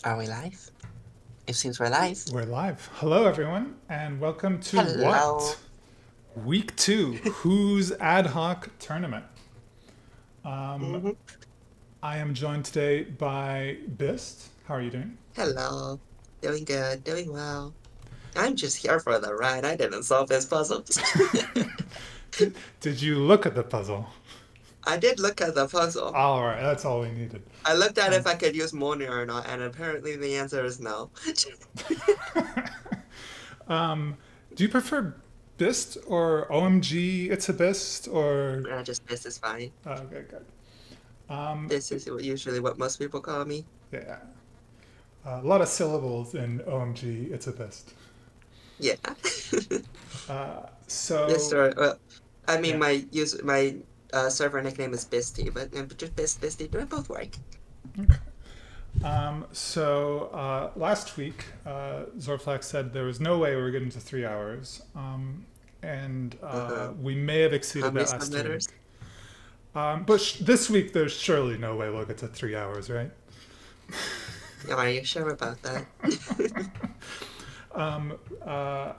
Are we live? It seems we're live. We're live. Hello, everyone, and welcome to WAHT, Hello. Week 2, Who's Ad-Hoc Tournament. Um, hmm I am joined today by Bist. How are you doing? Hello. Doing good, doing well. I'm just here for the ride. I didn't solve this puzzle. Did you look at the puzzle? I did look at the puzzle. All right, that's all we needed. I looked at if Um, I could use Moni or not, and apparently the answer is no. do you prefer Bist or OMG, it's a Bist, or... I just this is fine. Okay, good. Um, This is usually what most people call me. yeah, a lot of syllables in OMG, it's a Bist. Yeah. So, Mr. I mean, yeah. my server nickname is Bisty, but just Bisty. Do it both work? Last week, Zorflax said there was no way we were getting to 3 hours, and Uh-huh. we may have How exceeded many that last submitters? week. But this week, there's surely no way we'll get to 3 hours, right? Are you sure about that? Um, uh,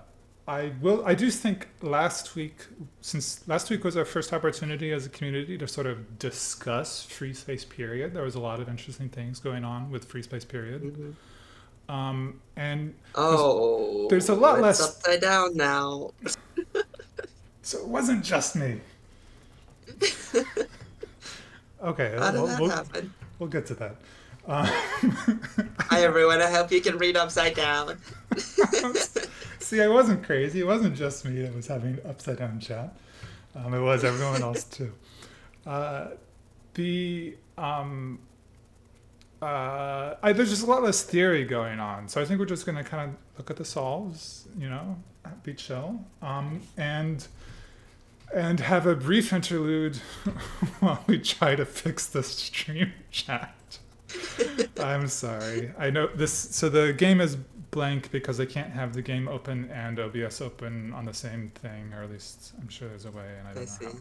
I will. I do think last week, since last week was our first opportunity as a community to sort of discuss free space period, there was a lot of interesting things going on with free space period. hmm And there's a Oh, lot it's less. upside down now. So it wasn't just me. Okay, How did that happen? we'll get to that. Um, Hi, everyone. I hope you can read upside down. See, I wasn't crazy. It wasn't just me that was having upside down chat. It was everyone else too. Uh, the There's just a lot less theory going on, so I think we're just going to kind of look at the solves, be chill, and have a brief interlude while we try to fix the stream chat. I'm sorry. I know this. So the game is blank because I can't have the game open and OBS open on the same thing, or at least I'm sure there's a way, and I I don't know how. see.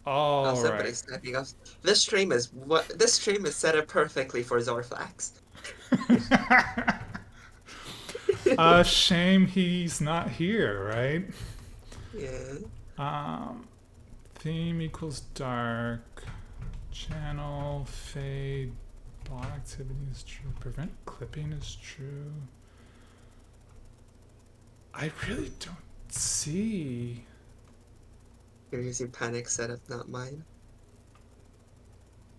Oh, All right. somebody's snapping off. This stream is set up perfectly for Zorflax. Shame he's not here, right? Yeah. Um, Theme equals dark. Channel fade. Bot activity is true. Prevent clipping is true. I really don't see. You're using Panic setup, not mine.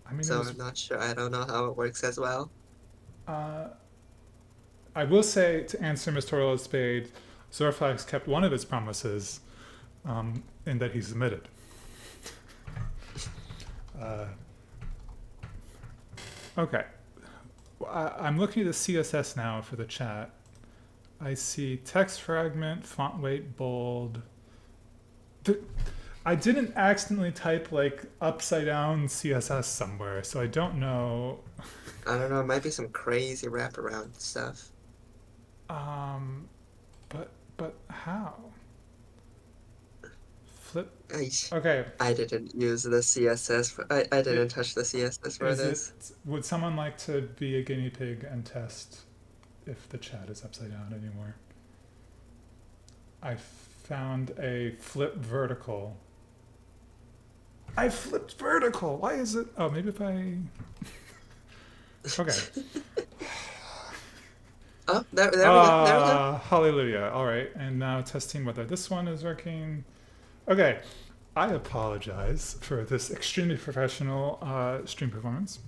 I mean, it So was. I'm not sure. I don't know how it works as well. Uh, I will say, to answer Mr. Royal Spade, Zorflax kept one of his promises, in that he submitted. Uh, okay. I'm looking at the CSS now for the chat. I see text fragment, font weight bold. I didn't accidentally type like upside down CSS somewhere, so I don't know. I don't know. It might be some crazy wraparound stuff. Um, but how? Flip. I, Okay. I didn't use the CSS. I didn't It, touch the CSS for is this. it? Would someone like to be a guinea pig and test if the chat is upside down anymore? I found a flip vertical. I flipped vertical. Why is it? Oh, maybe if I. Okay. Oh, there we go. There we go. Hallelujah. All right. And now testing whether this one is working. Okay. I apologize for this extremely professional stream performance.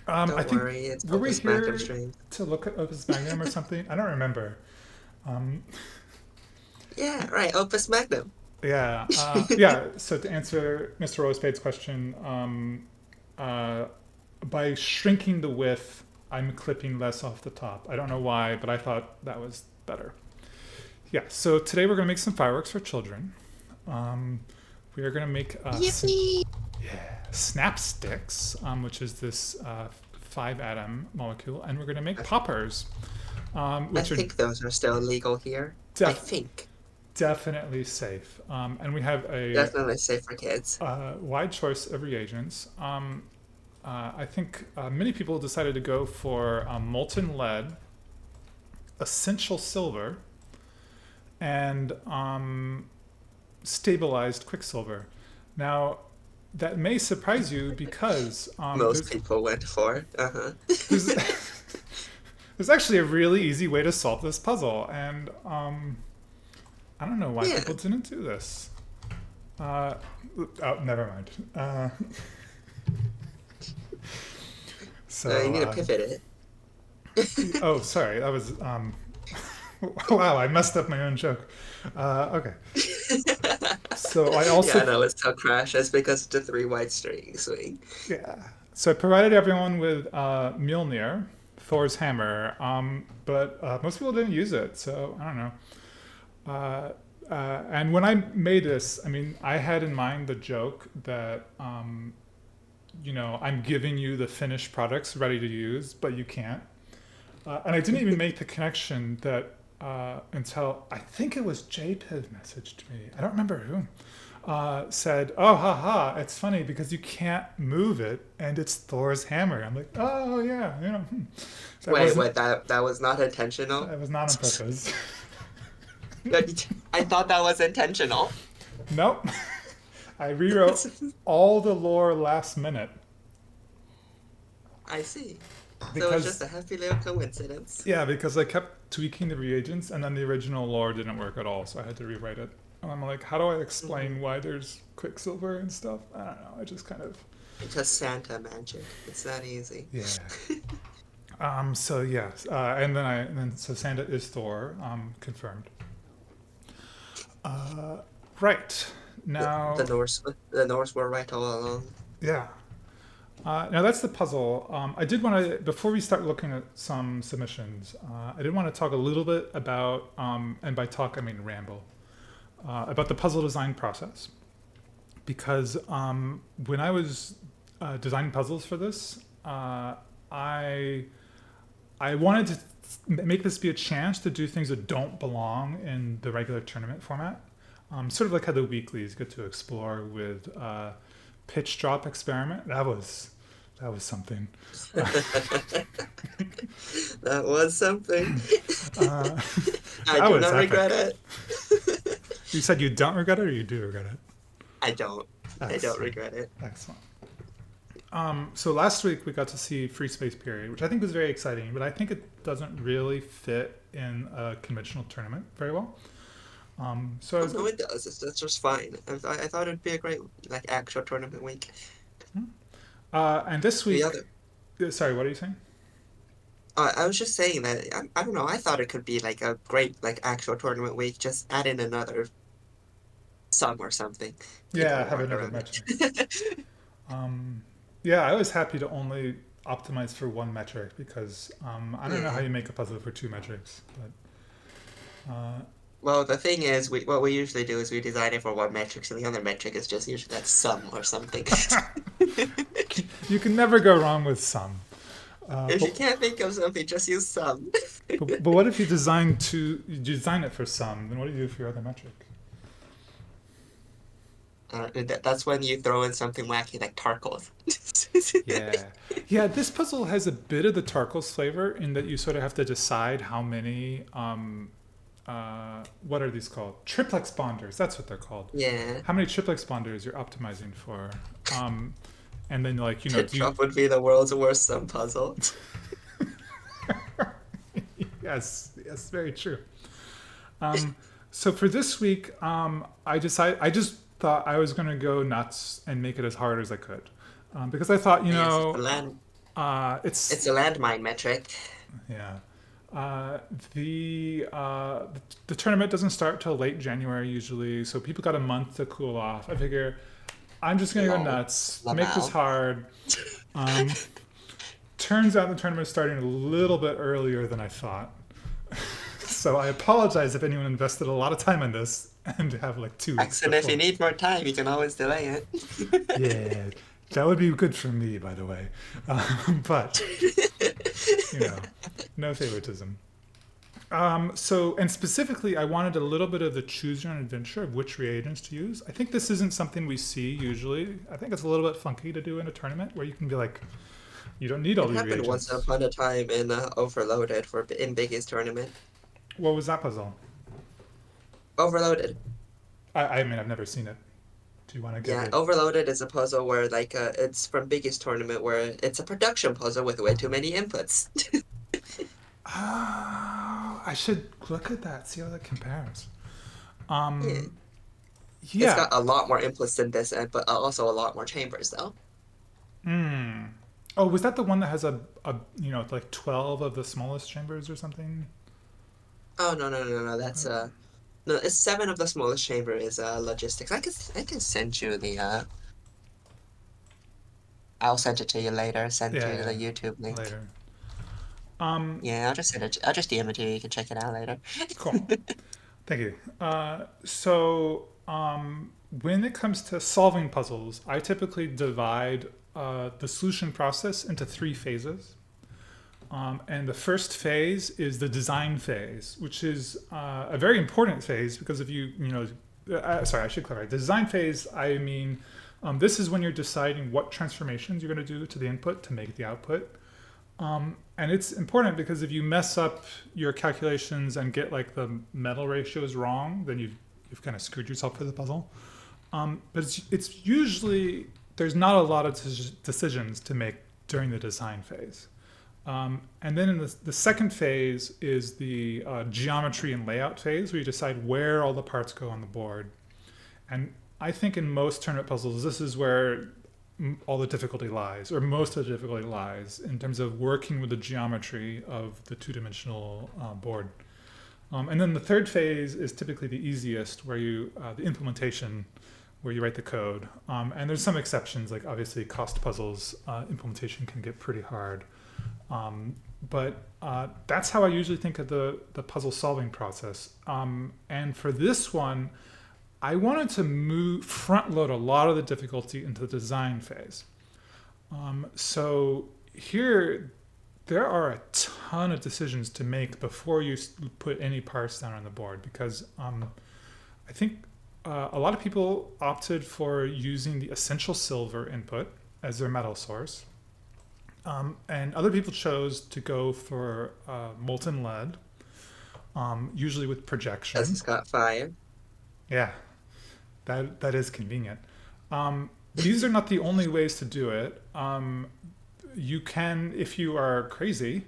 I Don't think, worry. It's were we Opus Magnum here stream. to look at Opus Magnum or something? I don't remember. Um, Yeah, right. Opus Magnum. yeah. Yeah. So to answer Mr. Rosepade's question, uh, by shrinking the width, I'm clipping less off the top. I don't know why, but I thought that was better. Yeah, so today we're going to make some fireworks for children. We are going to make Yippee! snap sticks, which is this 5 atom molecule, and we're going to make poppers, I which are think those are still illegal here. I def- think. definitely safe. And we have a Definitely safe for kids. wide choice of reagents. I think many people decided to go for molten lead, essential silver, and stabilized quicksilver. Now, that may surprise you because Most people went for. there's there's actually a really easy way to solve this puzzle, and I don't know why Yeah. people didn't do this. Uh, oh, never mind. You So, need to pivot it. oh, sorry, that was wow, I messed up my own joke. Okay, so I Yeah, also no, it's still crash. That's because of the three white string swing. yeah, so I provided everyone with Mjolnir, Thor's hammer, but most people didn't use it, so I don't know. And when I made this, I mean, I had in mind the joke that, I'm giving you the finished products ready to use, but you can't. And I didn't even make the connection that until I think it was JPiv messaged me. I don't remember who. Said, "Oh, haha, it's funny because you can't move it, and it's Thor's hammer." I'm like, "Oh yeah, So Wait, that was not intentional? that was not on purpose. I thought that was intentional. Nope. I rewrote all the lore last minute I see. So it's just because a happy little coincidence. yeah, because I kept tweaking the reagents and then the original lore didn't work at all, so I had to rewrite it. And I'm like, how do I explain why there's quicksilver and stuff? I don't know. I just kind of Because Santa magic. It's that easy. yeah. So yes, and then so Santa is Thor, confirmed. Right now, The Norse were right all along. yeah. Now that's the puzzle. I did want to, before we start looking at some submissions, I did want to talk a little bit about, and by talk I mean ramble, about the puzzle design process. Because when I was designing puzzles for this, I wanted to make this be a chance to do things that don't belong in the regular tournament format. Sort of like how the weeklies get to explore with pitch drop experiment. That was something. That was something. Uh, I that do was not epic. regret it. You said you don't regret it, or you do regret it? I don't. I don't Excellent. regret it. Excellent. So last week we got to see Free Space Period, which I think was very exciting, but I think it doesn't really fit in a conventional tournament very well. So I Oh, was, no, it does. That's just fine. I thought it'd be a great actual tournament week. and this The week, other, sorry, what are you saying? I was just saying that I don't know. I thought it could be like a great actual tournament week. Just add in another sum or something. Yeah, have Work another around metric. it. Um, yeah, I was happy to only optimize for one metric because I don't know how Yeah. you make a puzzle for two metrics, but Well, the thing is, what we usually do is we design it for one metric, so the other metric is just usually that sum or something. you can never go wrong with some. If you But, can't think of something, just use sum. but what if you design it for some? Then what do you do for your other metric? That's when you throw in something wacky like Tarkov. Yeah. Yeah, this puzzle has a bit of the Tarkos flavor in that you sort of have to decide how many, what are these called? Triplex bonders, that's what they're called. Yeah. How many triplex bonders you're optimizing for. And then, like, Pit drop would be the world's worst sum puzzle. yes, yes, very true. So for this week, I just thought I was going to go nuts and make it as hard as I could. Because I thought, Yes, it's a land. it's It's a landmine metric. yeah. Uh, the tournament doesn't start till late January usually, so people got a month to cool off. I figure I'm just gonna go Lol. nuts, make this Lamau. hard. Um, turns out the tournament is starting a little bit earlier than I thought, so I apologize if anyone invested a lot of time in this and have like 2 weeks And if you before. need more time, you can always delay it. Yeah, that would be good for me, by the way. But you know, no favoritism. And specifically, I wanted a little bit of the choose your own adventure of which reagents to use. I think this isn't something we see usually. I think it's a little bit funky to do in a tournament where you can be like, you don't need all It these happened once reagents. upon a time in Overloaded in Biggie's tournament. What was that puzzle? Overloaded. I mean, I've never seen it. Do you want to give Yeah, it? Overloaded is a puzzle where like it's from Biggie's tournament where it's a production puzzle with way too many inputs. Oh, I should look at that, see how that compares. Yeah. Um, It's yeah. got a lot more inputs than this, but also a lot more chambers though. Hmm. Oh, was that the one that has like 12 of the smallest chambers or something? Oh no, that's no, it's seven of the smallest chamber is logistics. I can send you the I'll send it to you later, send Yeah, you the yeah. YouTube link. Later. Um, Yeah, I'll just DM it to you, you can check it out later. cool. Thank you. When it comes to solving puzzles, I typically divide the solution process into three phases. And the first phase is the design phase, which is a very important phase because if sorry, I should clarify. The design phase, I mean, this is when you're deciding what transformations you're going to do to the input to make the output. And it's important because if you mess up your calculations and get like the metal ratios wrong, then you've kind of screwed yourself for the puzzle. But it's usually there's not a lot of decisions to make during the design phase. And then in the second phase is the geometry and layout phase, where you decide where all the parts go on the board. And I think in most tournament puzzles, this is where all the difficulty lies, or most of the difficulty lies, in terms of working with the geometry of the two-dimensional board. And then the third phase is typically the easiest, where the implementation, where you write the code. And there's some exceptions, like obviously cost puzzles, implementation can get pretty hard. But that's how I usually think of the puzzle solving process. And for this one, I wanted to front load a lot of the difficulty into the design phase. So here, there are a ton of decisions to make before you put any parts down on the board because I think a lot of people opted for using the essential silver input as their metal source. And other people chose to go for molten lead, usually with As projection. it's got fire. Yeah, that is convenient. These are not the only ways to do it. You can, if you are crazy,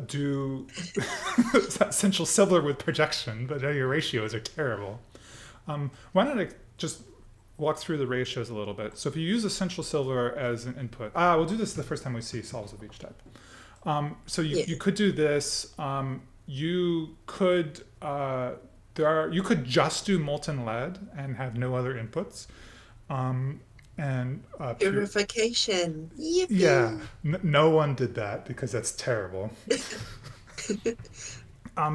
do essential silver with projection, but your ratios are terrible. Why don't I just walk through the ratios a little bit? So if you use essential silver as an input, we'll do this the first time we see solves of each type. So Yeah. you could do this. You could you could just do molten lead and have no other inputs. And pure. Purification. Yeah, Yippee. no one did that because that's terrible.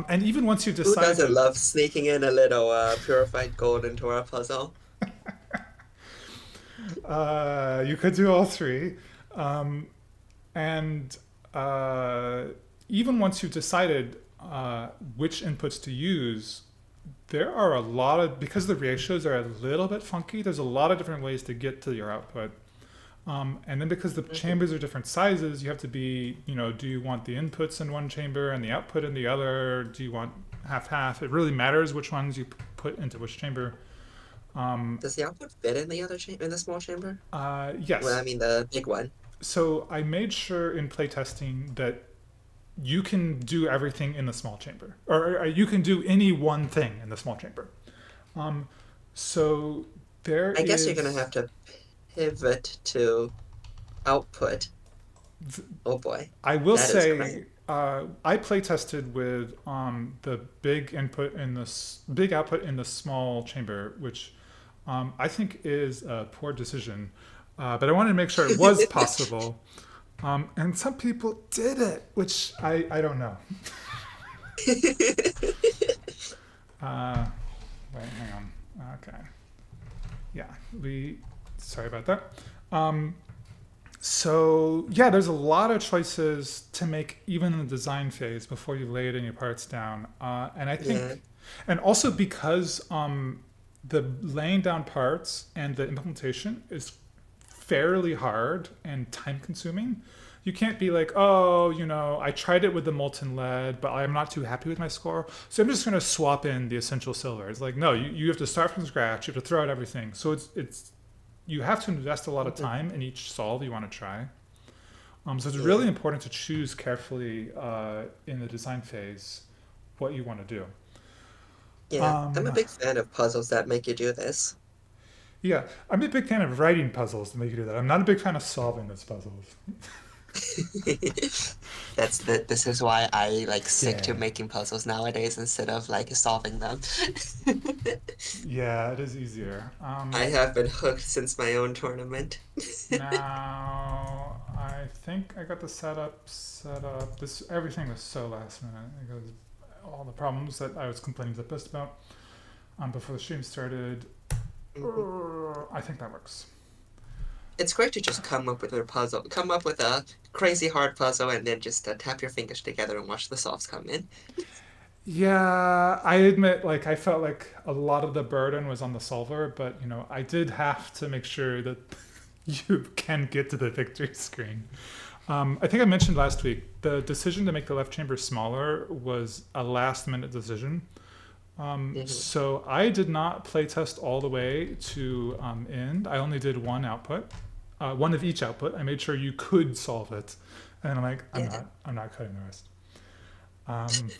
And even once you Who doesn't decided, love sneaking in a little purified gold into our puzzle? you could do all three. And even once you've decided which inputs to use, there are a lot of, because the ratios are a little bit funky, there's a lot of different ways to get to your output. And then because the Mhm. chambers are different sizes, you have to be, do you want the inputs in one chamber and the output in the other? Do you want half half? It really matters which ones you put into which chamber. Um, Does the output fit in the other chamber, in the small chamber? Well, I yes. mean the big one. So I made sure in playtesting that you can do everything in the small chamber, or you can do any one thing in the small chamber. Um, so there I guess you're gonna is. have to pivot to output. Oh boy, I will that is great. say I play tested with the big output in the small chamber, which I think is a poor decision. But I wanted to make sure it was possible. And some people did it, which I don't know. Uh, Wait, hang on. Okay. Yeah, sorry about that. Um, So yeah, there's a lot of choices to make even in the design phase before you lay any parts down, and I Yeah. think, and also because the laying down parts and the implementation is fairly hard and time consuming. You can't be like, oh, I tried it with the molten lead, but I'm not too happy with my score, so I'm just going to swap in the essential silver. It's like, no, you have to start from scratch. You have to throw out everything. So it's you have to invest a lot of Mhm. time in each solve you want to try. So it's really Yeah. important to choose carefully in the design phase what you want to do. Yeah. I'm a Um, big fan of puzzles that make you do this. yeah, I'm a big fan of writing puzzles to make you do that. I'm not a big fan of solving those puzzles. This is why I like stick to Yeah, making puzzles nowadays instead of like solving them. yeah, it is easier. I have been hooked since my own tournament. Now I think I got the setup set up. This everything was so last minute because all the problems that I was complaining to the best about before the stream started. Mhm. I think that works. It's great to just come up with a puzzle, come up with a crazy hard puzzle, and then just tap your fingers together and watch the solves come in. Yeah, I admit, like, I felt like a lot of the burden was on the solver, but I did have to make sure that you can get to the victory screen. I think I mentioned last week the decision to make the left chamber smaller was a last minute decision. Hmm. So I did not playtest all the way to end. I only did one output, one of each output. I made sure you could solve it, and I'm like, I'm Yeah. not, I'm not cutting the rest. Um,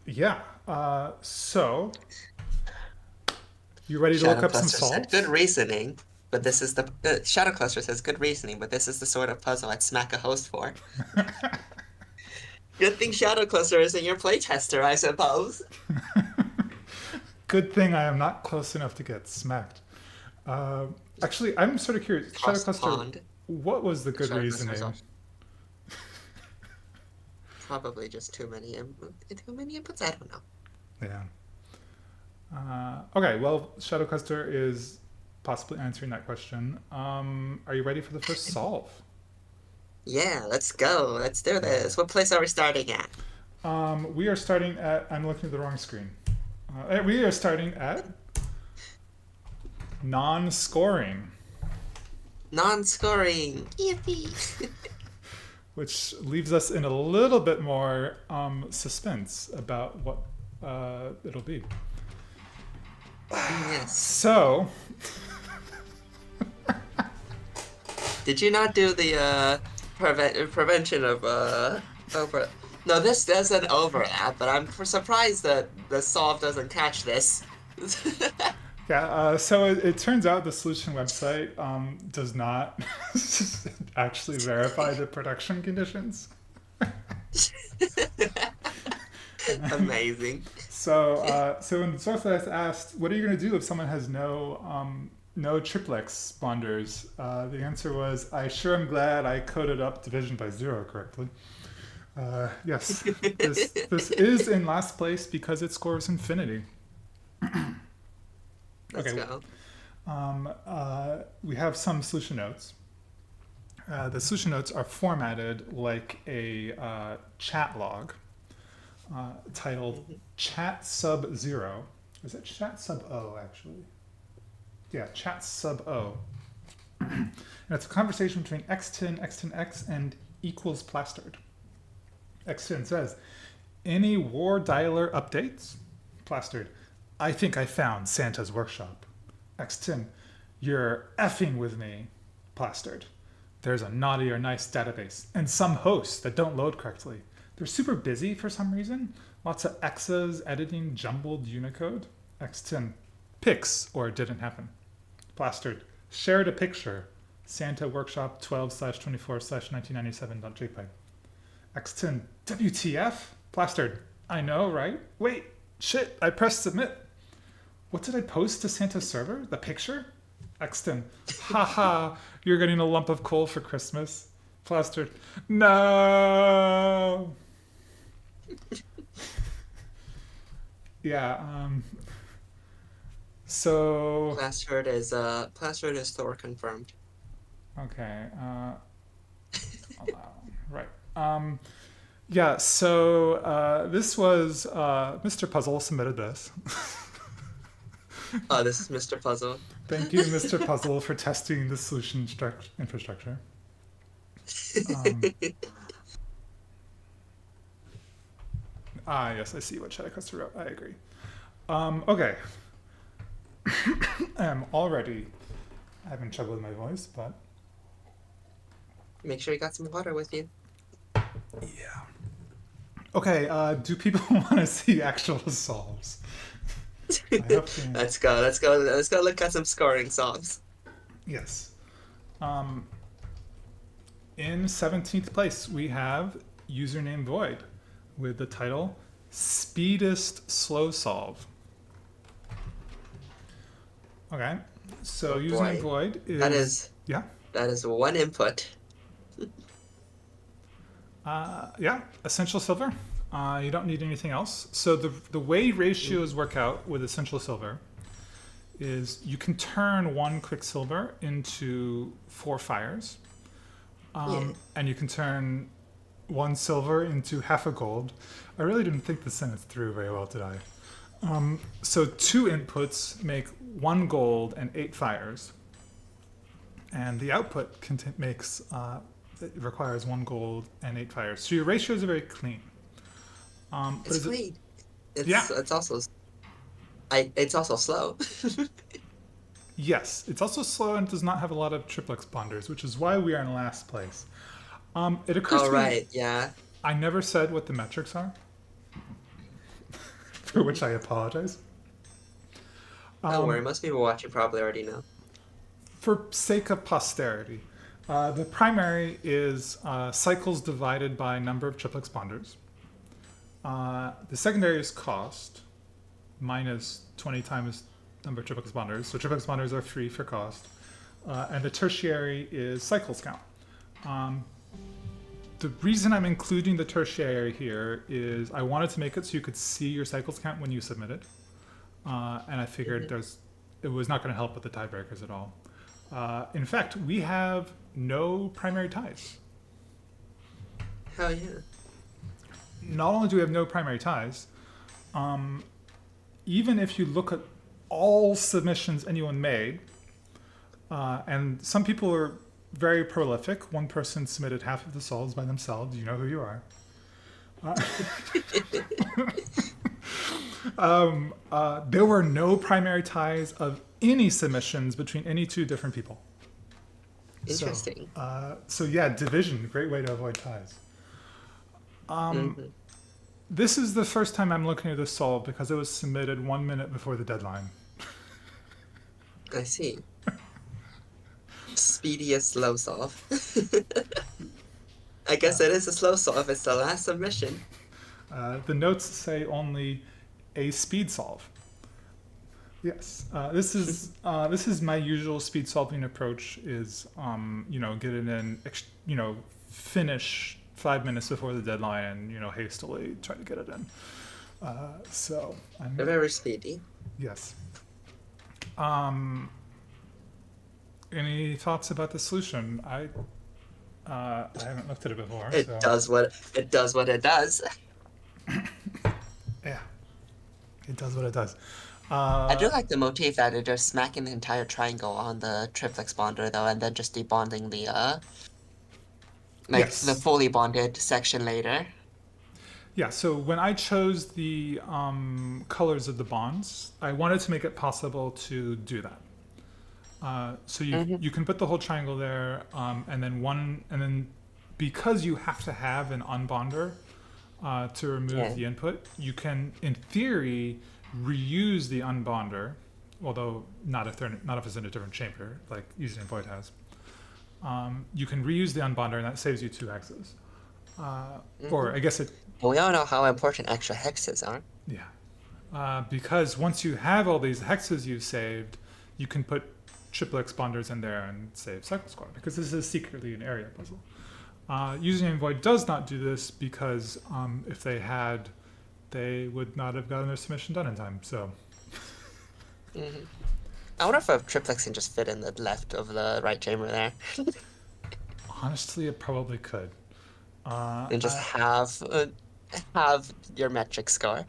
yeah. So you ready to look Shadow up some Cluster said good solves? reasoning, but this is the Shadow Cluster says good reasoning, but this is the sort of puzzle I'd smack a host for. Good thing Shadow Cluster isn't your playtester, I suppose. Good thing I am not close enough to get smacked. Uh, Actually, I'm sort of curious. Shadow Across the Cluster, pond. what was the good Shadow Cluster is reasoning? also probably just too many inputs. I don't know. Yeah. Okay, well, Shadow Cluster is possibly answering that question. Are you ready for the first solve? Yeah, let's go. Let's do Yeah. this. What place are we starting at? We are starting at. I'm looking at the wrong screen. We are starting at non-scoring, Non-scoring. Yippee. which leaves us in a little bit more suspense about what it'll be. Yes. So, Did you not do the prevention of over? No, this doesn't overlap, but I'm surprised that the solve doesn't catch this. yeah, so it turns out the solution website does not actually verify the production conditions. Amazing. So when Sourceless asked, "What are you going to do if someone has no triplex bonders?" The answer was, "I sure am glad I coded up division by zero correctly." Yes, this is in last place because it scores infinity. Let's Okay, go. we have some solution notes. The solution notes are formatted like a chat log titled Mhm. "Chat Sub Zero." Is it Chat Sub O actually? Yeah, Chat Sub O. And it's a conversation between X10, X10X, and equals plastered. X10 says, "Any war dialer updates?" Plastered, "I think I found Santa's workshop." X10, "You're effing with me." Plastered, "There's a naughty or nice database and some hosts that don't load correctly. They're super busy for some reason. Lots of X's editing jumbled Unicode." X10, "Pics or it didn't happen." Plastered, "Shared a picture. Santa Workshop 12/24/1997.jpg." X10, "WTF?" Plastered, "I know, right? Wait, shit, I pressed submit. What did I post to Santa's server? The picture?" X10, "Haha, you're getting a lump of coal for Christmas." Plastered, "No." Yeah, so Plastered is Thor confirmed. Okay. Allow. Right. Yeah. So this was Mr. Puzzle submitted this. Oh, this is Mr. Puzzle. Thank you, Mr. Puzzle, for testing the solution infrastructure. Um, yes, I see what Shadow Custer wrote. I agree. Okay. I'm already having trouble with my voice, but Make sure you got some water with you. yeah. Okay. Do people want to see actual solves? I hope they... Let's go. Let's go. Let's go look at some scoring solves. Yes. Um, in 17th place, we have username Void with the title Speedest Slow Solve. Okay. So Oh username boy. Void is... That is one input. Yeah, essential silver. You don't need anything else. So the way ratios work out with essential silver is you can turn one quicksilver into 4 fires, Yeah. and you can turn 1 silver into half a gold. I really didn't think the sentence through very well, did I? So 2 inputs make 1 gold and 8 fires, and the output makes it requires 1 gold and 8 fires. So your ratios are very clean. It's clean. Yeah. It's also slow. Yes, it's also slow and does not have a lot of triplex bonders, which is why we are in last place. It occurs Oh to me, right, yeah. I never said what the metrics are, for which I apologize. Don't worry, most people watching probably already know. For sake of posterity, the primary is cycles divided by number of triplex bonders. The secondary is cost, minus 20 times number of triplex bonders. So triplex bonders are 3 for cost. And the tertiary is cycles count. The reason I'm including the tertiary here is I wanted to make it so you could see your cycles count when you submit it. And I figured it was not going to help with the tiebreakers at all. In fact, we have no primary ties. Hell yeah. Not only do we have no primary ties, even if you look at all submissions anyone made, and some people are very prolific. One person submitted half of the solves by themselves. You know who you are. There were no primary ties of any submissions between any 2 different people. Interesting. So yeah, division, great way to avoid ties. This is the first time I'm looking at this solve because it was submitted 1 minute before the deadline. I see. Speediest slow solve. I guess it is a slow solve. It's the last submission. The notes say only a speed solve. Yes, this is my usual speed solving approach. Is get it in, finish 5 minutes before the deadline, and hastily try to get it in. So I'm They're very speedy. yes. Any thoughts about the solution? I haven't looked at it before. It So. does what it does. Yeah, it does what it does. I do like the motif that it just smacking the entire triangle on the triplex bonder though, and then just debonding the Yes. the fully bonded section later. Yeah, so when I chose the colors of the bonds, I wanted to make it possible to do that. So you can put the whole triangle there, and then because you have to have an unbonder to remove the input, you can, in theory, reuse the unbonder, although not if it's in a different chamber, like using Void has. You can reuse the unbonder, and that saves you 2 hexes. Or I guess it. We all know how important extra hexes are. Yeah, because once you have all these hexes you've saved, you can put triplex bonders in there and save cycle score, because this is secretly an area puzzle. Using Void does not do this because if they had, they would not have gotten their submission done in time. So. I wonder if a triplex can just fit in the left of the right chamber there, Honestly, it probably could. and just I, have your metric score.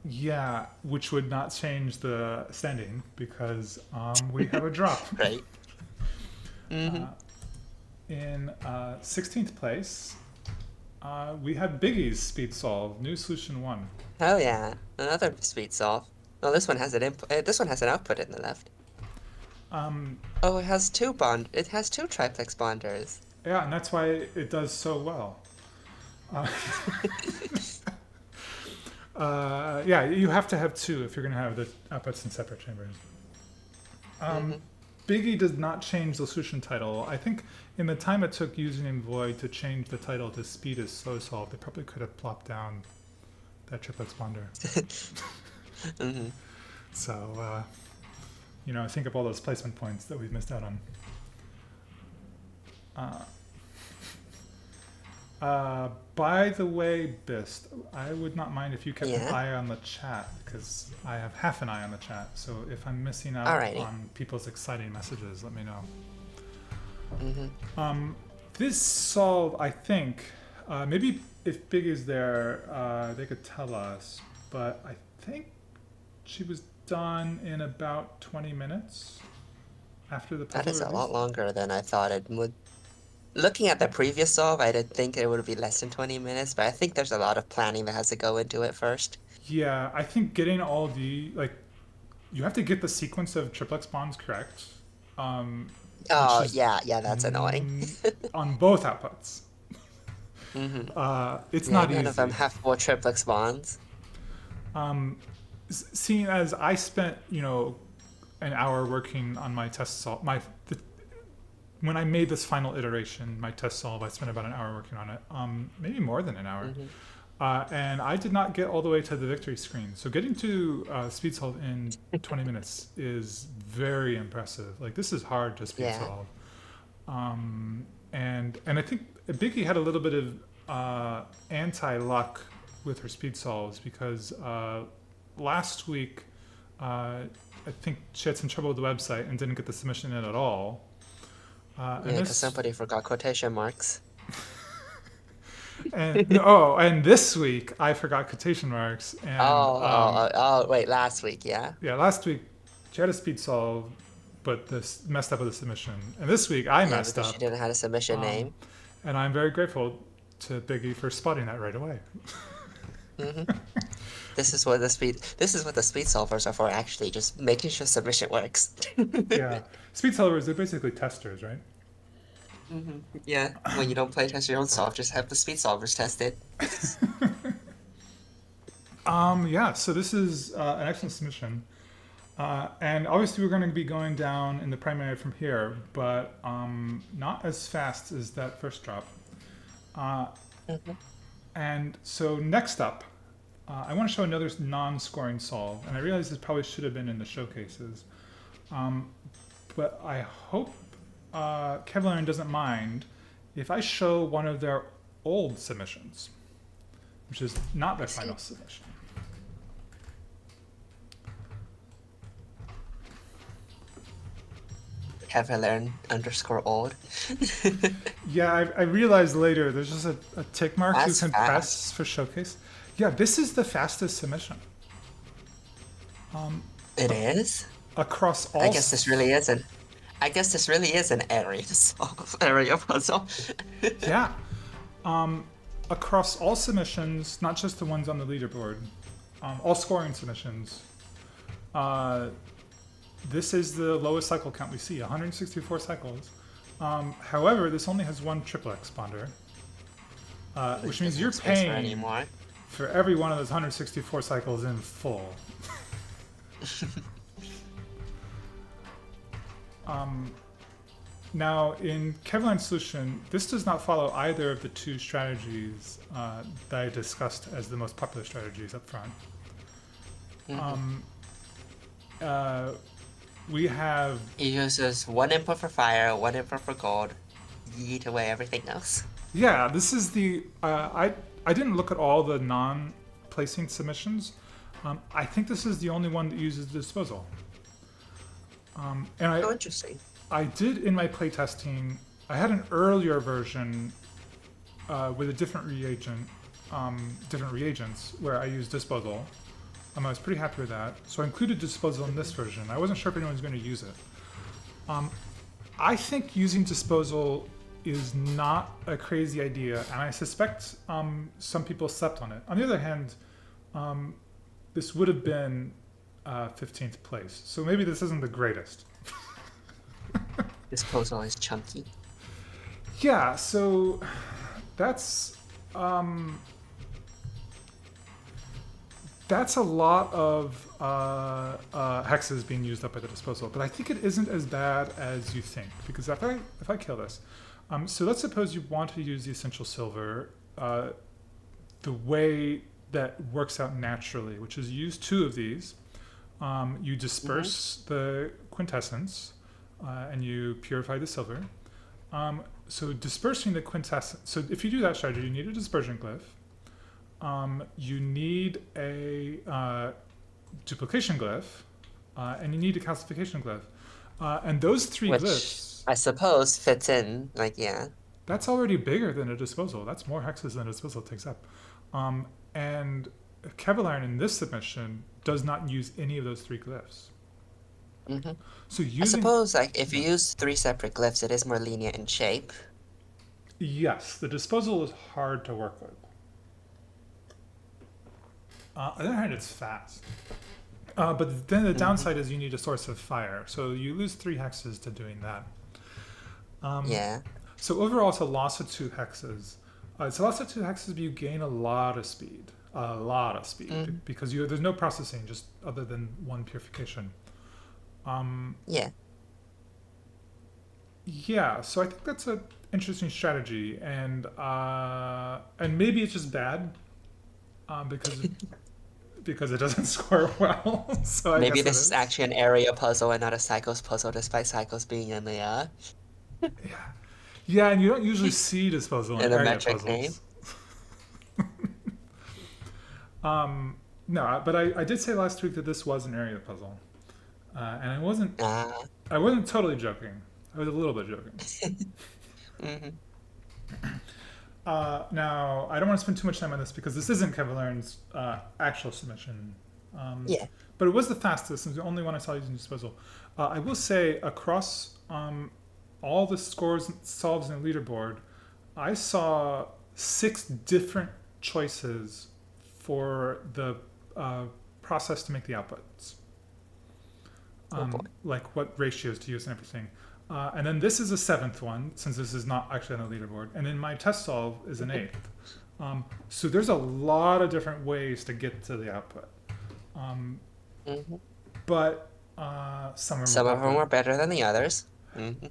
yeah, which would not change the standing because we have a drop. Right. Hmm. In 16th place, we have Biggie's Speed Solve, new solution one. Oh yeah, another sweet solve. Oh, this one has an input. This one has an output in the left. Um, Oh, it has two bond. It has two triplex bonders. yeah, and that's why it does so well. Uh, yeah, you have to have two if you're going to have the outputs in separate chambers. Hmm. Biggie does not change the solution title. I think in the time it took username void to change the title to speed is slow solve, they probably could have plopped down that triplex bonder. Hmm. So, think of all those placement points that we've missed out on. By the way, Bist, I would not mind if you kept an Yeah. eye on the chat because I have half an eye on the chat. So if I'm missing out Alrighty. on people's exciting messages, let me know. Hmm. This solve, I think, maybe if Big is there, they could tell us. But I think she was done in about 20 minutes after the That puzzle is a release. lot longer than I thought it would. Looking at the previous solve, I did think it would be less than 20 minutes, but I think there's a lot of planning that has to go into it first. Yeah, I think getting all the you have to get the sequence of triplex bonds correct, um, which Oh, is yeah, that's annoying. on both outputs. Hmm. It's Yeah, not none of them easy. have four triplex bonds. Seeing as I spent, an hour working on my test solve, when I made this final iteration, my test solve, I spent about an hour working on it, maybe more than an hour. Hmm. And I did not get all the way to the victory screen. So getting to speed solve in 20 minutes is very impressive. Like this is hard to speed Yeah. solve. And I think Biggie had a little bit of anti luck with her speed solves because last week I think she had some trouble with the website and didn't get the submission in at all. And Yeah, because this somebody forgot quotation marks. and this week I forgot quotation marks and Wait, last week, yeah? yeah, last week she had a speed solve, but this messed up with the submission. And this week I Yeah, messed because she up, didn't have a submission um, name. and I'm very grateful to Biggie for spotting that right away. Hmm. This is what the speed solvers are for, actually, just making sure submission works. Yeah, speed solvers they're basically testers, right? Hmm. Yeah, when you don't play test your own solve, just have the speed solvers test it. Yeah. So this is an excellent submission. And obviously, we're going to be going down in the primary from here, but not as fast as that first drop. Hmm. And so next up, I want to show another non-scoring solve, and I realize this probably should have been in the showcases, but I hope Kevlar doesn't mind if I show one of their old submissions, which is not their final submission. Kevlar underscore old. Yeah, I realized later there's just a tick mark you That's can fast. press for showcase. Yeah, this is the fastest submission It is? across I all. guess this really isn't. I guess this really is an area solve, area puzzle. Yeah, across all submissions, not just the ones on the leaderboard, all scoring submissions. This is the lowest cycle count we see, 164 cycles. However, this only has one triplex bonder, which means you're There's no space for paying anymore. for every one of those 164 cycles in full. Now, in Kevlar's solution, this does not follow either of the two strategies that I discussed as the most popular strategies up front. Mhm. We have He uses one input for fire, one input for gold, yeet away everything else. yeah. This is the I didn't look at all the non-placing submissions. I think this is the only one that uses the disposal. And Oh, interesting. I did in my playtesting. I had an earlier version with a different reagents where I used disposal. I was pretty happy with that, so I included disposal in this version. I wasn't sure if anyone was going to use it. I think using disposal is not a crazy idea, and I suspect some people slept on it. On the other hand, this would have been 15th place, so maybe this isn't the greatest. Disposal is chunky. Yeah, so that's that's a lot of hexes being used up at the disposal, but I think it isn't as bad as you think, because if I kill this, so let's suppose you want to use the essential silver the way that works out naturally, which is you use two of these, you disperse the quintessence, and you purify the silver. So dispersing the quintessence, so if you do that strategy, you need a dispersion glyph. You need a duplication glyph, and you need a calcification glyph. And those three Which glyphs, I suppose fits in, like, yeah. that's already bigger than a disposal. That's more hexes than a disposal takes up. And Kevlar in this submission does not use any of those three glyphs. hmm So I using, suppose, like, if you yeah. use three separate glyphs, it is more lenient in shape. Yes, the disposal is hard to work with. On the other hand, it's fast. But then the hmm downside is you need a source of fire. So you lose 3 hexes to doing that. Um, Yeah. so overall, it's a loss of 2 hexes. It's a loss of 2 hexes, but you gain a lot of speed. A lot of speed. hmm Because there's no processing, just other than one purification. Um, Yeah. yeah, so I think that's an interesting strategy. And maybe it's just bad because it doesn't score well. So I Maybe guess it this is is. actually an area puzzle and not a cycles puzzle, despite cycles being Yeah. Yeah, and you don't usually see disposal in in a area metric name. puzzles. No, but I did say last week that this was an area puzzle, and Ah. I wasn't totally joking. I was a little bit joking. hmm Now I don't want to spend too much time on this because this isn't Kevin Learn's actual submission, um, Yeah. but it was the fastest and the only one I saw using disposal. I will say across all the scores solves in the leaderboard, I saw 6 different choices for the process to make the outputs, Oh boy. like what ratios to use and everything. And then this is a 7th one, since this is not actually on the leaderboard. And then my test solve is an 8th. So there's a lot of different ways to get to the output. hmm But some are more Some of them popular. were better than the others.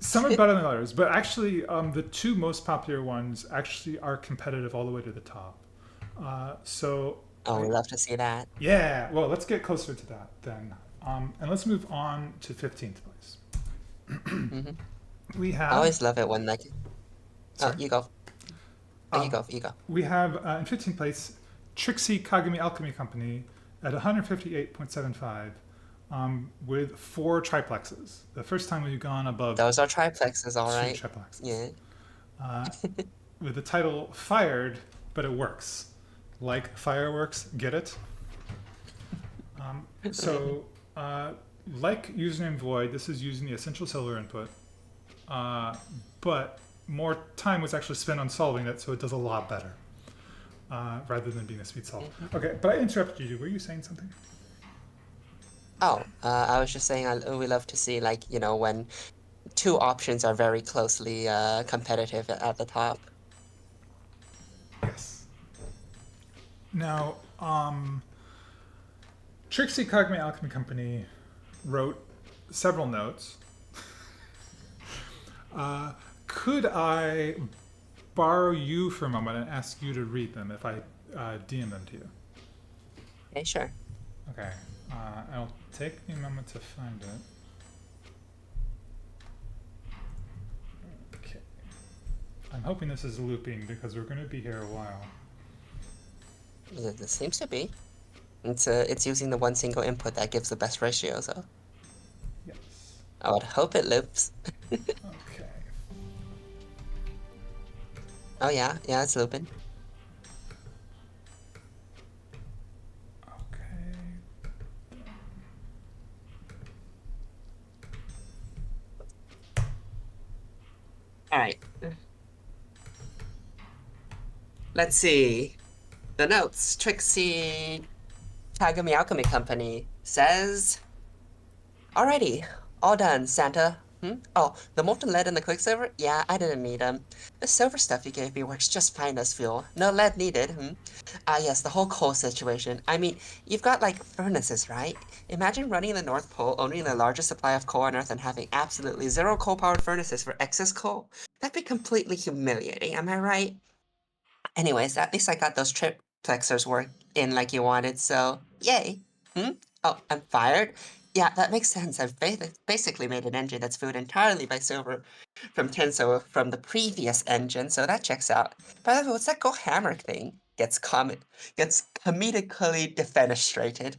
Some are better than others, but actually, the 2 most popular ones actually are competitive all the way to the top. So, Oh, we love to see that. yeah, well, let's get closer to that then. And let's move on to 15th place. hmm We I have, always love it when, like, oh, sorry, you go. Oh, you um, go. You go. we have in 15th place Trixie Kagami Alchemy Company at 158.75 with 4 triplexes. The first time we've gone above Those are triplexes, all 2 right. triplexes. Yeah. Uh, with the title Fired, but it works. Like fireworks, get it? So, like username void, this is using the essential silver input, but more time was actually spent on solving it, so it does a lot better, rather than being a speed solve. Okay, but I interrupted you. Were you saying something? Oh, I was just saying we love to see, like, when two options are very closely competitive at the top. Yes. Now, Trixie Kagami Alchemy Company wrote several notes. Could I borrow you for a moment and ask you to read them if I DM them to you? Okay, sure. Okay. I'll take me a moment to find it. Okay. I'm hoping this is looping because we're going to be here a while. It seems to be. It's using the one single input that gives the best ratio, so. Yes. I would hope it loops. Okay. Oh yeah, yeah, it's looping. Okay. All right. Let's see. The notes. Trixie Kagami Alchemy Company says, alrighty, all done, Santa. Oh, the molten lead and the quicksilver? Yeah, I didn't need them. The silver stuff you gave me works just fine as fuel. No lead needed. Ah, yes, the whole coal situation. I mean, you've got like furnaces, right? Imagine running the North Pole, owning the largest supply of coal on Earth, and having absolutely zero coal-powered furnaces for excess coal. That'd be completely humiliating, am I right? Anyways, at least I got those triplexers work in like you wanted, so yay. Oh, I'm fired? Yeah, that makes sense. I've basically made an engine that's fueled entirely by silver from Tenso from the previous engine, so that checks out. By the way, what's that go hammer thing? Gets comedically defenestrated.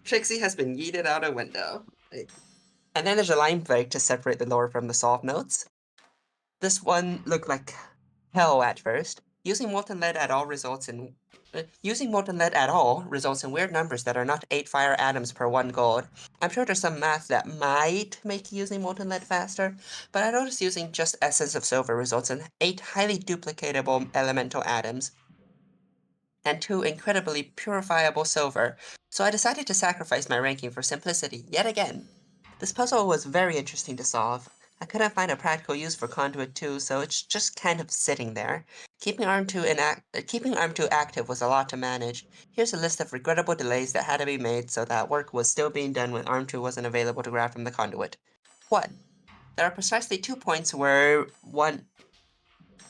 Trixie has been yeeted out a window. And then there's a line break to separate the lore from the solved notes. This one looked like hell at first. Using molten lead at all results in weird numbers that are not 8 fire atoms per 1 gold. I'm sure there's some math that might make using molten lead faster, but I noticed using just essence of silver results in 8 highly duplicatable elemental atoms and 2 incredibly purifiable silver, so I decided to sacrifice my ranking for simplicity yet again. This puzzle was very interesting to solve. I couldn't find a practical use for Conduit 2, so it's just kind of sitting there. Keeping Arm 2 active was a lot to manage. Here's a list of regrettable delays that had to be made so that work was still being done when Arm 2 wasn't available to grab from the Conduit. 1. There are precisely 2 points where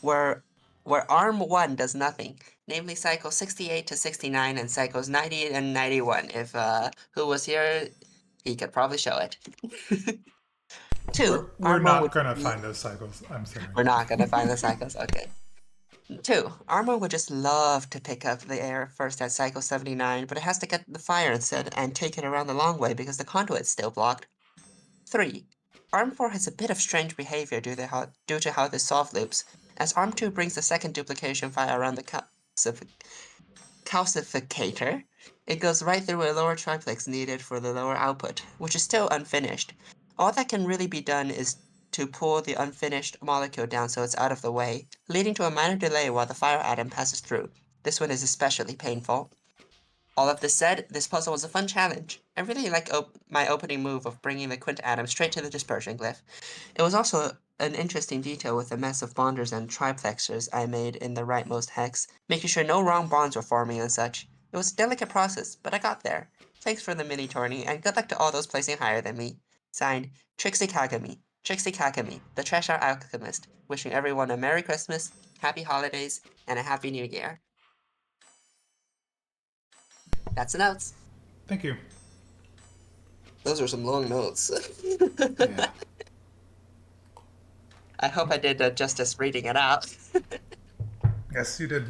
arm 1 does nothing, namely cycles 68 to 69 and cycles 90 and 91. If who was here, he could probably show it. 2, We're arm 1 not would gonna find those cycles. I'm sorry. we're not gonna find the cycles, okay. 2, armor would just love to pick up the air first at cycle 79, but it has to get the fire instead and take it around the long way because the conduit's still blocked. 3. Arm 4 has a bit of strange behavior due to how this soft loops, as Arm 2 brings the second duplication fire around the calcificator. It goes right through a lower triplex needed for the lower output, which is still unfinished. All that can really be done is to pull the unfinished molecule down so it's out of the way, leading to a minor delay while the fire atom passes through. This one is especially painful. All of this said, this puzzle was a fun challenge. I really like my opening move of bringing the quint atom straight to the dispersion glyph. It was also an interesting detail with the mess of bonders and triplexers I made in the rightmost hex, making sure no wrong bonds were forming and such. It was a delicate process, but I got there. Thanks for the mini tourney, and good luck to all those placing higher than me. Signed, Trixie Kagami. Trixie Kagami, the Cheshire Alchemist, wishing everyone a Merry Christmas, Happy Holidays, and a Happy New Year. That's the notes. Thank you. Those are some long notes. Yeah. I hope I did justice reading it out. Yes, you did.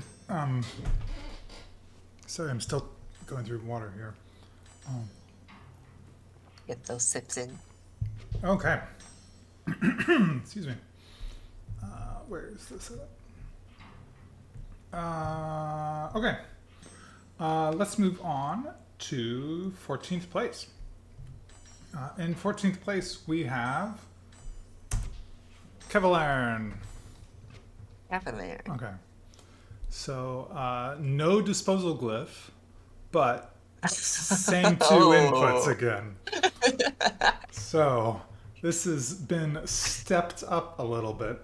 Sorry, I'm still going through water here. Get those sips in. Okay. Excuse me. Where is this? Okay. Let's move on to 14th place. In 14th place, we have Kevalairn. Cavalier. Okay. So, no disposal glyph, but same two inputs Oh, again. So, this has been stepped up a little bit.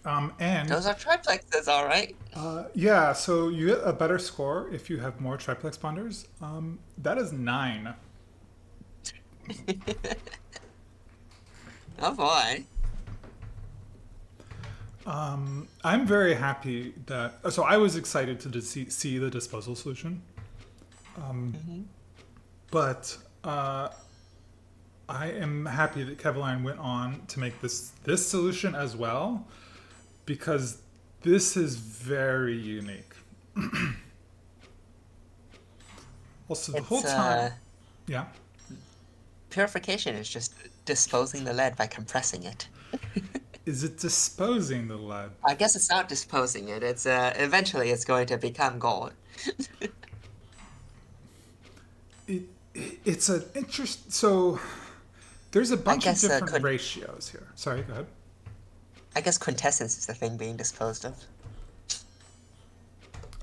And those are triplexes, all right. yeah, so you get a better score if you have more triplex bonders. That is 9. Oh boy. I'm very happy that. So I was excited to see the disposal solution, Hmm. but I am happy that Kevline went on to make this solution as well, because this is very unique. Also, the whole It's time, yeah. Purification is just disposing the lead by compressing it. Is it disposing the lead? I guess it's not disposing it. It's eventually it's going to become gold. It, it's an interest. So there's a I bunch of guess different ratios here. Sorry, go ahead. I guess quintessence is the thing being disposed of.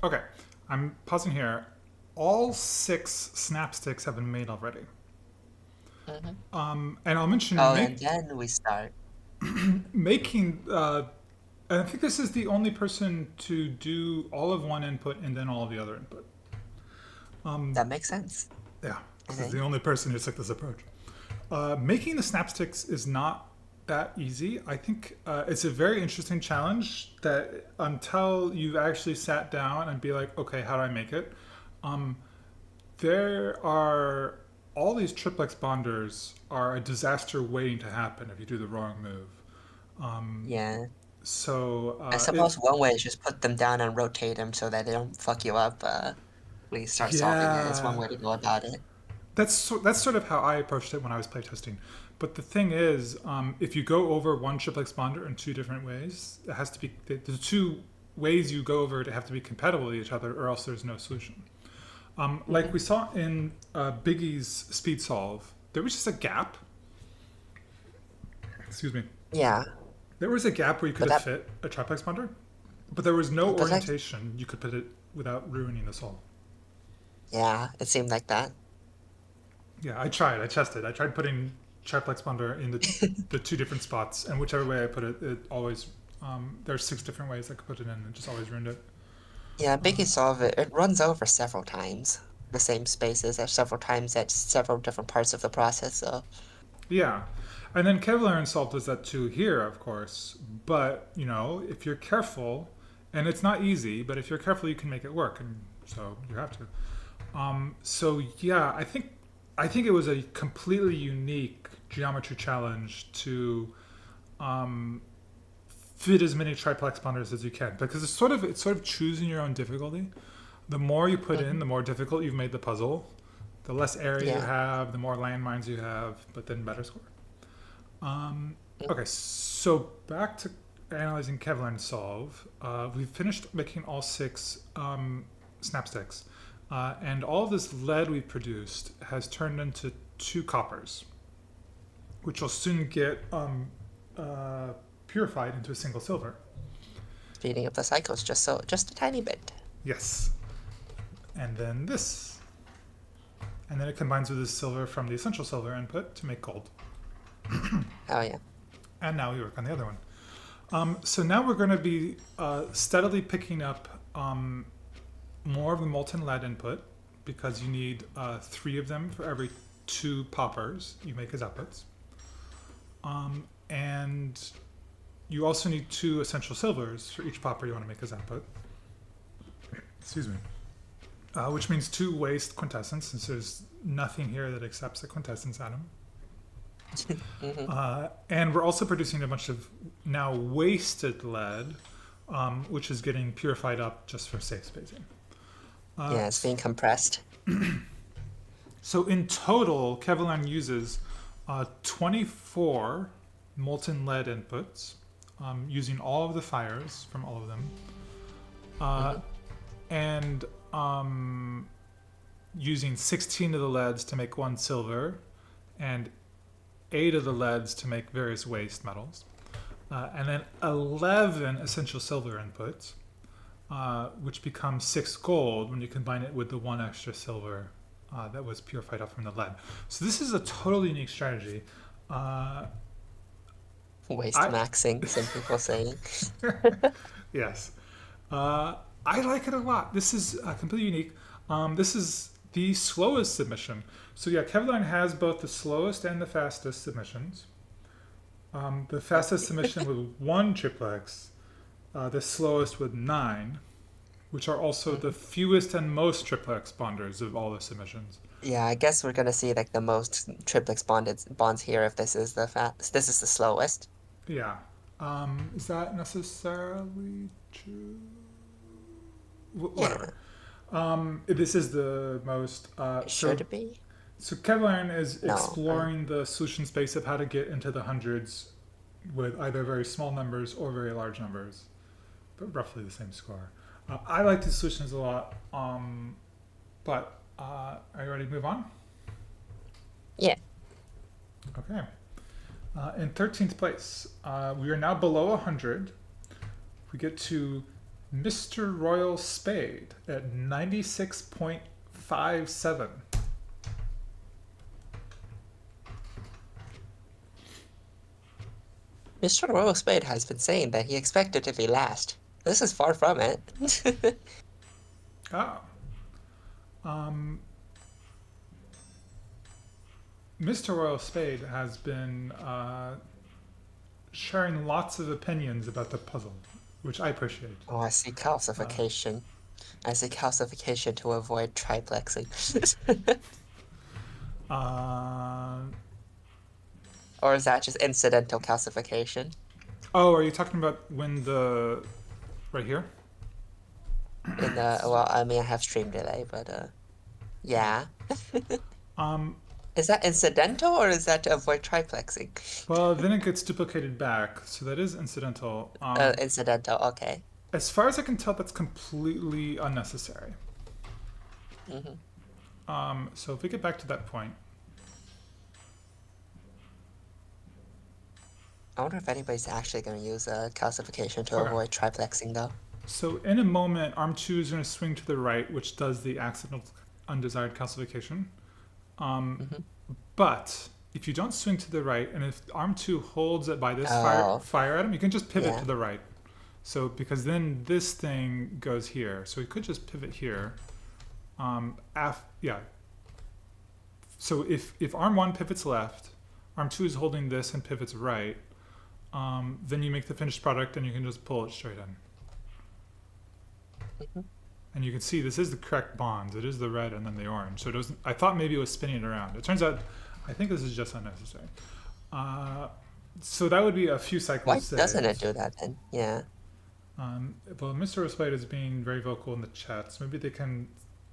Okay, I'm pausing here. All 6 snap sticks have been made already. Hmm. And I'll mention Oh, and then we start. making. I think this is the only person to do all of one input and then all of the other input. That makes sense, Yeah, I this is the think. only person who took this approach. Making the snapsticks is not that easy. I think it's a very interesting challenge that until you've actually sat down and be like, okay, how do I make it? Um, there are all these triplex bonders are a disaster waiting to happen if you do the wrong move. Yeah. So I suppose one way is just put them down and rotate them so that they don't fuck you up. We start solving it. It's one yeah, way to go about it. that's sort of how I approached it when I was playtesting. But the thing is, if you go over one triplex bonder in 2 different ways, it has to be the 2 ways you go over it have to be compatible with each other, or else there's no solution. Like Hmm. we saw in Biggie's speed solve, there was just a gap. Excuse me. Yeah, There was a gap where you could but have that, fit a triplex bonder, but there was no but that, orientation you could put it without ruining the solve. yeah, it seemed like that. Yeah, I tried. I tested. I tried putting triplex bonder in the 2 different spots, and whichever way I put it, it always there's 6 different ways I could put it in. It just always ruined it. Yeah, Biggie solve it. It runs over several times. The same spaces at several times at several different parts of the process. So Yeah, and then Kevlar Salt does that too here, of course. But if you're careful, and it's not easy, but if you're careful, you can make it work, and so you have to. So yeah, I think it was a completely unique geometry challenge to um, fit as many triplex bonders as you can because it's sort of choosing your own difficulty. The more you put in, mhm. the more difficult you've made the puzzle. The less area you Yeah. have, the more landmines you have, but then better score. Um, Mm. okay, so back to analyzing Kevlar and Solve. We've finished making all 6 snapsticks, and all this lead we produced has turned into 2 coppers, which will soon get uh, purified into a single silver. Speeding up the cycles just a tiny bit. Yes, and then this, and then it combines with this silver from the essential silver input to make gold. Oh yeah. And now we work on the other one. So now we're going to be steadily picking up more of the molten lead input because you need 3 of them for every 2 poppers you make as outputs. And you also need 2 essential silvers for each popper you want to make as output. Excuse me. Which means 2 waste quintessence, since there's nothing here that accepts a quintessence atom. Hmm. And we're also producing a bunch of now wasted lead, which is getting purified up just for safe spacing. Yeah, it's being compressed. So in total, Kevlar uses 24 molten lead inputs, using all of the fires from all of them, uh, Hmm. and using 16 of the leads to make 1 silver, and 8 of the leads to make various waste metals, and then 11 essential silver inputs, which becomes 6 gold when you combine it with the 1 extra silver that was purified up from the lead. So this is a totally unique strategy. Waste I maxing, some people saying. Yes, I like it a lot. This is completely unique. This is the slowest submission. So yeah, Kevlar has both the slowest and the fastest submissions. The fastest submission with 1 triplex, the slowest with 9, which are also the Mhm. fewest and most triplex bonders of all the submissions. Yeah, I guess we're gonna see like the most triplex bonds here if this is the slowest. Yeah. Is that necessarily true? Yeah, Whatever. This is the most. it So should be. So Kevlar is No. exploring the solution space of how to get into the hundreds with either very small numbers or very large numbers, but roughly the same score. I like these solutions a lot, but are you ready to move on? Yeah. Okay. In 13th place, we are now below 100. We get to Mr. Royal Spade at 96.57. Mr. Royal Spade has been saying that he expected to be last. This is far from it. Ah. Um, Mr. Royal Spade has been sharing lots of opinions about the puzzle, which I appreciate. Oh, I see calcification. I see calcification to avoid triplexing. Uh, Or is that just incidental calcification? oh, are you talking about when the right here? In the, well, I mean, I have stream delay, but yeah. Um, Is that incidental or is that to avoid triplexing? well, then it gets duplicated back, so that is incidental. Incidental, okay. As far as I can tell, that's completely unnecessary. Hmm. So if we get back to that point, I wonder if anybody's actually going to use calcification to okay. avoid triplexing, though. So in a moment, arm 2 is going to swing to the right, which does the accidental undesired calcification. Hmm. But if you don't swing to the right, and if arm 2 holds it by this Oh, fire atom, you can just pivot to yeah. the right. So because then this thing goes here, so we could just pivot here. Yeah. So if arm 1 pivots left, arm 2 is holding this and pivots right, then you make the finished product and you can just pull it straight in. Hmm. And you can see this is the correct bonds. It is the red and then the orange. So it doesn't. I thought maybe it was spinning it around. It turns out, I think this is just unnecessary. Uh, so that would be a few Why cycles doesn't it saved. do that then? Yeah. Well, Mr. Respite is being very vocal in the chat, so maybe they can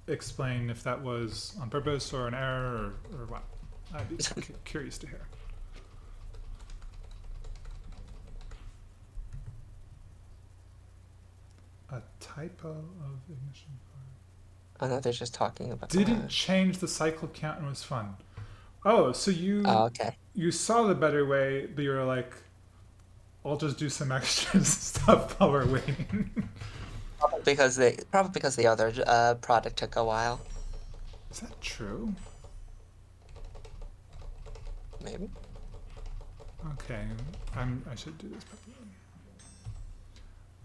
explain if that was on purpose or an error or what. I'd be curious to hear. A typo of ignition. I know they're just talking about. Didn't change the cycle count and was fun. Oh, so Oh, you okay. you saw the better way, but you were like, I'll just do some extra stuff while we're waiting. Probably because the other product took a while. Is that true? Maybe. Okay, I should do this properly.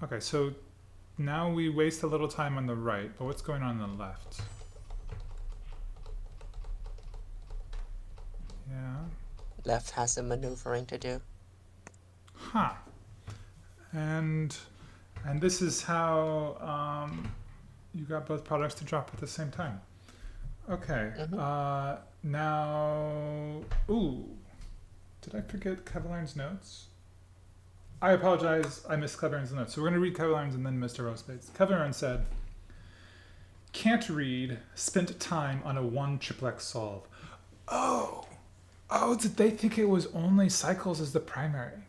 Okay, so now we waste a little time on the right, but what's going on the left? Yeah. Left has some maneuvering to do. Huh. And this is how you got both products to drop at the same time. Okay. Hmm. Now, ooh, did I forget Kevlar's notes? I apologize. I missed Kevlar's notes. So we're going to read Kevlar's and then Mr. Rosebates. Kevlar said, "Can't read. Spent time on a one triplex solve." Oh, did they think it was only cycles as the primary?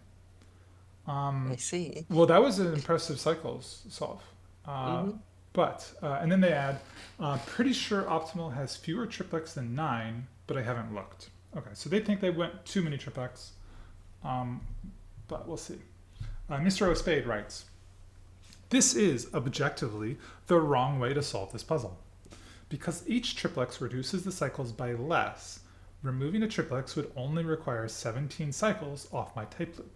I see. Well, that was an impressive cycles solve. Hmm. And then they add, pretty sure optimal has fewer triplex than 9, but I haven't looked. Okay, so they think they went too many triplex, but we'll see. Mr. O'Spade writes, "This is objectively the wrong way to solve this puzzle. Because each triplex reduces the cycles by less, removing a triplex would only require 17 cycles off my type loop.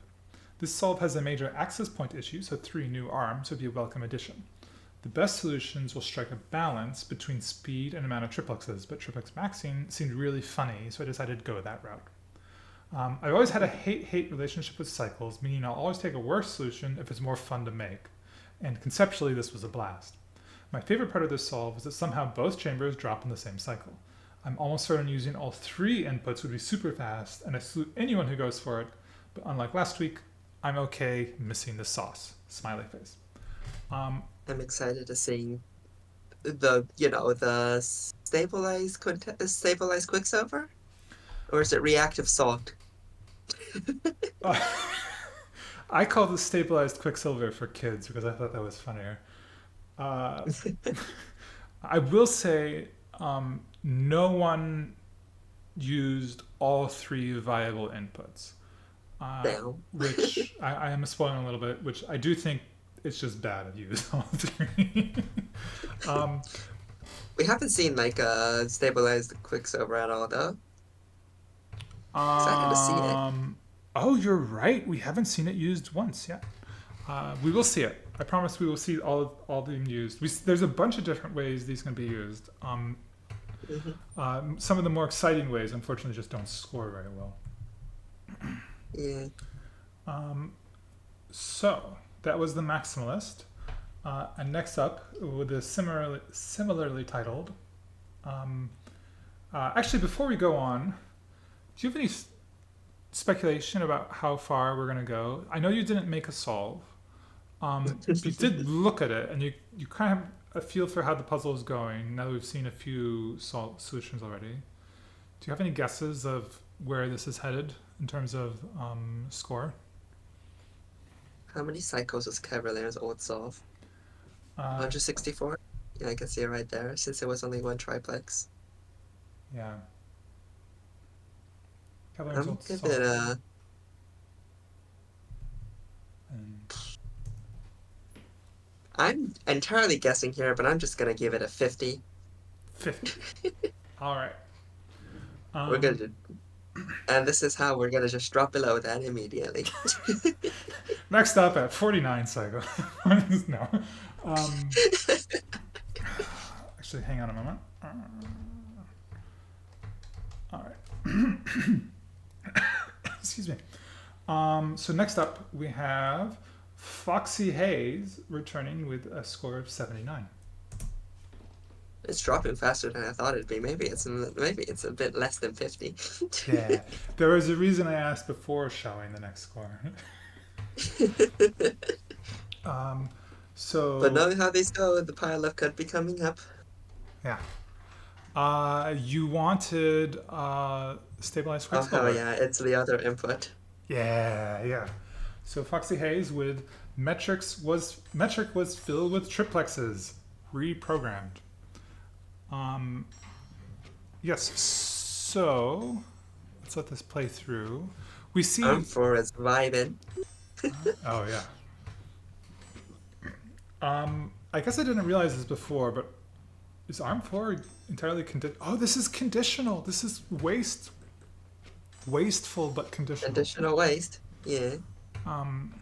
This solve has a major access point issue, so 3 new arms would be a welcome addition. The best solutions will strike a balance between speed and amount of triplexes, but triplex maxing seemed really funny, so I decided to go that route. I've always had a hate-hate relationship with cycles, meaning I'll always take a worse solution if it's more fun to make. And conceptually, this was a blast. My favorite part of this solve is that somehow both chambers drop in the same cycle. I'm almost certain using all 3 inputs would be super fast, and I salute anyone who goes for it, but unlike last week, I'm okay missing the sauce. Smiley face." I'm excited to see the stabilized quicksilver, or is it reactive salt? Uh, I call this stabilized quicksilver for kids because I thought that was funnier. Uh, I will say no one used all three viable inputs, Now which I am spoiling a little bit, which I do think it's just bad to use all three. um, we haven't seen like a stabilized quicksilver at all though. Excited to see it. um, oh, you're right. We haven't seen it used once yet. We will see it. I promise we will see all of them used. There's a bunch of different ways these can be used. Hmm. Some of the more exciting ways, unfortunately, just don't score very well. Yeah. Um, so that was the maximalist. And next up, with a similarly titled. Um, Actually, before we go on, do you have any speculation about how far we're going to go? I know you didn't make a solve. You did look at it, and you kind of have a feel for how the puzzle is going. Now that we've seen a few solutions already, do you have any guesses of where this is headed in terms of score? How many cycles was Cavalier's old solve? Uh, 164? Yeah, I can see it right there, since it was only one triplex. yeah, Cavalier's I'm old give it solve. And I'm entirely guessing here, but I'm just gonna give it a 50. 50. All right. We're Um, gonna, and this is how we're gonna just drop below that immediately. Next up at 49 cycle. No. Um, Actually, hang on a moment. All right. Excuse me. So next up, we have Foxy Hayes returning with a score of 79. It's dropping faster than I thought it'd be. Maybe it's a bit less than 50. Yeah. There was a reason I asked before showing the next score. um, But so, knowing how these go, the pileup could be coming up. yeah. You wanted stabilized Oh hell quicksilver. yeah, it's the other input. Yeah, yeah. So Foxy Hayes with metric was filled with triplexes, reprogrammed. Um, yes. So let's let this play through. We I'm see. for its vibing. Oh yeah. I guess I didn't realize this before, but is ARM 4 entirely Oh, this is conditional. This is wasteful but conditional. Additional waste. Yeah. Um,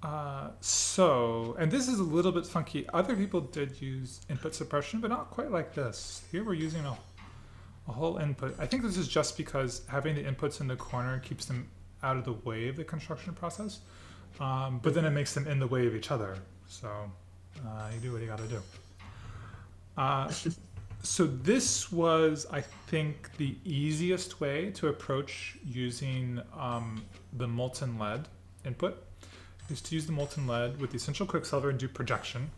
and this is a little bit funky. Other people did use input suppression, but not quite like this. Here we're using a whole input. I think this is just because having the inputs in the corner keeps them out of the way of the construction process. But then it makes them in the way of each other. So you do what you got to do. So this was, I think, the easiest way to approach using the molten lead input is to use the molten lead with the essential quicksilver and do projection.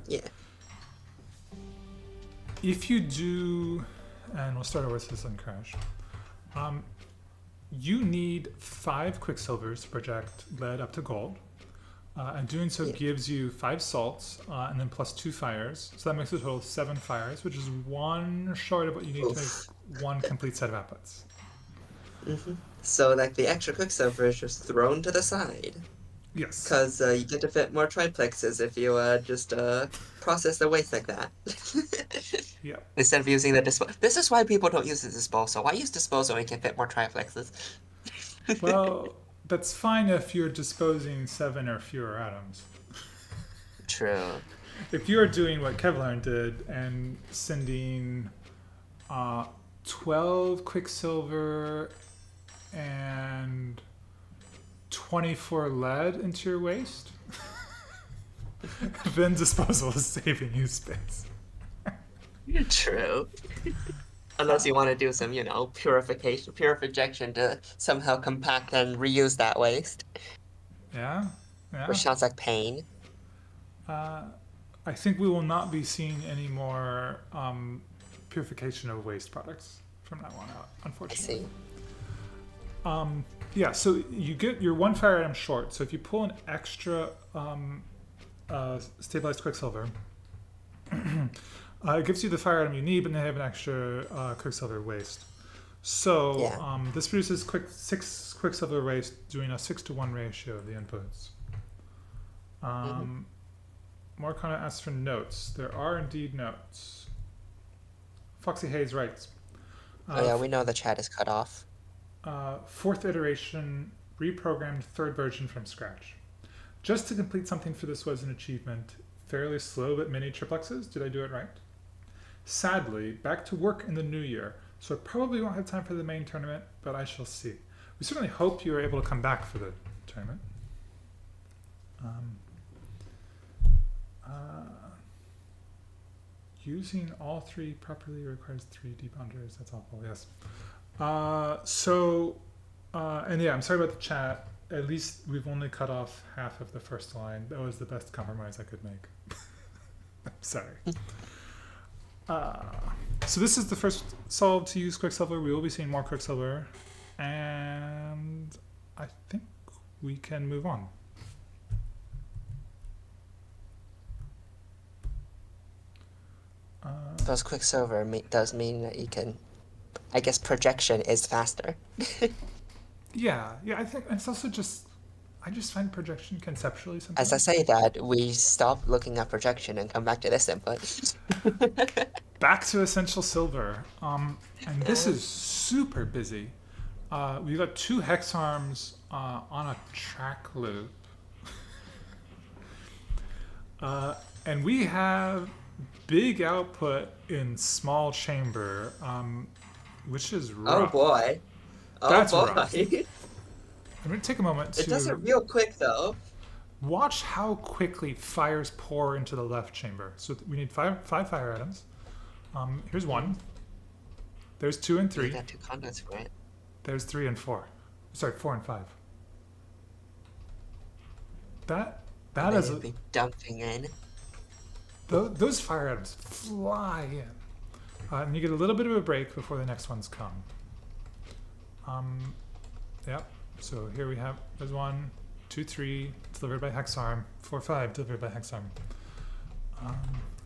Yeah. If you do, and we'll start over with this and crash. You need 5 quicksilvers to project lead up to gold. And doing so Yeah. gives you 5 salts and then plus 2 fires. So that makes a total of 7 fires, which is 1 short of what you need to Oof. make 1 complete set of outputs. So like the extra quicksilver is just thrown to the side. Yes. Because you get to fit more triplexes if you just process the waste like that. Yeah. Instead of using the disposal. This is why people don't use the disposal. Why use disposal when you can fit more triplexes? Well, that's fine if you're disposing 7 or fewer atoms. True. If you're doing what Kevlar did and sending 12 quicksilver and 24 lead into your waste, then disposal is saving you space. True. Unless you want to do some, purification to somehow compact and reuse that waste, Yeah, yeah. which sounds like pain. Uh, I think we will not be seeing any more purification of waste products from now on out, I unfortunately. see. Yeah, so you get your one fire item short. So if you pull an extra stabilized quicksilver, it gives you the fire item you need, but then you have an extra quicksilver waste. So Yeah. this produces 6 quicksilver waste, doing a 6-to-1 ratio of the inputs. Hmm. Morcana asks for notes. There are indeed notes. Foxy Hayes writes, Oh uh, yeah, we know the chat is cut off. fourth iteration, reprogrammed third version from scratch. Just to complete something for this was an achievement. Fairly slow but many triplexes. Did I do it right? Sadly, back to work in the new year, so I probably won't have time for the main tournament, but I shall see. We certainly hope you are able to come back for the tournament. Um, uh, Using all 3 properly requires 3 debonders. That's awful, yes. And yeah, I'm sorry about the chat. At least we've only cut off half of the first line. That was the best compromise I could make. I'm sorry. Uh, so this is the first solve to use Quicksilver. We will be seeing more Quicksilver. And I think we can move on. Those Quicksilver does mean that you can, I guess projection is faster. Yeah, I think it's also just, I just find projection conceptually As I sometimes. say that, we stop looking at projection and come back to this input. Back to Essential Silver. And this Uh, is super busy. We've got 2 hex arms on a track loop. And we have big output in small chamber, which is oh rough. boy. Oh That's boy. rough. I'm going to take a moment It does it to real quick though. watch how quickly fires pour into the left chamber. So we need five fire items. Here's Mhm. 1. There's 2 and You 3. got 2 conduits for it. There's 3 and 4. Sorry, 4 and 5. That And that then is you'd be dumping in. those fire items fly in, and you get a little bit of a break before the next ones come. Yep. So here we have there's 1, 2, 3 delivered by Hexarm, 4, 5 delivered by Hexarm.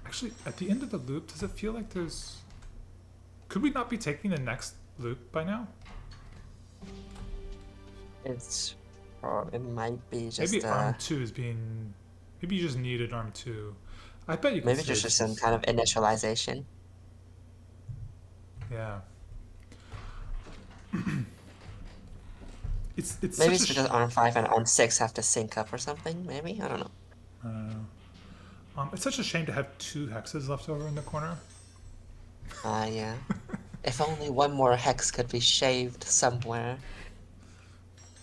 Actually, at the end of the loop, does it feel like there's? Could we not be taking the next loop by now? It's, or it might be Maybe just arm 2 is being. Maybe you just needed arm 2. I bet you could maybe just save some. some kind of initialization. Yeah. It's Maybe such a. it's because arm 5 and arm 6 have to sync up or something, maybe? I don't know. I don't know. It's such a shame to have 2 hexes left over in the corner. Yeah. If only one more hex could be shaved somewhere.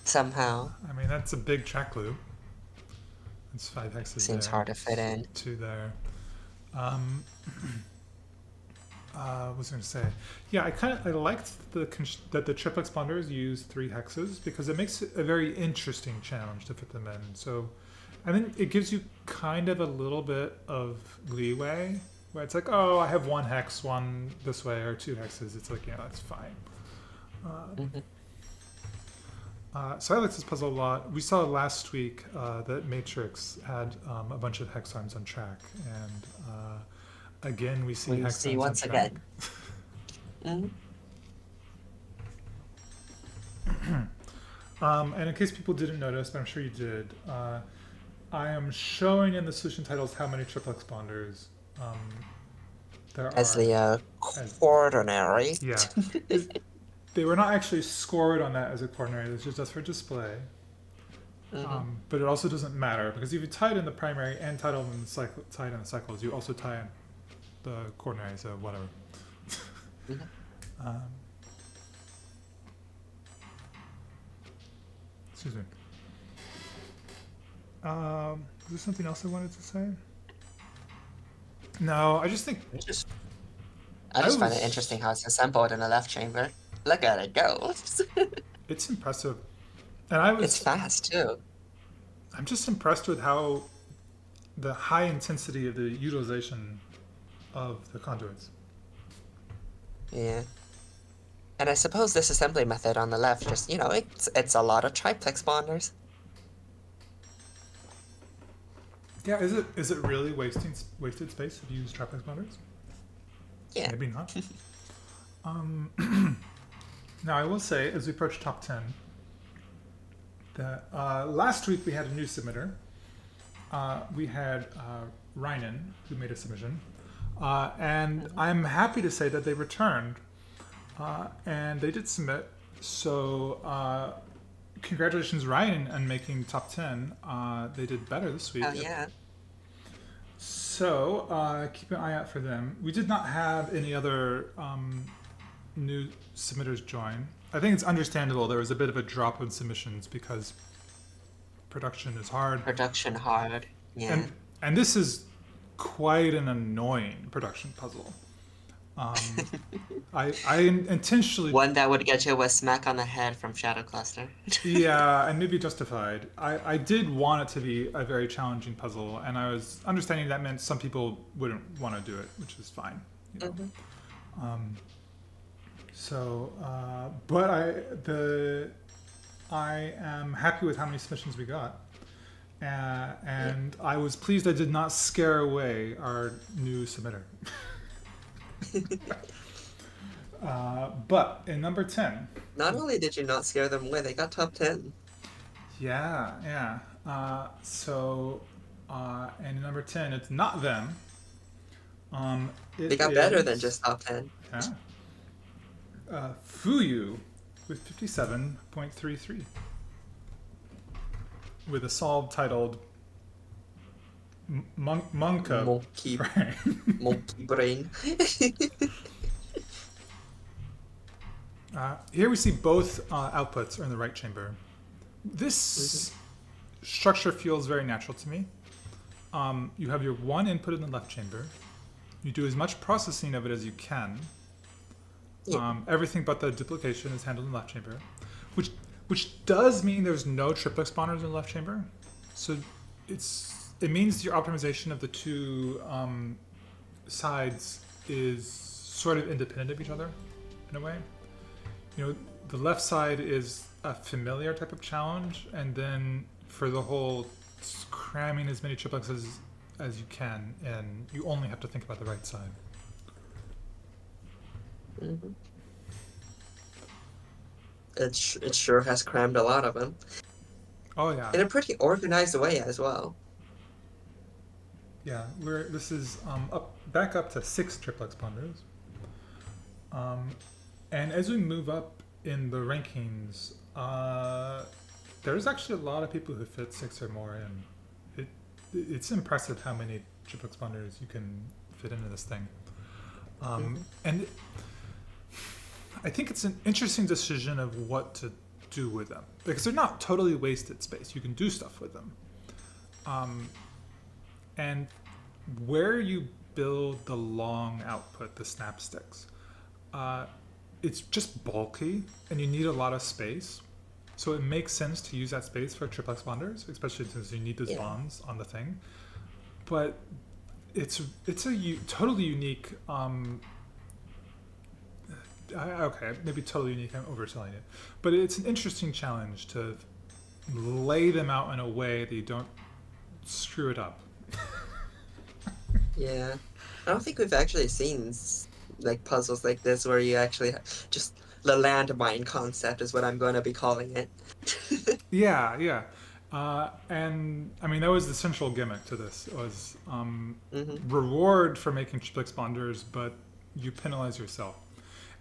Somehow. I mean, that's a big track loop. It's 5 hexes Seems there, hard to fit in. 2 there. Um, what was I going to say? Yeah, I liked that the triplex bonders use 3 hexes because it makes it a very interesting challenge to fit them in. So, I think it gives you kind of a little bit of leeway where it's like, oh, I have 1 hex, 1 this way, or 2 hexes. It's like, yeah, that's fine. Mhm. So I like this puzzle a lot. We saw last week that Matrix had a bunch of hex arms on track, and again we see We hex see arms on once track. again. Mhm. And in case people didn't notice, but I'm sure you did, I am showing in the solution titles how many triplex bonders there As are. the As quaternary. yeah, is they were not actually scored on that as a quaternary. It's just for display. Hmm. But it also doesn't matter because if you tie it in the primary and tie it in the tie it in the cycles, you also tie in the quaternary, so whatever. Hmm. Um, excuse me. Is there something else I wanted to say? No, I just think I I just find it was. interesting how it's assembled in the left chamber. Look at it go. It's impressive, and I It's was. fast too. I'm just impressed with how the high intensity of the utilization of the conduits. Yeah. And I suppose this assembly method on the left just, it's a lot of triplex bonders. Yeah, is it really wasted space if you use triplex bonders? Yeah. Maybe not. Now I will say, as we approach top 10, that last week we had a new submitter. We had Rynan, who made a submission, and I'm happy to say that they returned, and they did submit. So congratulations, Ryan, on making top 10. They did better this week. Oh, yeah. So keep an eye out for them. We did not have any other new submitters join. I think it's understandable. There was a bit of a drop in submissions because production is hard. Production hard. Yeah. And this is quite an annoying production puzzle. I intentionally... One that would get you a smack on the head from Shadow Cluster. Yeah, and maybe justified. I did want it to be a very challenging puzzle, and I was understanding that meant some people wouldn't want to do it, which is fine. But I am happy with how many submissions we got. And I was pleased I did not scare away our new submitter. But in number 10... Not only did you not scare them away, they got top 10. Yeah. And in number 10, it's not them. They got better than just top 10. Yeah. Fuyu with 57.33. With a solve titled Monka Monkey Brain. Monkey Brain. Here we see both outputs are in the right chamber. This structure feels very natural to me. You have your one input in the left chamber. You do as much processing of it as you can. Yeah. Everything but the duplication is handled in the left chamber, which does mean there's no triplex bonders in the left chamber. So it means your optimization of the two sides is sort of independent of each other in a way. The left side is a familiar type of challenge, and then for the whole cramming as many triplexes as you can, and you only have to think about the right side. Mm-hmm. It sure has crammed a lot of them. Oh yeah. In a pretty organized way as well. Yeah, this is back up to 6 triplex bonders. And as we move up in the rankings, there's actually a lot of people who fit 6 or more in. It's impressive how many triplex bonders you can fit into this thing. And I think it's an interesting decision of what to do with them, because they're not totally wasted space. You can do stuff with them. And where you build the long output, the snap sticks, it's just bulky and you need a lot of space. So it makes sense to use that space for triplex bonders, especially since you need those bonds on the thing. But it's a totally unique, okay, maybe totally unique, I'm overselling it. But it's an interesting challenge to lay them out in a way that you don't screw it up. Yeah. I don't think we've actually seen puzzles like this where you actually just the landmine concept is what I'm going to be calling it. Yeah. And I mean, that was the central gimmick to this, was reward for making triplex bonders, but you penalize yourself.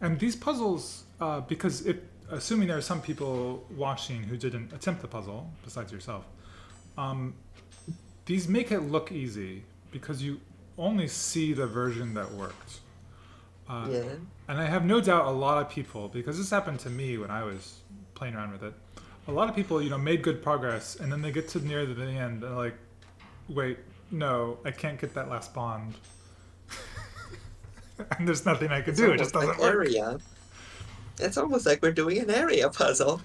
And these puzzles, because assuming there are some people watching who didn't attempt the puzzle, besides yourself, these make it look easy because you only see the version that worked. And I have no doubt a lot of people, because this happened to me when I was playing around with it, a lot of people, made good progress, and then they get to near the end, and they're like, wait, no, I can't get that last bond. And there's nothing I can do, it just doesn't work. Area. It's almost like we're doing an area puzzle,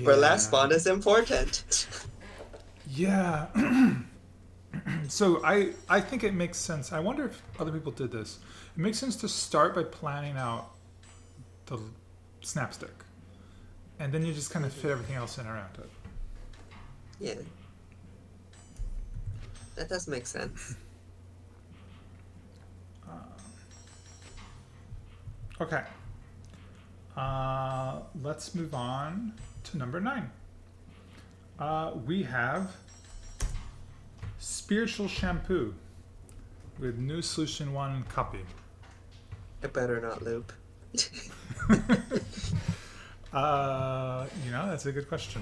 where last bond is important. Yeah. So I think it makes sense. I wonder if other people did this. It makes sense to start by planning out the snap stick, and then you just kind of Mhm. fit everything else in around it. Yeah, that does make sense. Okay. Let's move on to number 9. We have spiritual shampoo with new solution 1 copy. It better not loop. That's a good question.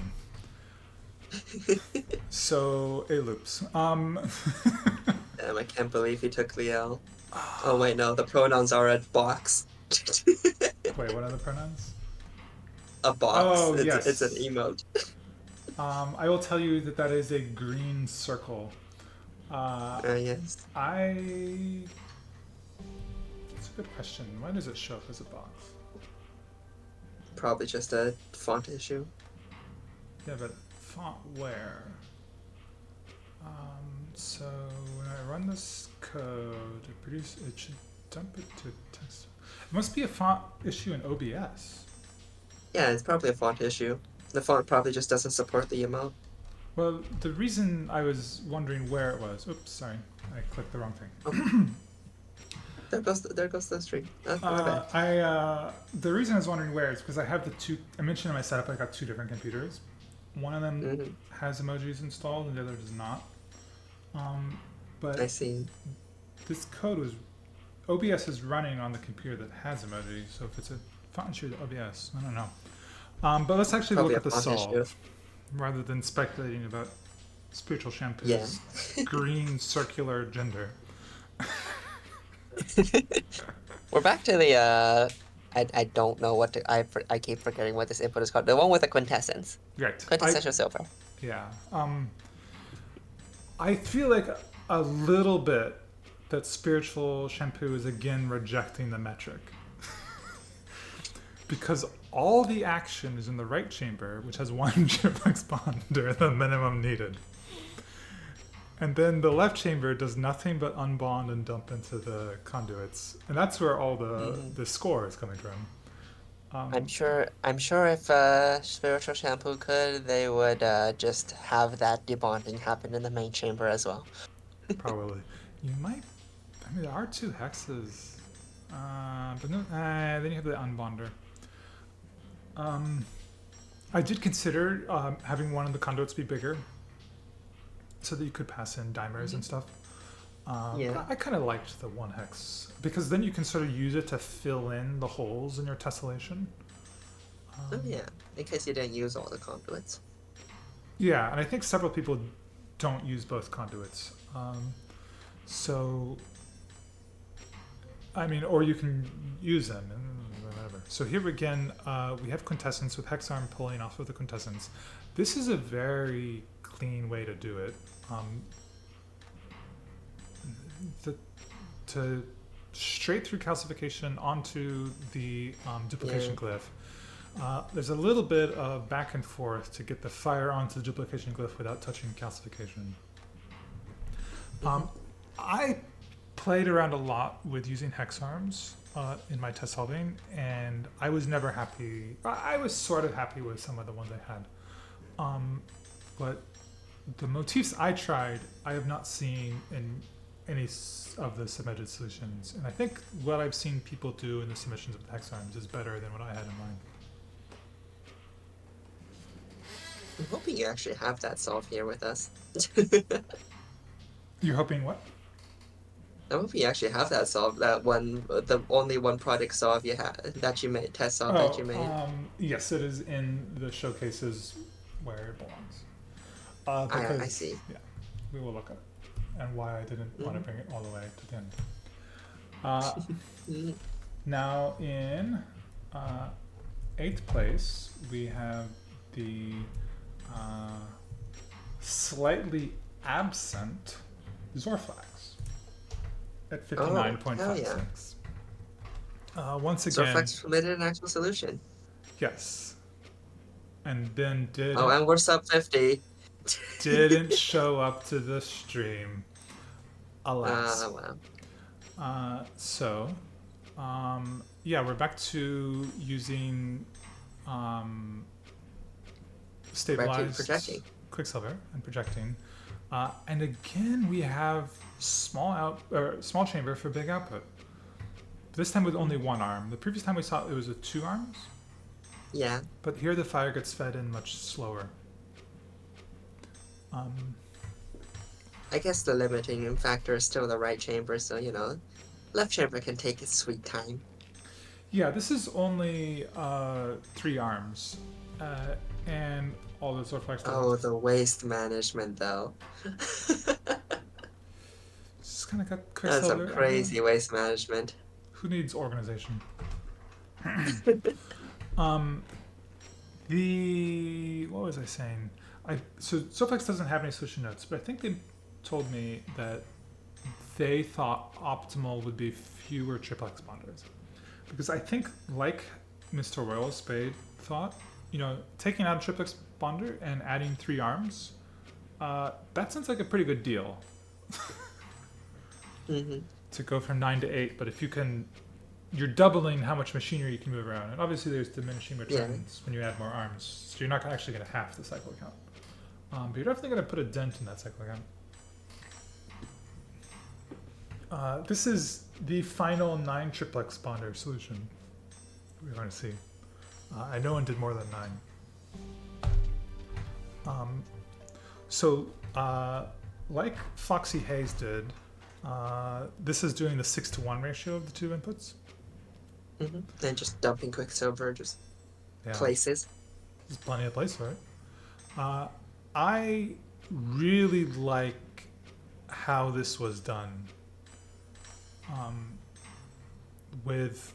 So it loops. Damn, I can't believe he took the L. Oh wait, no, the pronouns are a box. Wait, what are the pronouns? A box. Oh, It's an yes. emote. I will tell you that that is a green circle. Uh, Yes, I. It's a good question. Why does it show up as a box? probably just a font issue. Yeah, but font where? So when I run this code, it should dump it to text. It must be a font issue in OBS. Yeah, it's probably a font issue. The font probably just doesn't support the emote. Well, the reason I was wondering where it was. Oops, sorry, I clicked the wrong Oh, thing. there goes the string. My bad. The reason I was wondering where is because I have the two. I mentioned in my setup I got 2 different computers. One of them Hmm. has emojis installed, and the other does not. I But see. this code was OBS is running on the computer that has emojis. So if it's a font issue to OBS, I don't know. But let's actually Probably look a at the font issue. solve rather than speculating about spiritual Yeah. shampoo's green circular gender. We're back to the I don't know what to I keep forgetting what this input is called. The one with the quintessence. Right. Quintessential silver. Yeah. I feel like a little bit that spiritual shampoo is again rejecting the metric. Because all the action is in the right chamber, which has 1 triplex bonder, the minimum needed. And then the left chamber does nothing but unbond and dump into the conduits. And that's where all Hmm. the score is coming from. I'm sure if spiritual shampoo could, they would just have that debonding happen in the main chamber as well. Probably. You might. I mean, there are 2 hexes. But no. Then you have the unbonder. I did consider having one of the conduits be bigger so that you could pass in dimers and stuff. Yeah. I kind of liked the 1 hex because then you can sort of use it to fill in the holes in your tessellation. Oh yeah. In case you didn't use all the conduits. Yeah, and I think several people don't use both conduits. So, I mean, or you can use them and whatever. So here again, we have quintessence with hexarm pulling off of the quintessence. This is a very clean way to do it. The, to straight through calcification onto the duplication Yeah. glyph. There's a little bit of back and forth to get the fire onto the duplication glyph without touching calcification. I played around a lot with using hex arms in my test solving, and I was never happy. I was sort of happy with some of the ones I had. But the motifs I tried, I have not seen in any of the submitted solutions. And I think what I've seen people do in the submissions of hex arms is better than what I had in mind. I'm hoping you actually have that solve here with us. You're hoping what? I'm hoping you actually have that solve, that one, the only one product solve you had that you made, test solve that you made. Yes, it is in the showcases where it belongs. I Because, see. yeah, we will look at it and why I didn't want to Mhm. bring it all the way to the end. Uh, Mhm. Now in 8th place, we have the slightly absent Zorflax at Oh, hell yeah. 59.56. Once again, Surflex submitted an actual solution. yes. And then did Oh, and we're sub 50. didn't show up to the stream, alas. Wow. So, yeah, we're back to using um, Back to stabilized projecting. Quicksilver and projecting. And again, we have small chamber for big output. This time with only one arm. The previous time we saw it was with two arms, Yeah. but here the fire gets fed in much slower. I guess the limiting factor is still the right chamber, so left chamber can take its sweet time. Yeah, this is only 3 arms, and all the Zorflex. Oh, the waste management though. Just kind of got That's some Quicksilver everywhere. crazy waste management. Who needs organization? um, what was I saying? So Zorflex doesn't have any solution notes, but I think they told me that they thought optimal would be fewer triplex bonders, because I think, like Mr. Royal Spade thought, taking out a triplex bonder and adding 3 arms, that sounds like a pretty good deal. Mm-hmm. To go from 9 to 8, but if you can, you're doubling how much machinery you can move around, and obviously there's diminishing returns when you add more arms, so you're not actually going to half the cycle count, but you're definitely going to put a dent in that cycle count. This is the final 9 triplex bonder solution we're going to see. And no one did more than 9. So like Foxy Hayes did, this is doing the 6-to-1 ratio of the 2 inputs. Mm-hmm. And just dumping Quicksilver just Yeah. places. There's plenty of place for it. I really like how this was done, with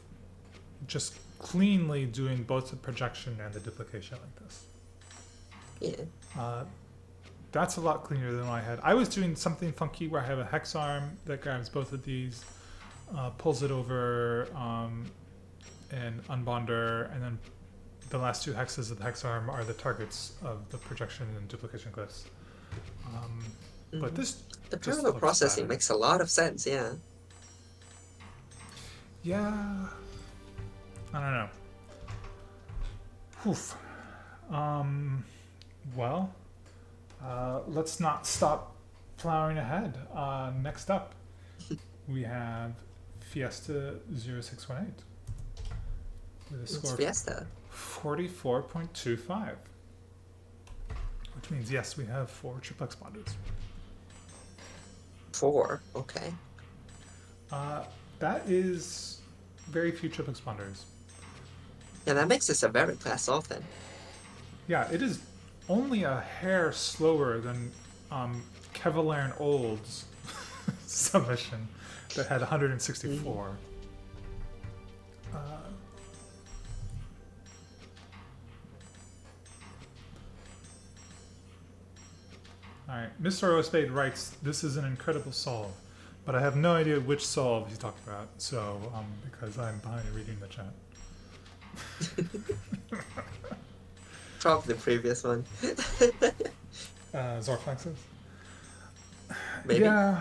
just cleanly doing both the projection and the duplication like this. Yeah. That's a lot cleaner than what I had. I was doing something funky where I have a hex arm that grabs both of these, pulls it over, and unbonder, and then the last 2 hexes of the hex arm are the targets of the projection and duplication glyphs. But this The just parallel looks processing better. makes a lot of sense, yeah. Yeah, I don't know. Oof. Well, let's not stop plowing ahead. Next up, we have Fiesta 0618 with a It's score Fiesta. of 44.25, which means, yes, we have 4 triplex bonders. 4, okay. That is very few triplex bonders. Yeah, that makes this a very fast solve then. Yeah, it is only a hair slower than Kevlar and Old's submission that had 164. Alright, Mr. O'Spade writes, "This is an incredible solve, but I have no idea which solve he's talking about, so, because I'm behind reading the chat." Probably the previous one. Zorflexes? Maybe. Yeah.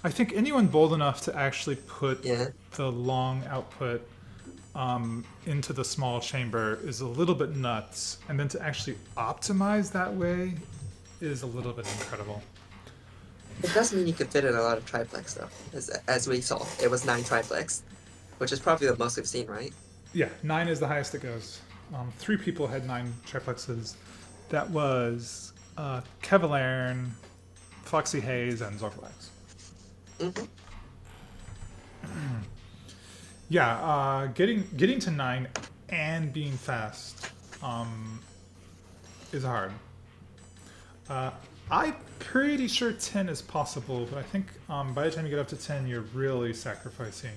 I think anyone bold enough to actually put the long output into the small chamber is a little bit nuts, and then to actually optimize that way is a little bit incredible. It does mean you could fit in a lot of triplex though, as we saw. It was 9 triplex, which is probably the most we've seen, right? Yeah, 9 is the highest it goes. 3 people had 9 triplexes. That was Kevlar, Foxy Hayes, and Zorflex. Mm-hmm. Yeah, getting to 9 and being fast is hard. I'm pretty sure 10 is possible, but I think by the time you get up to 10, you're really sacrificing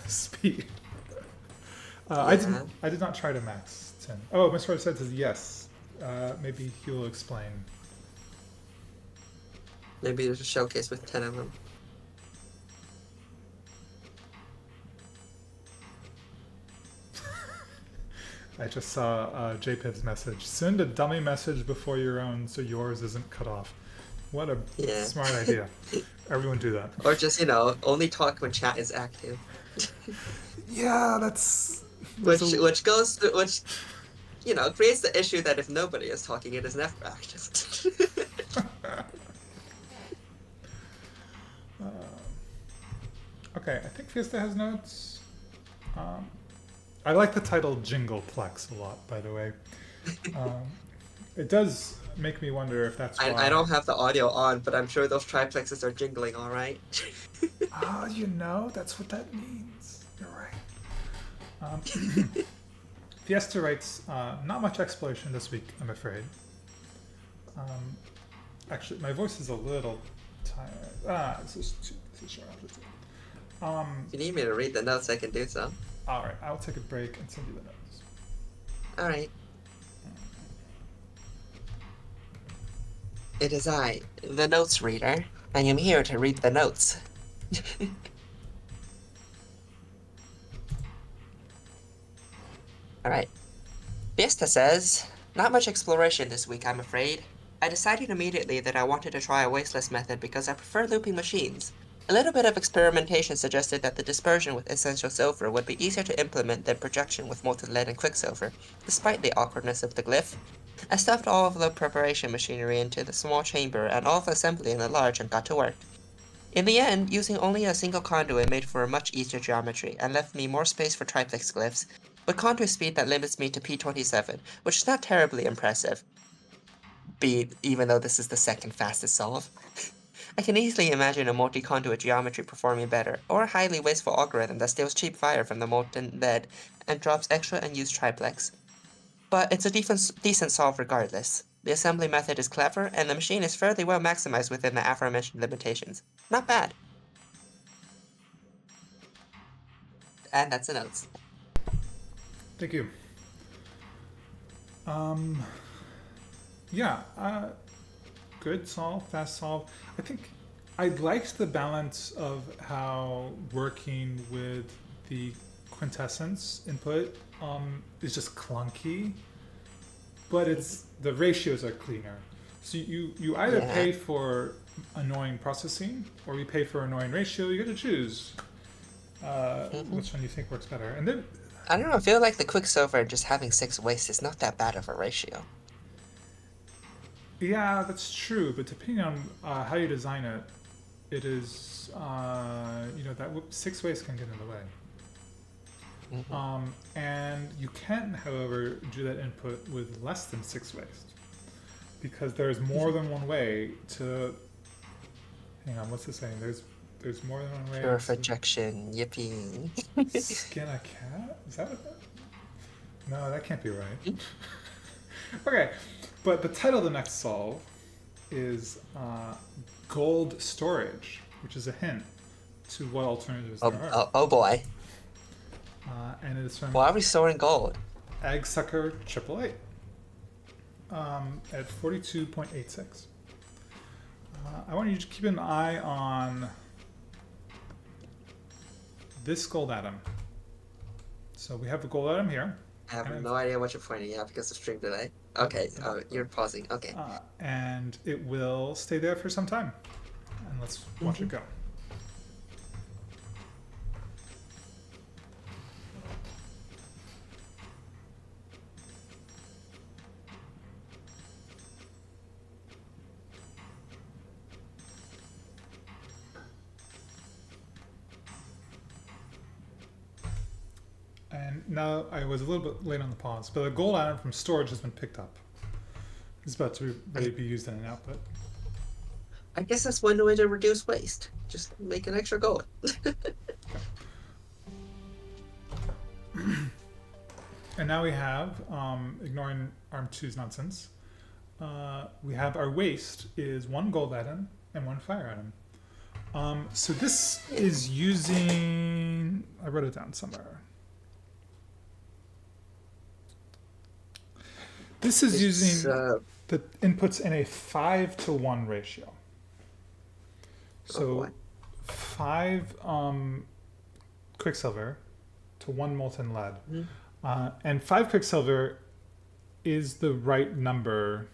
speed. I did not try to max 10. Oh, Mr. said says yes. Maybe he'll explain. Maybe there's a showcase with 10 of them. I just saw JPiv's message. Send a dummy message before your own so yours isn't cut off. What a Yeah. smart idea. Everyone do that. Or just, only talk when chat is active. Yeah, that's... There's Which a... which goes to, which, creates the issue that if nobody is talking, it is never active. Okay, I think Fiesta has notes. Um, I like the title Jingleplex a lot, by the way. Um, it does make me wonder if that's I why. don't have the audio on, but I'm sure those triplexes are jingling all right. Ah, that's what that means. You're right. Fiesta writes, not much exploration this week, I'm afraid. Actually, my voice is a little tired. This is short. If you need me to read the notes, I can do so. All right, I'll take a break and send you the notes. All right. It is I, the notes reader. I am here to read the notes. All right. Fiesta says, not much exploration this week, I'm afraid. I decided immediately that I wanted to try a wasteless method because I prefer looping machines. A little bit of experimentation suggested that the dispersion with essential silver would be easier to implement than projection with molten lead and quicksilver, despite the awkwardness of the glyph. I stuffed all of the preparation machinery into the small chamber and all of the assembly in the large and got to work. In the end, using only a single conduit made for a much easier geometry and left me more space for triplex glyphs, with contour speed that limits me to P27, which is not terribly impressive, even though this is the second fastest solve. I can easily imagine a multi-conduit geometry performing better, or a highly wasteful algorithm that steals cheap fire from the molten lead and drops extra unused triplex. But it's a decent solve regardless. The assembly method is clever, and the machine is fairly well maximized within the aforementioned limitations. Not bad. And that's the notes. Thank you. Yeah, good solve, fast solve. I think I liked the balance of how working with the quintessence input is just clunky, but the ratios are cleaner. So you either Yeah. pay for annoying processing or you pay for annoying ratio. You got to choose which one you think works better. And then I don't know, I feel like the Quicksilver just having 6 wastes is not that bad of a ratio. yeah, that's true. But depending on how you design it, it is that 6 waste can get in the way. And you can, however, do that input with less than 6 waste because there's more than one way to. Hang on, what's it saying? There's more than one way. Pure rejection, yippee. Skin a cat? Is that what that? No, that can't be right. Okay, but the title of the next solve is gold storage, which is a hint to what alternatives there are. Oh boy. And it is from Why are we storing gold? Egg Sucker 888 at 42.86. I want you to keep an eye on this gold atom. So we have the gold atom here. I have no idea what you're pointing at because of stream delay. Okay, you're pausing. Okay. And it will stay there for some time. And let's watch it go. And now I was a little bit late on the pause, but the gold atom from storage has been picked up. It's about to ready to be used in an output. I guess that's one way to reduce waste. Just make an extra gold. And now we have, ignoring ARM2's nonsense, we have our waste is 1 gold atom and 1 fire atom. So this is using, I wrote it down somewhere. This is using the inputs in a 5-to-1 ratio. So 5 quicksilver to 1 molten lead. And 5 Quicksilver is the right number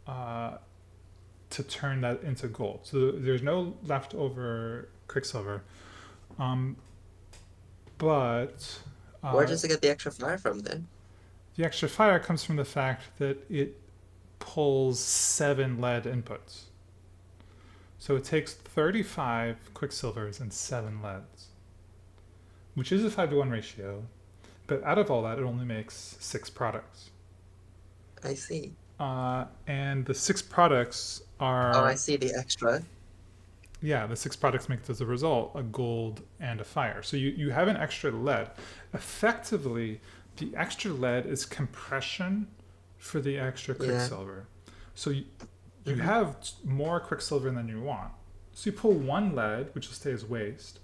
uh, to turn that into gold. So there's no leftover Quicksilver. Um, but Where uh, does it get the extra fire from then? the extra fire comes from the fact that it pulls 7 lead inputs. So it takes 35 Quicksilvers and 7 leads, which is a 5-to-1 ratio. But out of all that, it only makes 6 products. I see. And the 6 products Oh, I are, see the extra. yeah, the 6 products make as a result a gold and a fire. So you have an extra lead. Effectively, the extra lead is compression for the extra Yeah. quicksilver. So you Hmm. have more quicksilver than you want. So you pull 1 lead, which will stay as waste,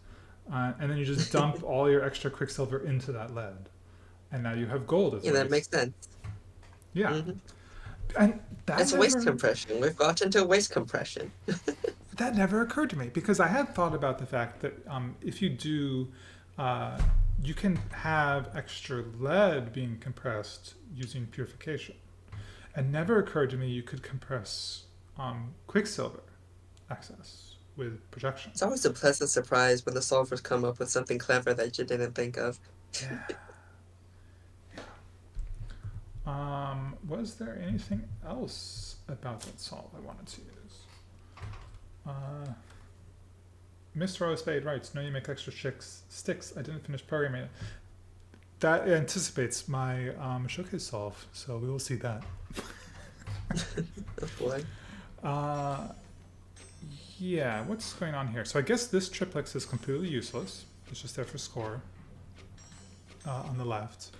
and then you just dump all your extra quicksilver into that lead. And now you have gold as Yeah, that makes waste. sense. Yeah. Hmm. And that It's waste never compression. We've got into waste compression. that never occurred to me because I had thought about the fact that if you do, uh, you can have extra lead being compressed using purification. It never occurred to me you could compress quicksilver excess with projection. It's always a pleasant surprise when the solvers come up with something clever that you didn't think of. Yeah. Was there anything else about that solve I wanted to use? Uh, Mr. Rosebade writes, "No, you make extra sticks. I didn't finish programming it." That anticipates my showcase solve, so we will see that. Oh boy. Uh, yeah, what's going on here? So I guess this triplex is completely useless. It's just there for score on the left.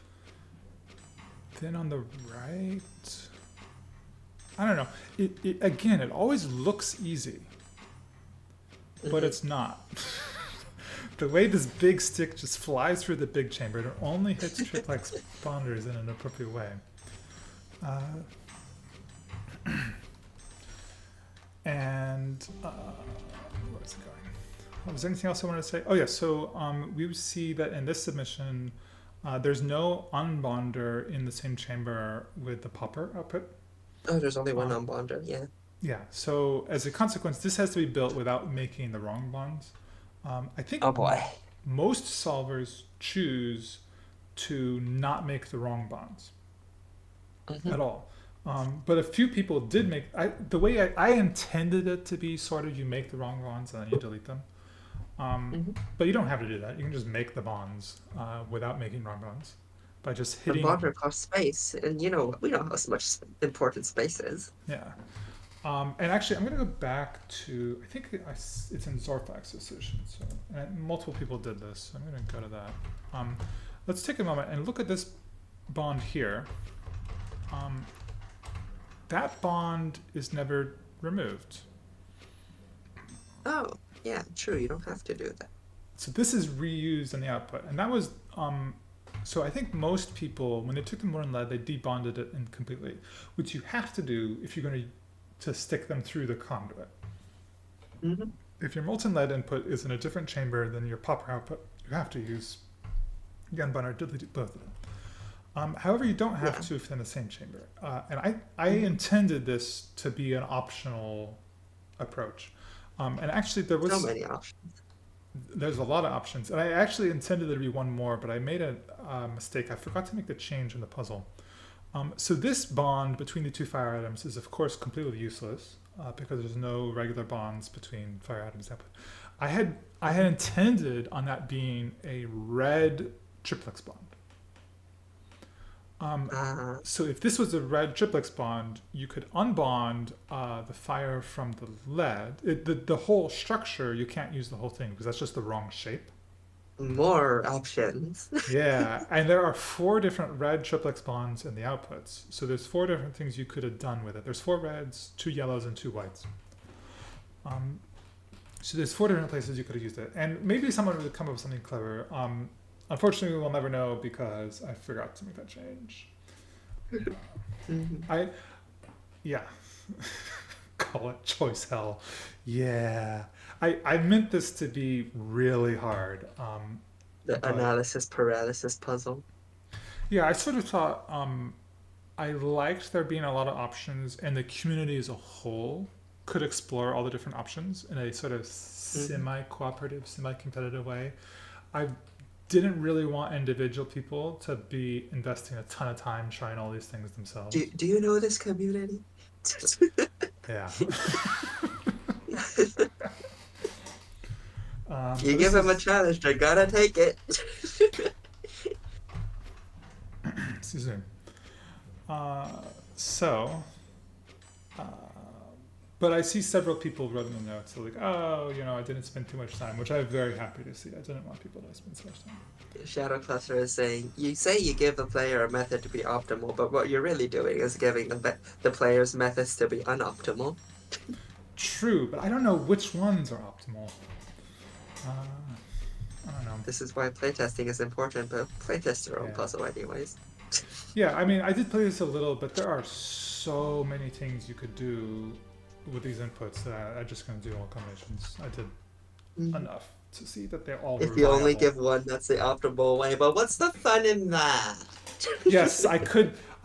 Then on the right, I don't know. Again, it always looks easy, but it's not. The way this big stick just flies through the big chamber, it only hits triplex bonders in an appropriate way. And where's it going? Oh, was there anything else I wanted to say? Oh yeah, so we see that in this submission, there's no unbonder in the same chamber with the popper output. Oh, there's only one Uh, unbonder. Yeah. yeah, so as a consequence, this has to be built without making the wrong bonds. I think Oh boy. most solvers choose to not make the wrong bonds Hmm. at all. But a few people did make the way I intended it to be sort of you make the wrong bonds and then you delete them. Hmm. But you don't have to do that. You can just make the bonds without making wrong bonds by just The hitting. bonder costs space, and we know how much important space is. Yeah. And actually, I'm going to go back to, I think it's in Zorfax's solution. So, and multiple people did this. So I'm going to go to that. Let's take a moment and look at this bond here. That bond is never removed. Oh, yeah, true. You don't have to do that. So this is reused in the output. And that was, so I think most people, when they took the molten lead, they debonded it completely, which you have to do if you're going to stick them through the conduit. Hmm. If your molten lead input is in a different chamber than your popper output, you have to use the unbonder to delete both of them. However, you don't have Yeah. to if they're in the same chamber. And I Hmm. intended this to be an optional approach. And actually, So many options. there's a lot of options. And I actually intended there to be one more, but I made a mistake. I forgot to make the change in the puzzle. So this bond between the two fire atoms is, of course, completely useless because there's no regular bonds between fire atoms output. I had Hmm. intended on that being a red triplex bond. Uh, So if this was a red triplex bond, you could unbond the fire from the lead. The whole structure, you can't use the whole thing because that's just the wrong shape. More options. Yeah, and there are 4 different red triplex bonds in the outputs. So there's 4 different things you could have done with it. There's 4 reds, 2 yellows, and 2 whites. Um, so there's 4 different places you could have used it, and maybe someone would come up with something clever. Unfortunately, we'll never know because I forgot to make that change. Hmm. I yeah, call it choice hell. Yeah, I meant this to be really hard. The But analysis paralysis puzzle. Yeah, I sort of thought I liked there being a lot of options, and the community as a whole could explore all the different options in a sort of Mhm. semi-cooperative, semi-competitive way. I didn't really want individual people to be investing a ton of time trying all these things themselves. Do you know this community? Yeah. You But give this them a is, challenge, they're gonna take it. excuse me. Uh, so, uh, but I see several people wrote in the notes, so like, oh, I didn't spend too much time, which I'm very happy to see. I didn't want people to spend so much time. Shadow Cluster is saying, you say you give the player a method to be optimal, but what you're really doing is giving the player's methods to be unoptimal. True, but I don't know which ones are optimal. I don't know. This is why playtesting is important, but playtest your own Yeah. puzzle anyways. Yeah, I mean, I did play this a little, but there are so many things you could do with these inputs that I'm just going to do all combinations. I did Mhm. enough to see that they all were If you only viable. give one, that's the optimal way, but what's the fun in that? Yes, I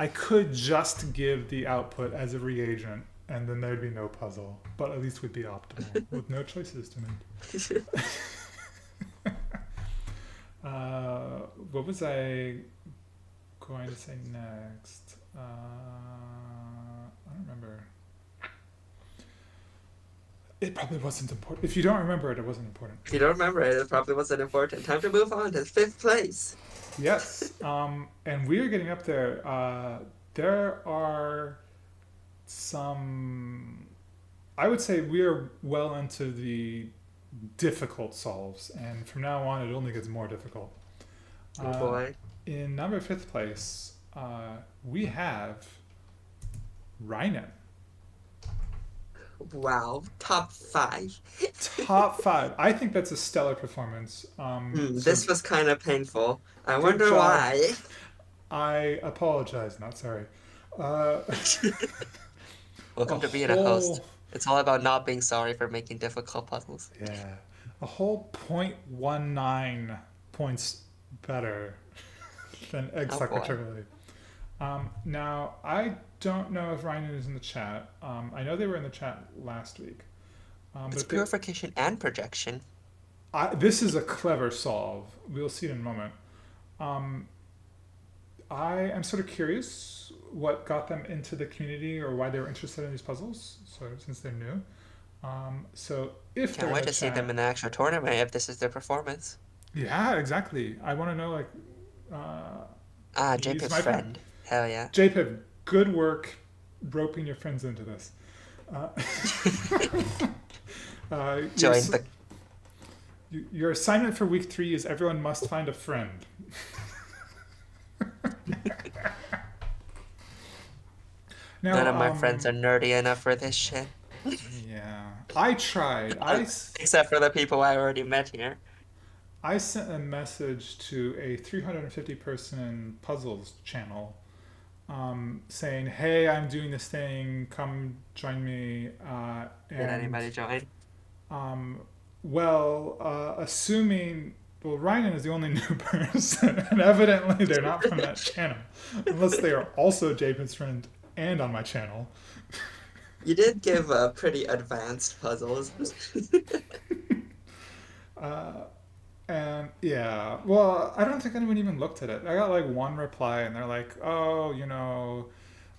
could just give the output as a reagent, and then there'd be no puzzle. But at least we'd be optimal with no choices to make. Uh, what was I going to say next? I don't remember. It probably wasn't important. If you don't remember it, it wasn't important. If you don't remember it, it probably wasn't important. Time to move on to fifth place. Yes, and we are getting up there. There are some. I would say we are well into the difficult solves, and from now on, it only gets more difficult. Oh Uh, boy. in number fifth place, we have Reinen. Wow. Top five. Top five. I think that's a stellar performance. So This was kind of painful. I good wonder job. why. I apologize, not sorry. Uh, a Welcome to being a host. whole, It's all about not being sorry for making difficult puzzles. yeah, a whole 0.19 points better than Egg Oh boy. Secretary. Now, I don't know if Ryan is in the chat. I know they were in the chat last week. But It's if they, purification and projection. this is a clever solve. We'll see it in a moment. Um, I am sort of curious what got them into the community or why they were interested in these puzzles. So since they're new, so if Can't they're in wait the to see them chat, in the actual tournament if this is their performance. yeah, exactly. I want to know like, uh, Ah, he's Jacob's my friend. friend. Hell yeah. JPIP, good work roping your friends into this. Uh, your, Join the. your assignment for week 3 is everyone must find a friend. None Now, of my friends are nerdy enough for this shit. yeah, I tried. Except for the people I already met here. I sent a message to a 350 person puzzles channel saying, hey, I'm doing this thing, come join me. Did And anybody join? um, assuming, well, Ryan is the only new person, and evidently they're not from that channel, unless they are also Jacob's friend and on my channel. You did give pretty advanced puzzles. Uh, And yeah, well, I don't think anyone even looked at it. I got like one reply, and they're like, "Oh,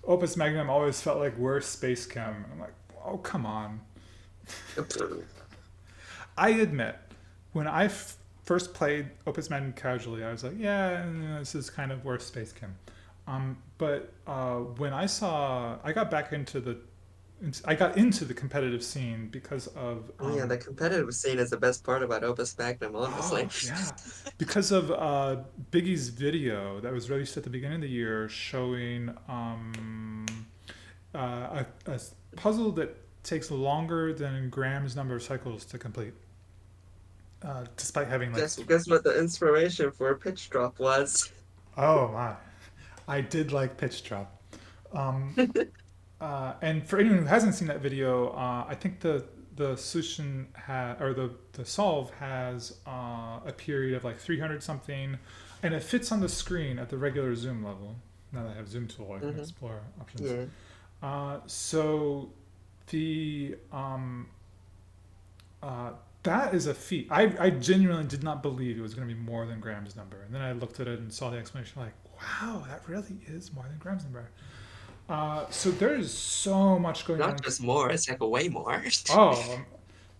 Opus Magnum always felt like worse space chem." And I'm like, "Oh, come on." I admit, when first played Opus Magnum casually, I was like, "Yeah, this is kind of worse space chem." But when I got back I got into the competitive scene because of Oh yeah, the competitive scene is the best part about Opus Magnum, honestly. oh yeah, because of Biggie's video that was released at the beginning of the year showing a puzzle that takes longer than Graham's number of cycles to complete, despite having like Guess what the inspiration for Pitch Drop was? oh my, I did like Pitch Drop. Um, and for anyone who hasn't seen that video, I think the solution or the solve has a period of like 300 something. and it fits on the screen at the regular zoom level. Now that I have zoom tool, I can Mm-hmm. explore options. Yeah. So the uh, that is a feat. I genuinely did not believe it was going to be more than Graham's number, and then I looked at it and saw the explanation. Like, wow, that really is more than Graham's number. So there is so much going Not on. just more, it's like way more. Oh,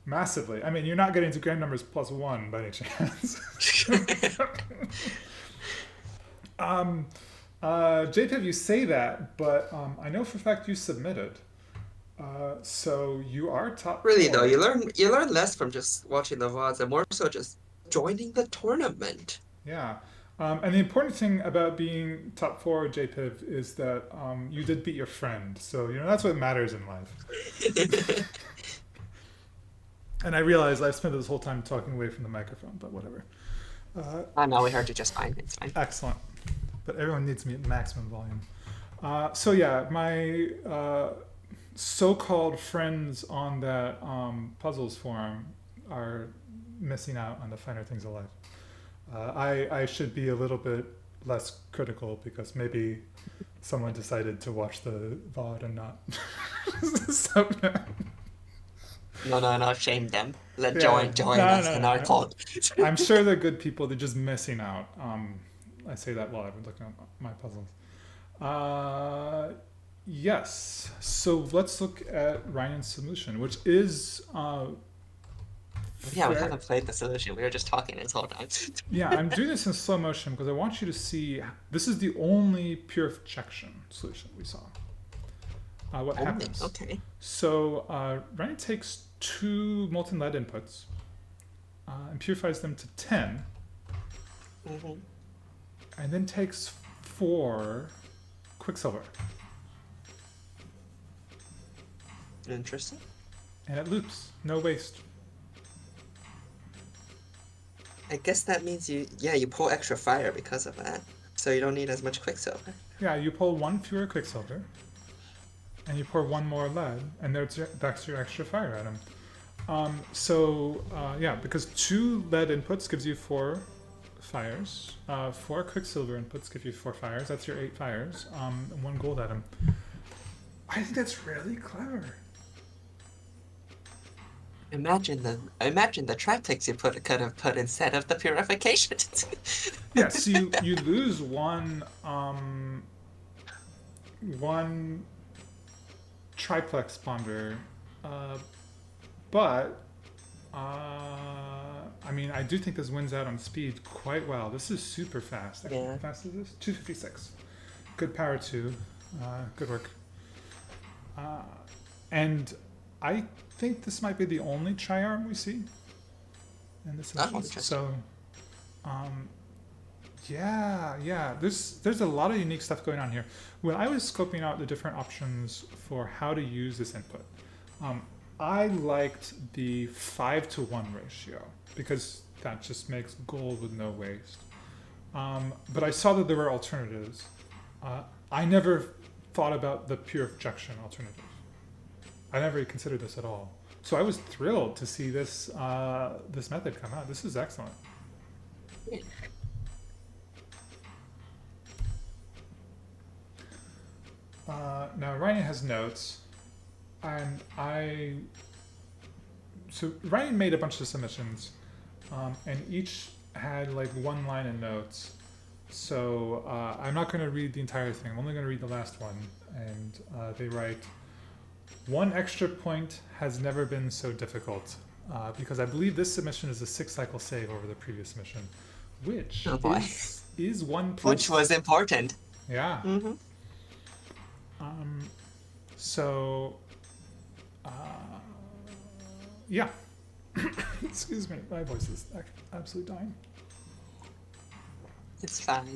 massively. I mean, you're not getting to Graham numbers plus one by any chance. um, JPEG, you say that, but I know for a fact you submitted. So you are top Really though, four. you learn less from just watching the VODs and more so just joining the tournament. Yeah. And the important thing about being top four JPIV is that you did beat your friend. So, that's what matters in life. And I realize I've spent this whole time talking away from the microphone, but whatever. I know we heard you just fine. It's fine. Excellent. But everyone needs me at maximum volume. So, yeah, my so-called friends on that puzzles forum are missing out on the finer things of life. I should be a little bit less critical because maybe someone decided to watch the VOD and not submit. No, shame them. Let Yeah, join no, us no, in our no. cult. I'm sure they're good people. They're just missing out. I say that while I've been looking at my puzzles. Yes. So let's look at Ryan's solution, which is Yeah, we fair. haven't played the solution. We were just talking this whole time. Yeah, I'm doing this in slow motion because I want you to see. This is the only purification solution we saw. What Only, happens? okay. So Ryan takes 2 molten lead inputs and purifies them to 10, Mm-hmm. and then takes 4 quicksilver, Interesting. and it loops, no waste. I guess that means you pull extra fire because of that. So you don't need as much quicksilver. Yeah, you pull 1 fewer quicksilver, and you pour 1 more lead, and that's your extra fire item. Yeah, because 2 lead inputs gives you 4 fires. 4 quicksilver inputs give you 4 fires. That's your 8 fires. And 1 gold item. I think that's really clever. Imagine the triptychs you could have put instead of the purification. Yeah, so you lose one triplex ponder, but I mean, I do think this wins out on speed quite well. This is super fast. Actually, Yeah. how fast is this? 256. Good power 2. Good work. And I think this might be the only tri-arm we see in this edition. interesting. So, yeah. There's a lot of unique stuff going on here. When I was scoping out the different options for how to use this input, I liked the 5-to-1 ratio because that just makes gold with no waste. But I saw that there were alternatives. I never thought about the purification alternative. I never considered this at all. So I was thrilled to see this this method come out. This is excellent. Now Ryan has notes, and so Ryan made a bunch of submissions, and each had like 1 line of notes. So I'm not going to read the entire thing. I'm only going to read the last one, and they write, "1 extra point has never been so difficult, because I believe this submission is a 6-cycle save over the previous submission, which Oh boy. is 1 plus." Which was important. Yeah. Mm-hmm. So, yeah. Excuse me, my voice is absolutely dying. It's fine.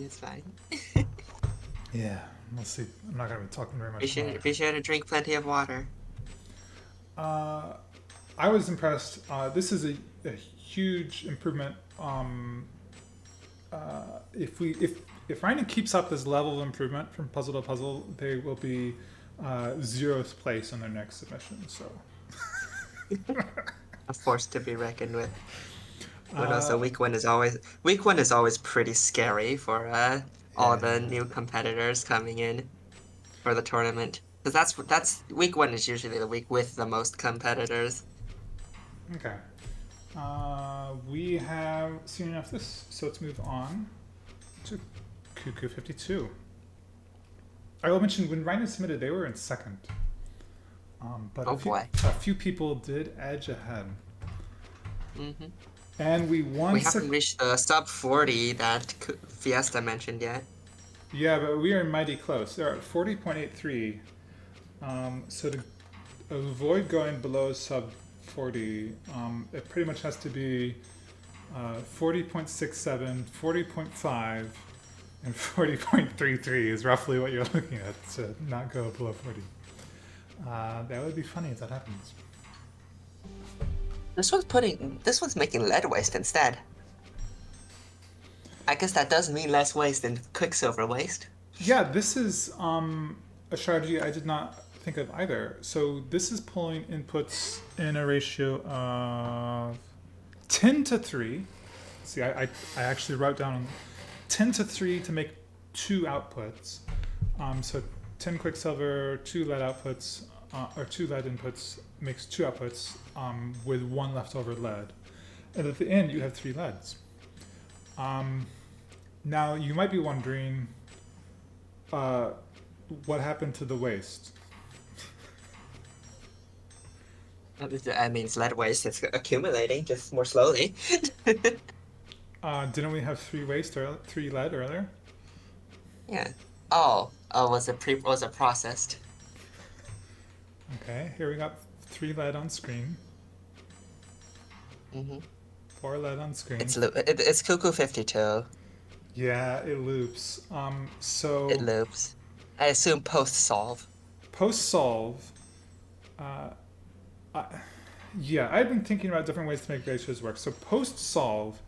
Yeah, we'll see. I'm not going to be talking very much more. Be sure to drink plenty of water. I was impressed. This is a huge improvement. If Ryan keeps up this level of improvement from puzzle to puzzle, they will be 0th place on their next submission. So, A force to be reckoned with. But also week one is always pretty scary for all the Yeah. new competitors coming in for the tournament. Because that's week one is usually the week with the most competitors. Okay. We have seen enough of this, so let's move on to Cuckoo 52. I will mention when Rhino submitted, they were in second. But Oh boy. a few people did edge ahead. Hmm. And we We once. haven't reached the sub 40 that Fiesta mentioned yet. Yeah, but we are mighty close. They're at 40.83. So to avoid going below sub 40, it pretty much has to be 40.67, 40.5, and 40.33 is roughly what you're looking at to not go below 40. That would be funny if that happens. This one's making lead waste instead. I guess that does mean less waste than quicksilver waste. Yeah, this is a strategy I did not think of either. So this is pulling inputs in a ratio of 10 to 3. See, I actually wrote down 10 to 3 to make two outputs. So 10 quicksilver, 2 lead outputs, or 2 lead inputs makes 2 outputs with 1 leftover lead. And at the end, you have 3 leads. Now, you might be wondering what happened to the waste. That means lead waste is accumulating just more slowly. Didn't we have 3 waste or 3 lead earlier? Yeah. Oh, was it processed? Okay, here we got 3 lead on screen, Hmm. 4 lead on screen. It's Cuckoo 52. Yeah, it loops. It So loops. I assume post solve. post solve, uh, I, yeah, I've been thinking about different ways to make ratios work. So post solve,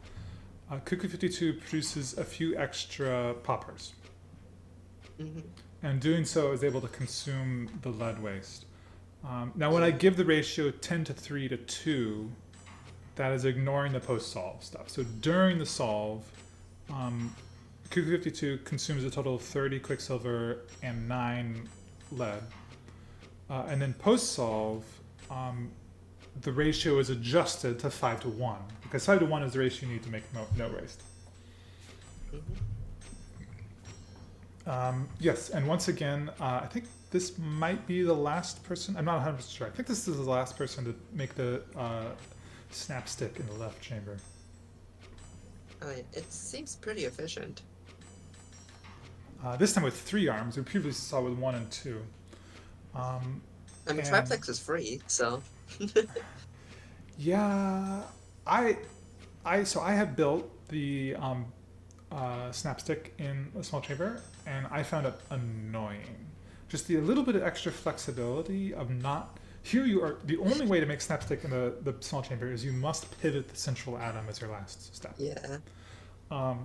Cuckoo 52 produces a few extra poppers, Hmm. and doing so is able to consume the lead waste. Now, when I give the ratio 10 to 3 to 2, that is ignoring the post solve stuff. So during the solve, Cuckoo 52 consumes a total of 30 quicksilver and 9 lead. And then post solve, the ratio is adjusted to 5 to 1, because 5 to 1 is the ratio you need to make no waste. Yes, and once again, I think this might be the last person. I'm not 100% sure. I think this is the last person to make the snap stick in the left chamber. Oh, yeah. It seems pretty efficient. This time with 3 arms. We previously saw with 1 and 2. I mean, And triplex is free, so. yeah, I I have built the snapstick in a small chamber, and I found it annoying. Just the little bit of extra flexibility of not. Here you are. The only way to make snapstick in the small chamber is you must pivot the central atom as your last step. Yeah.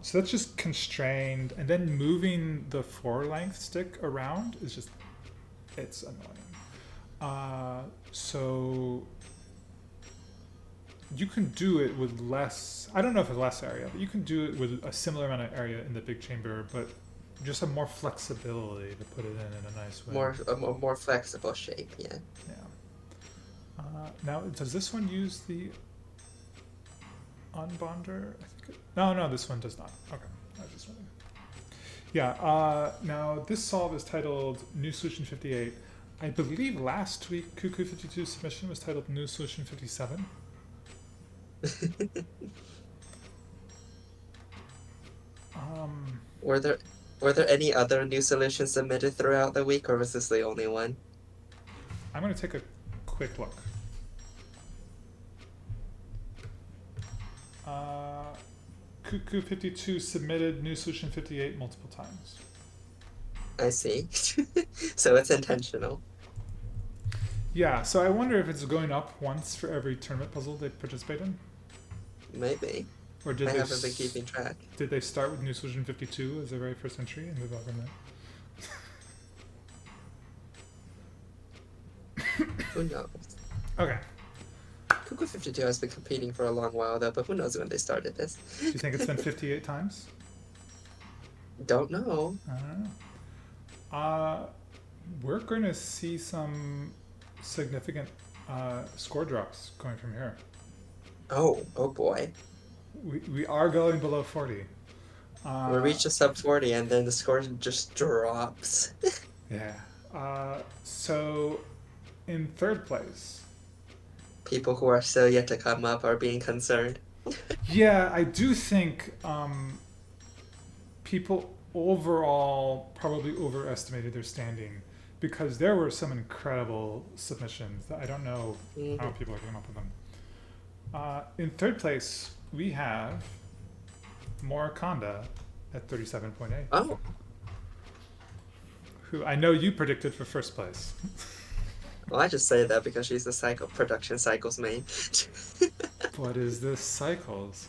So that's just constrained, and then moving the 4-length stick around is just, it's annoying. So you can do it with less. I don't know if it's less area, but you can do it with a similar amount of area in the big chamber, but just have more flexibility to put it in a nice way. More flexible shape, yeah. Yeah. Now, does this one use the unbonder? No, this one does not. Okay, I was just wondering. Yeah. Now this solve is titled New Solution 58. I believe last week Cuckoo 52 submission was titled New Solution 57. Were there any other new solutions submitted throughout the week, or was this the only one? I'm going to take a quick look. Cuckoo 52 submitted New Solution 58 multiple times. I see. So it's intentional. Yeah, so I wonder if it's going up once for every tournament puzzle they participate in. Maybe. Or did I they haven't been keeping track. Did they start with New Solution 52 as their very first entry and move on from that? Who knows? Okay. Cuckoo 52 has been competing for a long while, though, but who knows when they started this? Do you think it's been 58 times? Don't know. I don't know. We're going to see some significant score drops going from here. Oh boy. We are going below 40. We reach a sub 40 and then the score just drops. Yeah. So, in third place, People who are still yet to come up are being concerned. yeah, I do think people overall probably overestimated their standing because there were some incredible submissions that I don't know how Mhm. people came up with them. In third place, we have Morakonda at 37.8, Oh, who I know you predicted for first place. well, I just say that because she's the production cycles main. What is this cycles?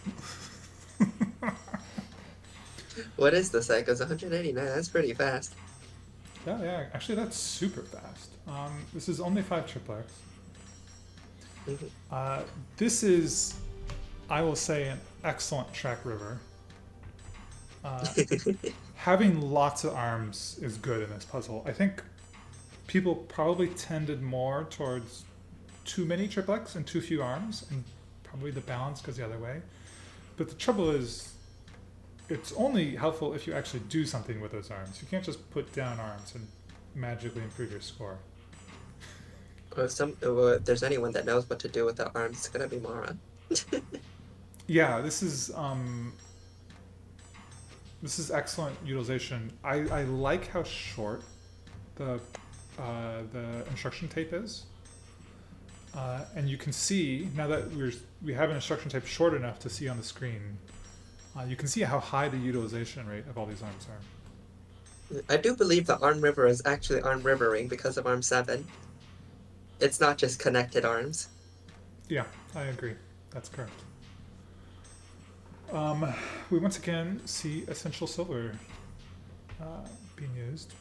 What is the cycles? 189. That's pretty fast. Yeah, yeah, actually that's super fast. This is only 5 triplets. Mhm. This is, I will say, an excellent track river. Having lots of arms is good in this puzzle. I think people probably tended more towards too many triplets and too few arms, and probably the balance goes the other way. But the trouble is, it's only helpful if you actually do something with those arms. You can't just put down arms and magically improve your score. If there's anyone that knows what to do with the arms, it's gonna be Mara. Yeah, this is excellent utilization. I like how short the instruction tape is, and you can see now that we have an instruction tape short enough to see on the screen. You can see how high the utilization rate of all these arms are. I do believe the arm river is actually arm rivering because of arm 7. It's not just connected arms. Yeah, I agree. That's correct. We once again see essential silver being used.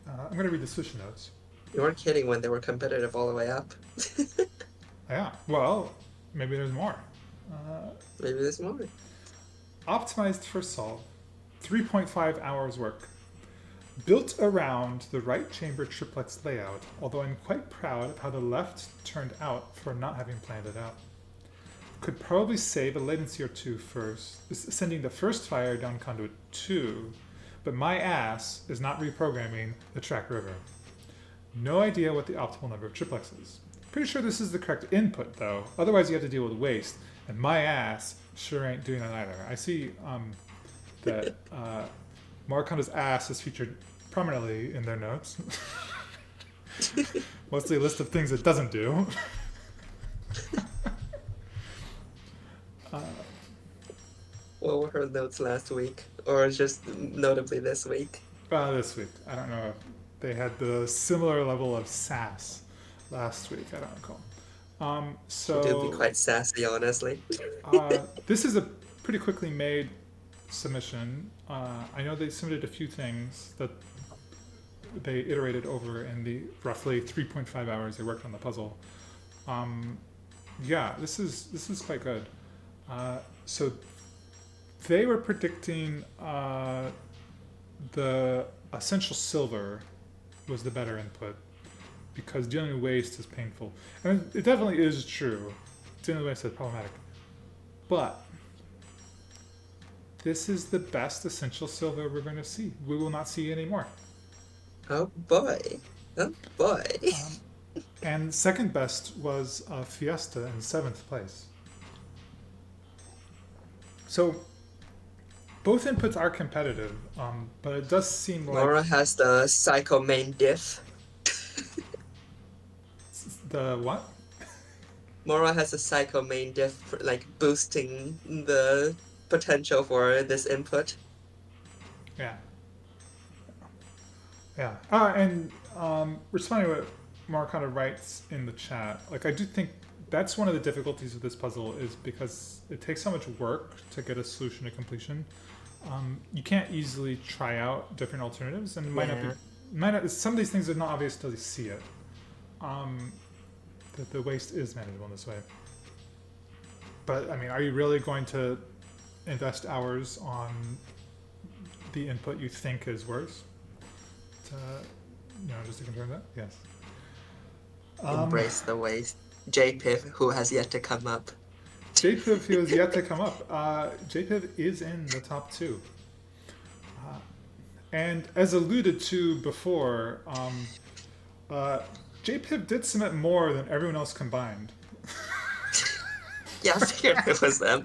I'm going to read the solution notes. You weren't kidding when they were competitive all the way up. Yeah, well, maybe there's more. Maybe there's more. Optimized for solve. 3.5 hours work. Built around the right chamber triplex layout, although I'm quite proud of how the left turned out for not having planned it out. Could probably save a latency or two first, sending the first fire down conduit 2, but my ass is not reprogramming the track river. No idea what the optimal number of triplexes is. Pretty sure this is the correct input though, otherwise you have to deal with waste, and my ass sure ain't doing that either. I see that Marakonda's ass is featured prominently in their notes. Mostly a list of things it doesn't do. What were her notes last week? Or just notably this week? This week. I don't know if they had the similar level of sass last week. I don't recall. She did be quite sassy, honestly. This is a pretty quickly made submission. I know they submitted a few things that they iterated over in the roughly 3.5 hours they worked on the puzzle. Yeah, this is quite good. So they were predicting the essential silver was the better input because dealing with waste is painful. And it definitely is true. Dealing with waste is problematic. But this is the best essential silver we're going to see. We will not see any more. Oh boy. Oh boy. And second best was Fiesta in 7th place. So both inputs are competitive, but it does seem like Laura has the psycho main diff. the what? Mora has a psycho main diff, for, like boosting the potential for this input. Yeah. Yeah. And responding to what Mark kind of writes in the chat, like I do think that's one of the difficulties of this puzzle is because it takes so much work to get a solution to completion. You can't easily try out different alternatives, and it might not be. Some of these things are not obvious until you see it. The waste is manageable in this way. But I mean, are you really going to invest hours on the input you think is worse? To, just to confirm that? Yes. Embrace the waste. JPIV, who has yet to come up. JPIV, who has yet to come up. JPIV is in the top 2. And as alluded to before, JPIV did submit more than everyone else combined. Yeah, I figured it was them.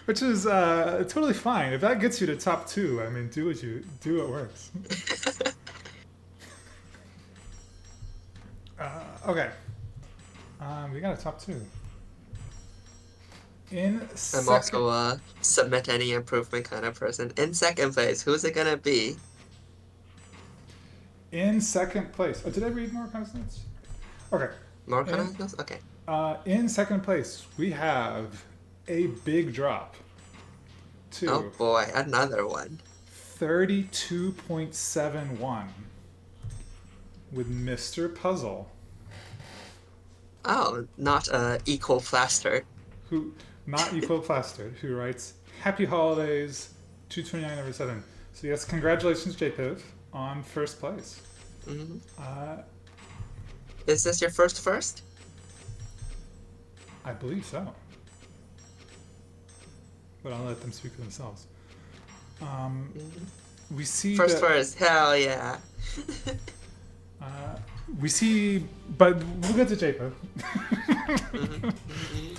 Which is totally fine. If that gets you to top 2, I mean, do what works. Okay. We got a top 2. I'm also a submit any improvement kind of person. In second place, who's it gonna be? In second place. Oh, did I read more consonants? Okay. More consonants? Okay. In second place, we have a big drop to Oh boy, another one. 32.71 with Mr. Puzzle. Oh, not equal plaster. Who, not equal plastered, who writes, Happy Holidays, 229/7. So yes, congratulations, JPIV, on first place. Mm-hmm. Is this your first? I believe so. But I'll let them speak for themselves. We see first, hell yeah. We see, but we'll get to JPIV.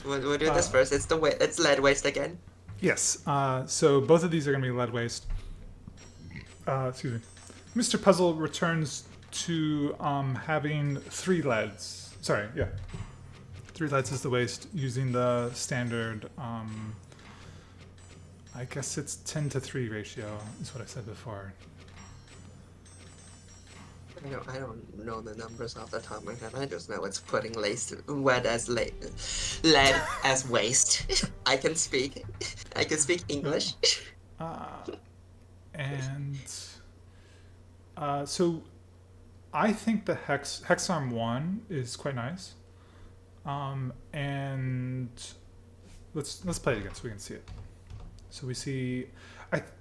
We'll do this first. It's lead waste again. Yes. So both of these are going to be lead waste. Excuse me. Mr. Puzzle returns to having 3 leads. Sorry, yeah. 3 leads is the waste using the standard, I guess it's 10-3 ratio is what I said before. I don't know the numbers off the top of my head. I just know it's putting lead as waste. I can speak English. So I think the Hexarm 1 is quite nice. And let's play it again so we can see it. So we see,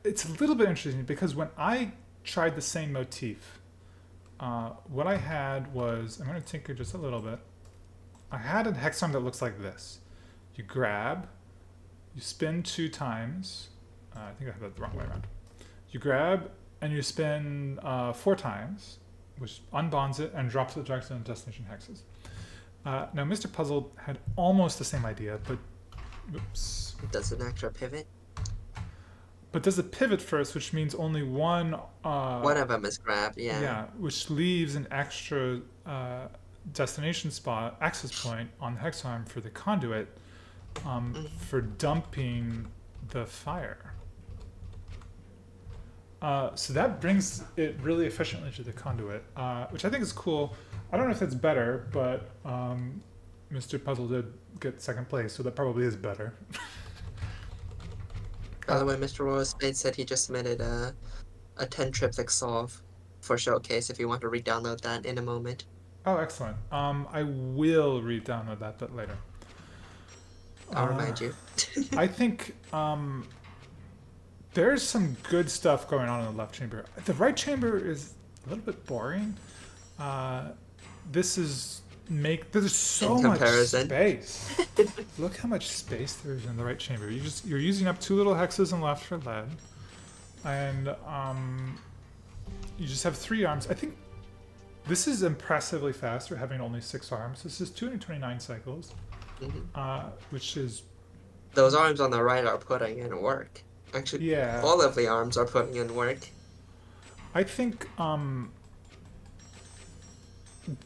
it's a little bit interesting because when I tried the same motif, what I had was, I'm going to tinker just a little bit. I had a hexarm that looks like this. You grab, you spin 2 times. I think I have that the wrong way around. You grab and you spin 4 times, which unbonds it and drops it directly on destination hexes. Now, Mr. Puzzle had almost the same idea, but oops. Does an extra pivot? But does a pivot first, which means only one of them is grabbed, yeah. Yeah, which leaves an extra destination spot, access point on the hexarm for the conduit for dumping the fire. So that brings it really efficiently to the conduit, which I think is cool. I don't know if that's better, but Mr. Puzzle did get second place, so that probably is better. By the way, Mr. Royal Spade said he just submitted a 10 triptych solve for showcase if you want to re-download that in a moment. Oh, excellent. I will re-download that bit later. I'll remind you. I think there's some good stuff going on in the left chamber. The right chamber is a little bit boring. There's so much space. Look how much space there is in the right chamber. You're using up 2 little hexes and left for lead, and you just have 3 arms. I think this is impressively fast for having only 6 arms. This is 229 cycles, which is. Those arms on the right are putting in work. Actually, yeah. All of the arms are putting in work. I think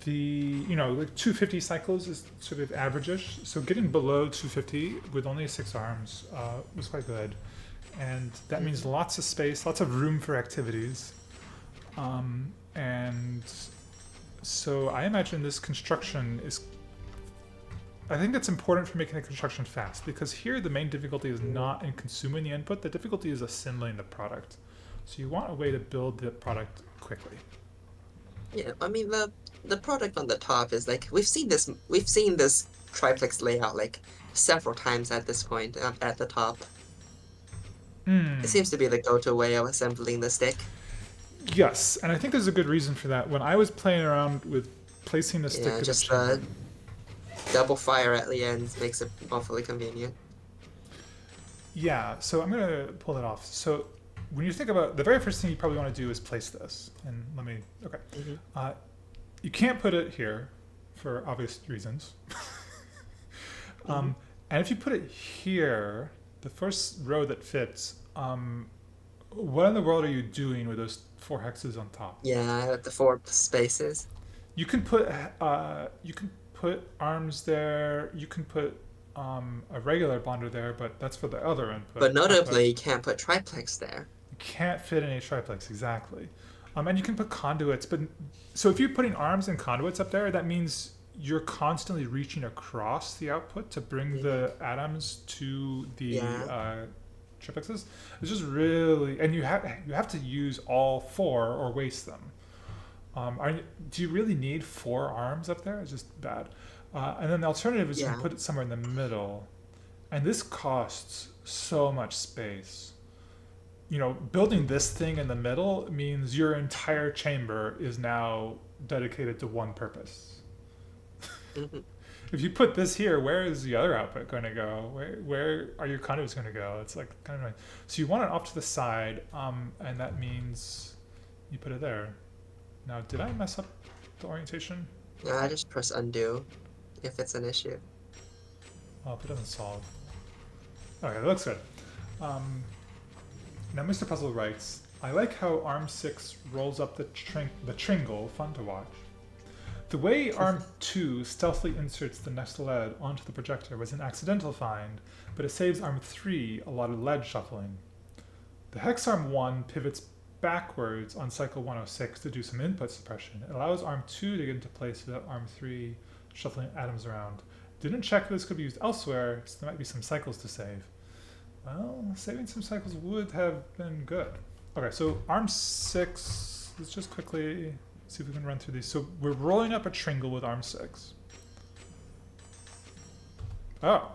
like 250 cycles is sort of average-ish. So getting below 250 with only 6 arms was quite good. And that means lots of space, lots of room for activities. And so I imagine this construction is, I think that's important for making the construction fast, because here the main difficulty is not in consuming the input, the difficulty is assembling the product. So you want a way to build the product quickly. Yeah, I mean the product on the top is like we've seen this triplex layout like several times at this point at the top. It Hmm. seems to be the go-to way of assembling the stick. Yes, and I think there's a good reason for that. When I was playing around with placing the stick Yeah, in the just chamber, the double fire at the ends makes it awfully convenient. yeah, so I'm gonna pull that off. So when you think about the very first thing you probably want to do is place this. And let me, okay. Hmm. Uh, you can't put it here for obvious reasons. Hmm. um, and if you put it here, the first row that fits, what in the world are you doing with those four hexes on top? Yeah, the four spaces. You can put arms there. You can put a regular bonder there, but that's for the other But output. notably, you can't put triplex there. You can't fit any triplex exactly, and you can put conduits. But so if you're putting arms and conduits up there, that means you're constantly reaching across the output to bring Hmm. the atoms to the Yeah, triplexes. It's just really, and you have to use all four or waste them. Do you really need four arms up there? It's just bad. And then the alternative is you can yeah, put it somewhere in the middle. And this costs so much space. Building this thing in the middle means your entire chamber is now dedicated to one purpose. hmm, If you put this here, where is the other output going to go? Where are your conduits going to go? It's like kind of annoying. So you want it off to the side, and that means you put it there. Now, did I mess up the orientation? yeah. I just press undo if it's an issue. Oh, if it doesn't solve. Okay, that looks good. Um, Now, Mr. Puzzle writes, I like how ARM 6 rolls up the tringle, fun to watch. The way ARM 2 stealthily inserts the next lead onto the projector was an accidental find, but it saves ARM 3 a lot of lead shuffling. The hex ARM 1 pivots backwards on cycle 106 to do some input suppression. It allows ARM 2 to get into place without ARM 3 shuffling atoms around. Didn't check if this could be used elsewhere, so there might be some cycles to save. Well, saving some cycles would have been good. Okay, so ARM 6, let's just quickly see if we can run through these. So we're rolling up a tringle with ARM 6. Oh,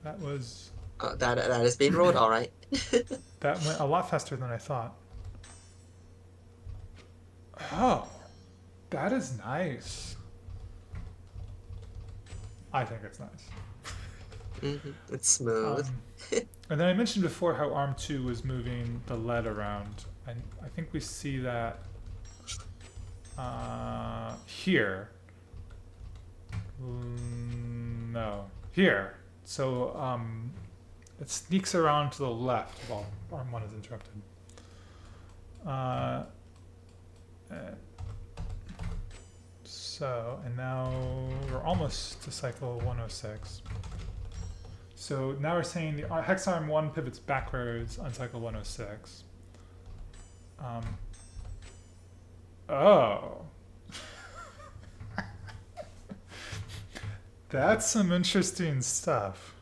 that was, That is being rolled, all right. that went a lot faster than I thought. Oh, that is nice. I think it's nice. It's smooth. Um, and then I mentioned before how ARM 2 was moving the lead around. And I think we see that here. No, here. So it sneaks around to the left while arm one is interrupted. Uh, uh, and now we're almost to cycle 106. So now we're saying the hex arm 1 pivots backwards on cycle 106. Oh. That's some interesting stuff.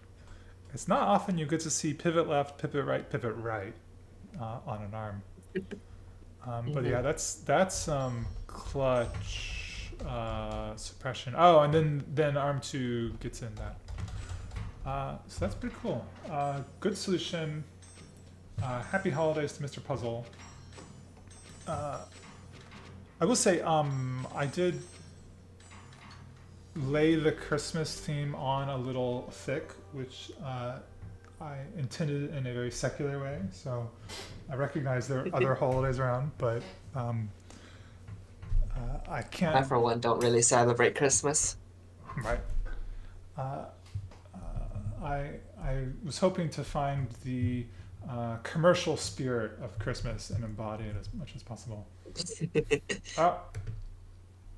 It's not often you get to see pivot left, pivot right on an arm. But Hmm. yeah, that's some clutch suppression. Oh, and then arm 2 gets in that. So that's pretty cool. Good solution. Happy holidays to Mr. Puzzle. I will say, I did lay the Christmas theme on a little thick, which I intended in a very secular way. So I recognize there are other holidays around, but I I, can't. for one, don't really celebrate Christmas. Right. Uh, I was hoping to find the commercial spirit of Christmas and embody it as much as possible. Oh,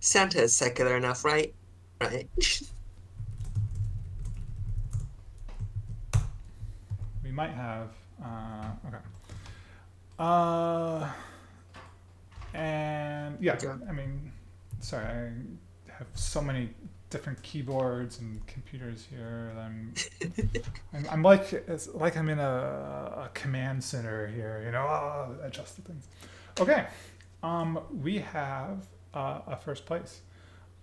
Santa is secular enough, right? Right. we might have. Okay. Uh, and yeah, Okay. I mean, sorry, I have so many different keyboards and computers here. I'm like it's like I'm in a command center here. Adjust the things. Okay. We have a first place,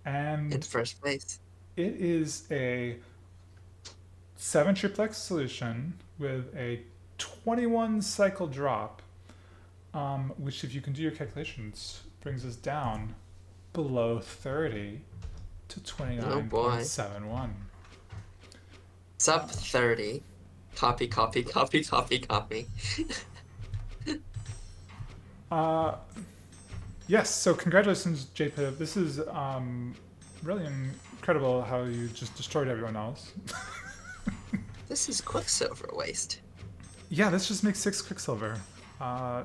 In and first place. it is a 7 triplex solution with a 21 cycle drop, which, if you can do your calculations, brings us down below 30 to Oh boy. 29.71. Sub 30. Copy, copy, copy, copy, copy. Uh, yes, so congratulations, JPIV. This is really incredible how you just destroyed everyone else. This is Quicksilver waste. Yeah, this just makes 6 Quicksilver. Uh,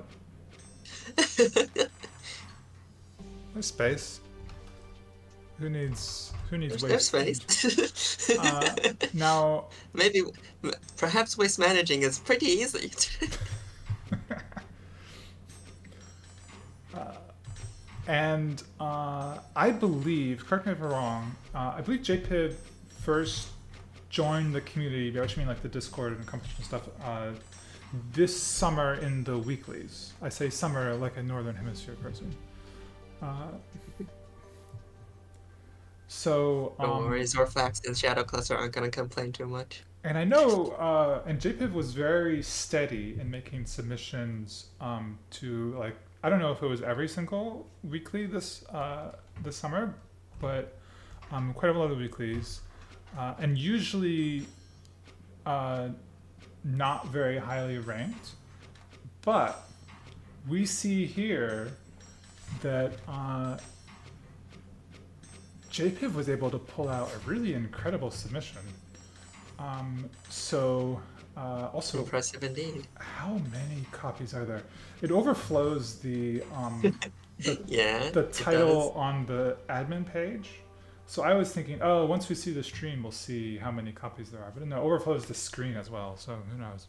there's space. Who needs There's waste? space. Uh, now, Maybe, perhaps waste managing is pretty easy. and I believe, correct me if I'm wrong, I believe JPIV first joined the community, by which I mean like the Discord and competition stuff, this summer in the weeklies. I say summer like a Northern Hemisphere person. Uh, so, Don't worry, Zorflax and Shadow Cluster aren't gonna complain too much. and I know, and JPIV was very steady in making submissions to like, I don't know if it was every single weekly this summer, but quite a lot of the weeklies, and usually not very highly ranked. But we see here that JPIV was able to pull out a really incredible submission. Also, Impressive indeed. how many copies are there? It overflows the Yeah, the it title does. on the admin page. So I was thinking, oh, once we see the stream, we'll see how many copies there are. But no, it overflows the screen as well. So who knows?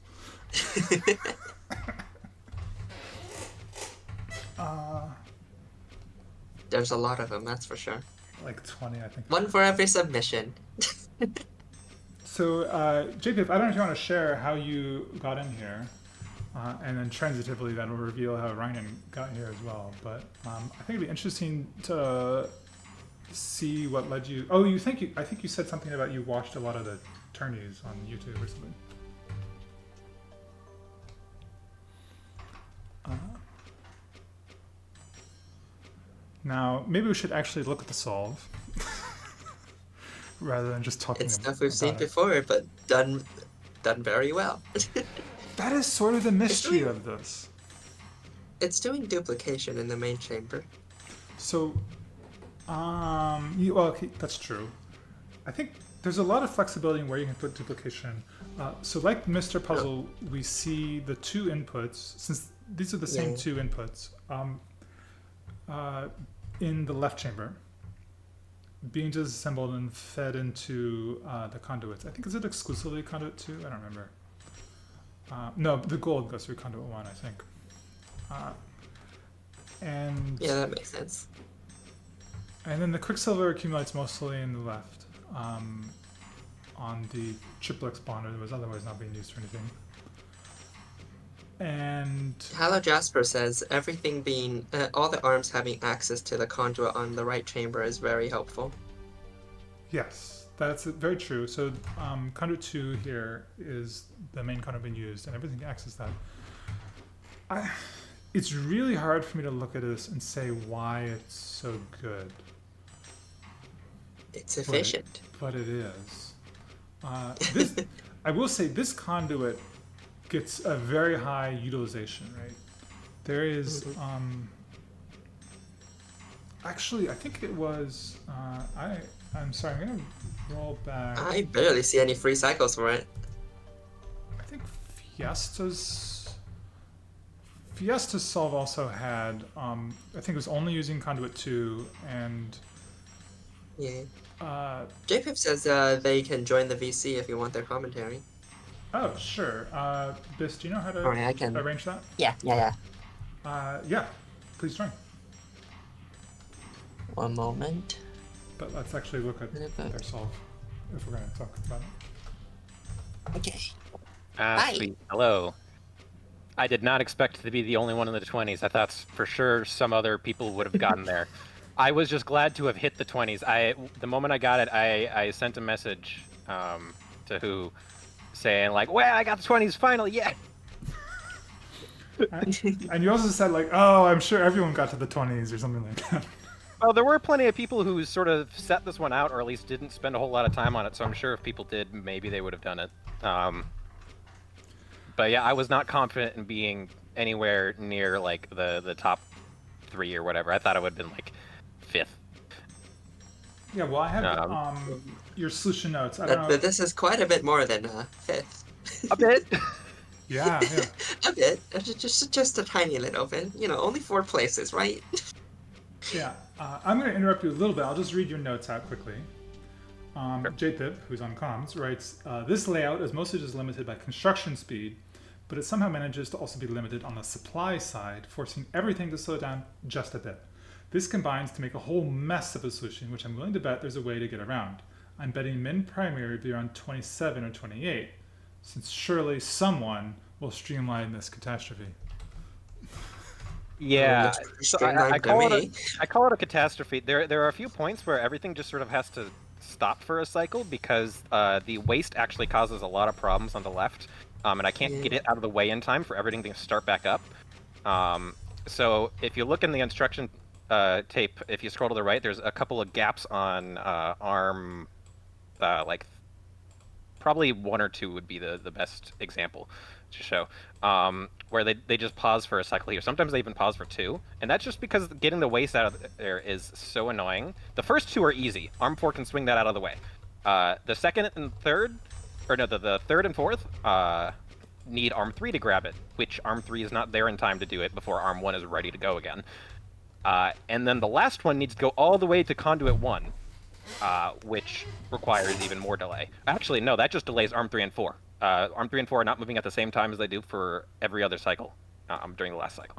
Uh, There's a lot of them, that's for sure. like 20, I think. One for every submission. So, Jacob, I don't know if you want to share how you got in here, and then transitively that'll reveal how Ryan got here as well. But I think it'd be interesting to see what led you. Oh, I think you said something about you watched a lot of the tourneys on YouTube or something. Now, maybe we should actually look at the solve rather than just talking It's stuff we've seen about it. before, but done very well. That is sort of the mystery doing- of this. It's doing duplication in the main chamber. So, well, okay, that's true. I think there's a lot of flexibility in where you can put duplication. So, like Mr. Puzzle, we see the 2 inputs, since these are the same Yeah. 2 inputs, in the left chamber, being disassembled and fed into the conduits. I think, is it exclusively conduit 2? I don't remember. No, the gold goes through conduit 1, I think. And Yeah, that makes sense. And then the quicksilver accumulates mostly in the left, on the triplex bonder that was otherwise not being used for anything. And Hello Jasper says everything being all the arms having access to the conduit on the right chamber is very helpful. yes, that's very true. So conduit 2 here is the main conduit being used, and everything can access that. It's really hard for me to look at this and say why it's so good. It's efficient. But it is. This, I will say, this conduit gets a very high utilization rate. There is, actually, I think it was. I'm sorry. I'm gonna roll back. I barely see any free cycles for it. I think Fiesta's solve also had. I think it was only using conduit 2 and. Yeah. Uh, JPIP says they can join the VC if you want their commentary. oh, sure. Bis, do you know how to Alright, I can. arrange that? Yeah. Yeah, please join. One moment. But let's actually look at their solve if we're going to talk about it. Okay. Sweet. Hello. I did not expect to be the only one in the 20s. I thought for sure some other people would have gotten there. I was just glad to have hit the 20s. The moment I got it, I sent a message to who saying like, "Well, I got the 20s finally, yeah." And you also said like, oh, I'm sure everyone got to the 20s or something like that. Well, there were plenty of people who sort of set this one out, or at least didn't spend a whole lot of time on it. So I'm sure if people did, maybe they would have done it. But yeah, I was not confident in being anywhere near like the top 3 or whatever. I thought I would have been like 5th. Yeah, well, I have Um, your solution notes. I don't But know. this is quite a bit more than fifth. a bit. Yeah, yeah. A bit, just a tiny little bit. Only four places, right? Yeah, I'm going to interrupt you a little bit. I'll just read your notes out quickly. Sure. JPIP, who's on comms, writes, this layout is mostly just limited by construction speed, but it somehow manages to also be limited on the supply side, forcing everything to slow down just a bit. This combines to make a whole mess of a solution, which I'm willing to bet there's a way to get around. I'm betting min primary would be around 27 or 28, since surely someone will streamline this catastrophe. Yeah, Looks pretty so I streamlined to call it me. I call it a catastrophe. There are a few points where everything just sort of has to stop for a cycle because the waste actually causes a lot of problems on the left, and I can't Yeah. get it out of the way in time for everything to start back up. So if you look in the instruction tape, if you scroll to the right, there's a couple of gaps on arm, like probably 1 or 2 would be the best example to show, where they just pause for a cycle here. Sometimes they even pause for 2, and that's just because getting the waste out of there is so annoying. The first 2 are easy. Arm 4 can swing that out of the way. The second and third, or no, the third and fourth need Arm 3 to grab it, which Arm 3 is not there in time to do it before Arm 1 is ready to go again. And then the last one needs to go all the way to Conduit 1, which requires even more delay. Actually, no, that just delays Arm 3 and 4. Arm 3 and 4 are not moving at the same time as they do for every other cycle during the last cycle.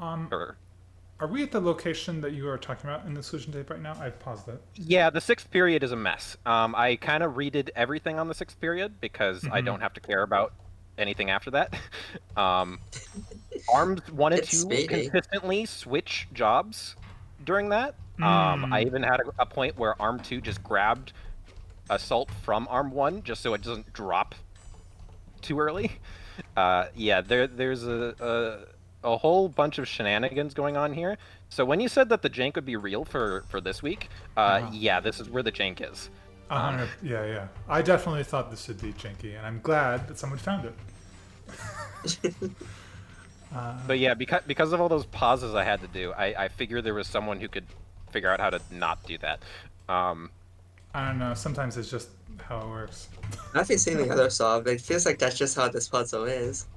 Are we at the location that you are talking about in the solution tape right now? I've paused it. Yeah, the 6th period is a mess. I kind of redid everything on the 6th period because I don't have to care about anything after that. Arms 1 and It's 2 speedy. consistently switch jobs during that. I even had a point where Arm 2 just grabbed Assault from Arm 1 just so it doesn't drop too early. Yeah, there's a whole bunch of shenanigans going on here. So when you said that the jank would be real for this week, yeah, this is where the jank is. Yeah, yeah. I definitely thought this would be janky, and I'm glad that someone found it. But yeah, because of all those pauses I had to do, I figured there was someone who could figure out how to not do that. I don't know. Sometimes it's just how it works. I've been seeing the other solved. It feels like that's just how this puzzle is.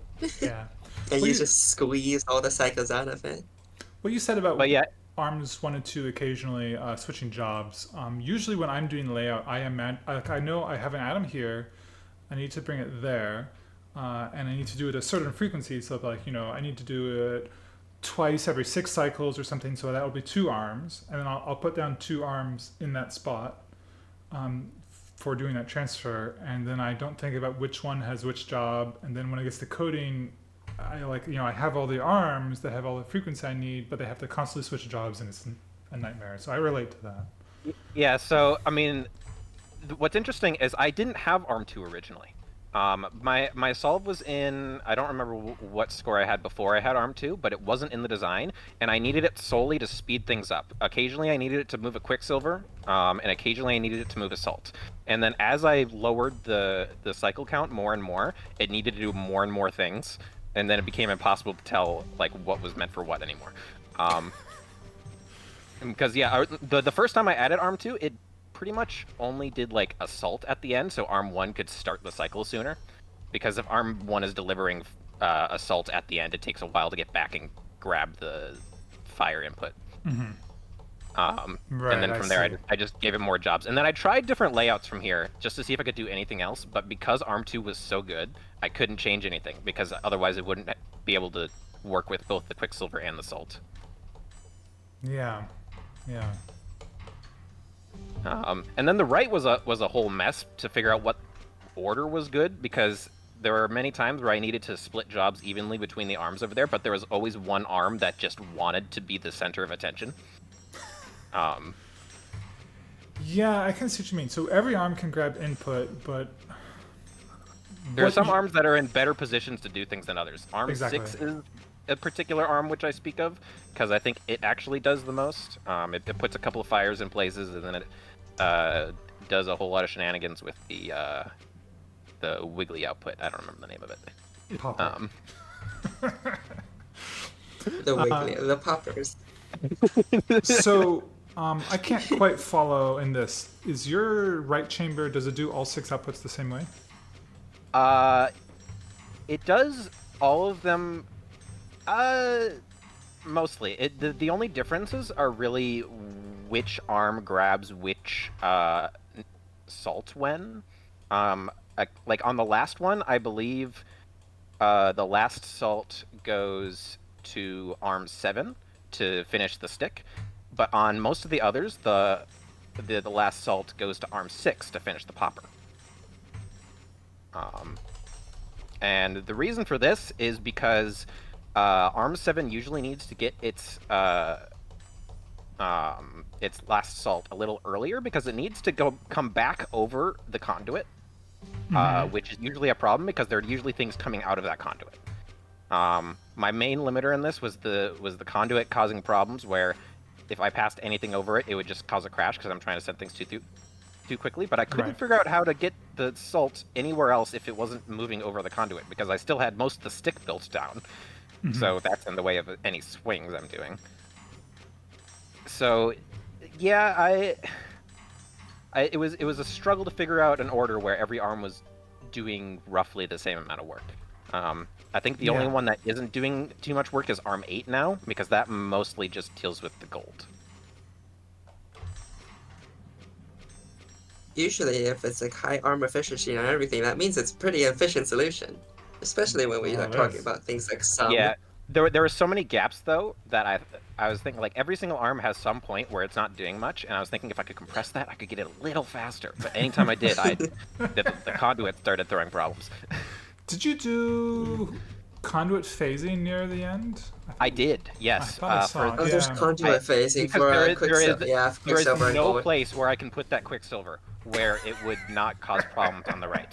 Yeah. And Well, you you, just squeeze all the cycles out of it. what you said about But yeah, arms 1 and 2 occasionally switching jobs. Usually when I'm doing layout, I know I have an atom here. I need to bring it there, and I need to do it at a certain frequency. So like I need to do it twice every 6 cycles or something. So that will be 2 arms, and then I'll put down 2 arms in that spot for doing that transfer. And then I don't think about which one has which job. And then when it gets to coding, I have all the arms that have all the frequency I need, but they have to constantly switch jobs, and it's a nightmare. So I relate to that. yeah. So I mean, what's interesting is I didn't have Arm 2 originally. My solve was in, I don't remember what score I had before I had Arm 2, but it wasn't in the design, and I needed it solely to speed things up. Occasionally I needed it to move a Quicksilver, and occasionally I needed it to move Assault. And then as I lowered the cycle count more and more, it needed to do more and more things, and then it became impossible to tell like what was meant for what anymore. Because yeah, the first time I added Arm 2, it pretty much only did like Assault at the end, so Arm 1 could start the cycle sooner. Because if Arm 1 is delivering Assault at the end, it takes a while to get back and grab the fire input. Right, And then I from there, see. I just gave it more jobs. And then I tried different layouts from here just to see if I could do anything else. But because Arm 2 was so good, I couldn't change anything because otherwise it wouldn't be able to work with both the Quicksilver and the Salt. Yeah, yeah. And then the right was a whole mess to figure out what order was good because there were many times where I needed to split jobs evenly between the arms over there, but there was always one arm that just wanted to be the center of attention. Yeah, I can see what you mean. So every arm can grab input, but There are what some you- arms that are in better positions to do things than others. Arm Exactly. 6 is a particular arm which I speak of, because I think it actually does the most. It puts a couple of fires in places, and then it does a whole lot of shenanigans with the wiggly output. I don't remember the name of it. Popper. The wiggly, the poppers. So I can't quite follow in this. Is your right chamber, does it do all 6 outputs the same way? It does all of them. Mostly. The only differences are really which arm grabs which salt when. Like on the last one, I believe the last salt goes to arm 7 to finish the stick, but on most of the others, the last salt goes to arm 6 to finish the popper. And the reason for this is because arm 7 usually needs to get its last salt a little earlier because it needs to come back over the conduit, which is usually a problem because there are usually things coming out of that conduit. My main limiter in this was the conduit causing problems where if I passed anything over it, it would just cause a crash because I'm trying to send things too quickly, but I couldn't figure out how to get the salt anywhere else if it wasn't moving over the conduit because I still had most of the stick built down. So that's in the way of any swings I'm doing. So, yeah, it was a struggle to figure out an order where every arm was doing roughly the same amount of work. I think the only one that isn't doing too much work is arm 8 now, because that mostly just deals with the gold. Usually, if it's like high arm efficiency and everything, that means it's pretty efficient solution. Especially when we are talking about things like sum. Yeah, there were so many gaps though that I was thinking like every single arm has some point where it's not doing much, and I was thinking if I could compress that, I could get it a little faster. But anytime I did, the conduit started throwing problems. Did you do conduit phasing near the end? I did, yes. I thought I saw it. There's conduit phasing for Quicksilver. Yeah, there is Quicksilver and no gold. place where I can put that Quicksilver where it would not cause problems on the right.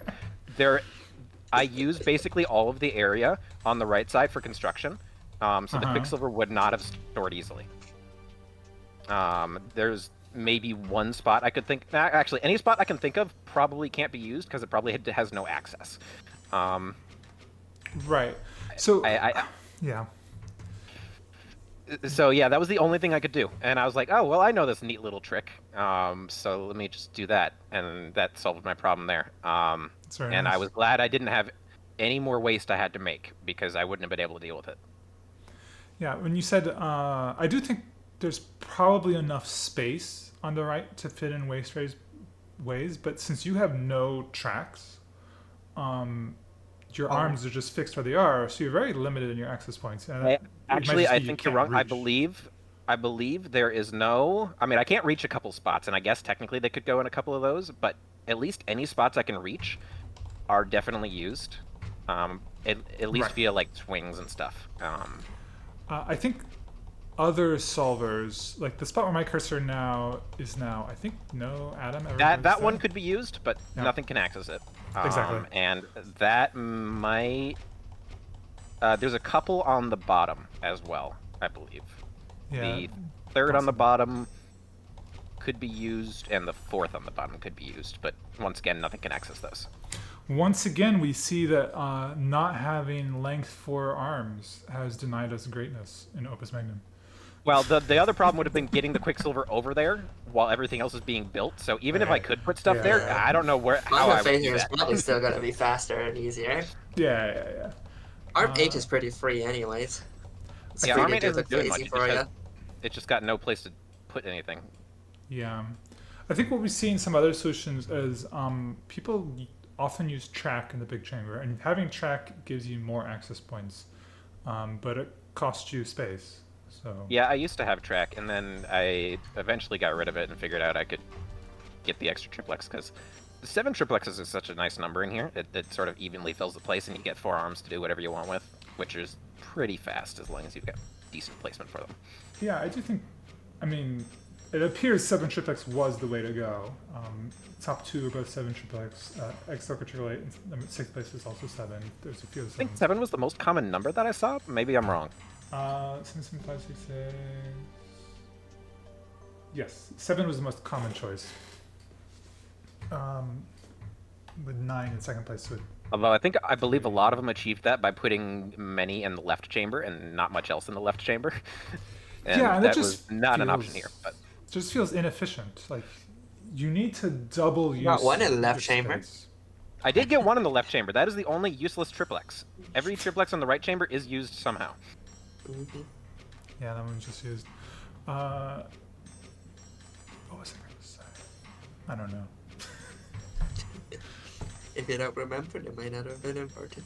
I use basically all of the area on the right side for construction, so the Quicksilver would not have stored easily. There's maybe one spot I could think... Actually, any spot I can think of probably can't be used because it probably has no access. Right. So... yeah. So yeah, that was the only thing I could do, and I was like, "Oh well, I know this neat little trick, so let me just do that," and that solved my problem there. And nice. I was glad I didn't have any more waste I had to make because I wouldn't have been able to deal with it. Yeah, when you said, I do think there's probably enough space on the right to fit in waste ways, but since you have no tracks, your arms are just fixed where they are, so you're very limited in your access points. And actually, I think you're wrong. I believe there is no... I mean, I can't reach a couple spots, and I guess technically they could go in a couple of those, but at least any spots I can reach are definitely used. At least via, like, swings and stuff. I think other solvers, like the spot where my cursor is now, I think no Adam ever that one could be used, but nothing can access it. Exactly. And that might... there's a couple on the bottom as well, I believe. Yeah, the third on the bottom could be used, and the fourth on the bottom could be used, but once again, nothing can access those. Once again, we see that not having length for arms has denied us greatness in Opus Magnum. Well, the other problem would have been getting the Quicksilver over there while everything else is being built. So even if I could put stuff there, I don't know how I would do is that. probably still gonna be faster and easier. Yeah. Arm 8 is pretty free anyways. It's Yeah, free Arm to 8 do the isn't doing much. phasing for you. It just got no place to put anything. Yeah. I think what we see in some other solutions is people often use track in the big chamber, and having track gives you more access points, but it costs you space. So yeah, I used to have track, and then I eventually got rid of it and figured out I could get the extra triplex because 7 triplexes is such a nice number in here. It sort of evenly fills the place, and you get 4 arms to do whatever you want with, which is pretty fast as long as you've got decent placement for them. Yeah, I do think. I mean, it appears 7 triplex was the way to go. Top 2 are both 7 triplex. X-Docker Triple 8 and 6th place is also 7. There's a few of I think 7. 7 was the most common number that I saw. Maybe I'm wrong. 7, 7, 5, 6, 6. Yes, 7 was the most common choice. With 9 in 2nd place. So Although I believe a lot of them achieved that by putting many in the left chamber and not much else in the left chamber. And yeah, and that just was not an feels- option here. But just feels inefficient. Like, you need to double use. Got one in your left chamber. space. I did get 1 in the left chamber. That is the only useless triplex. Every triplex on the right chamber is used somehow. Mhm. Yeah, that one's just used. What was I going to say? I don't know. If you don't remember, it might not have been important.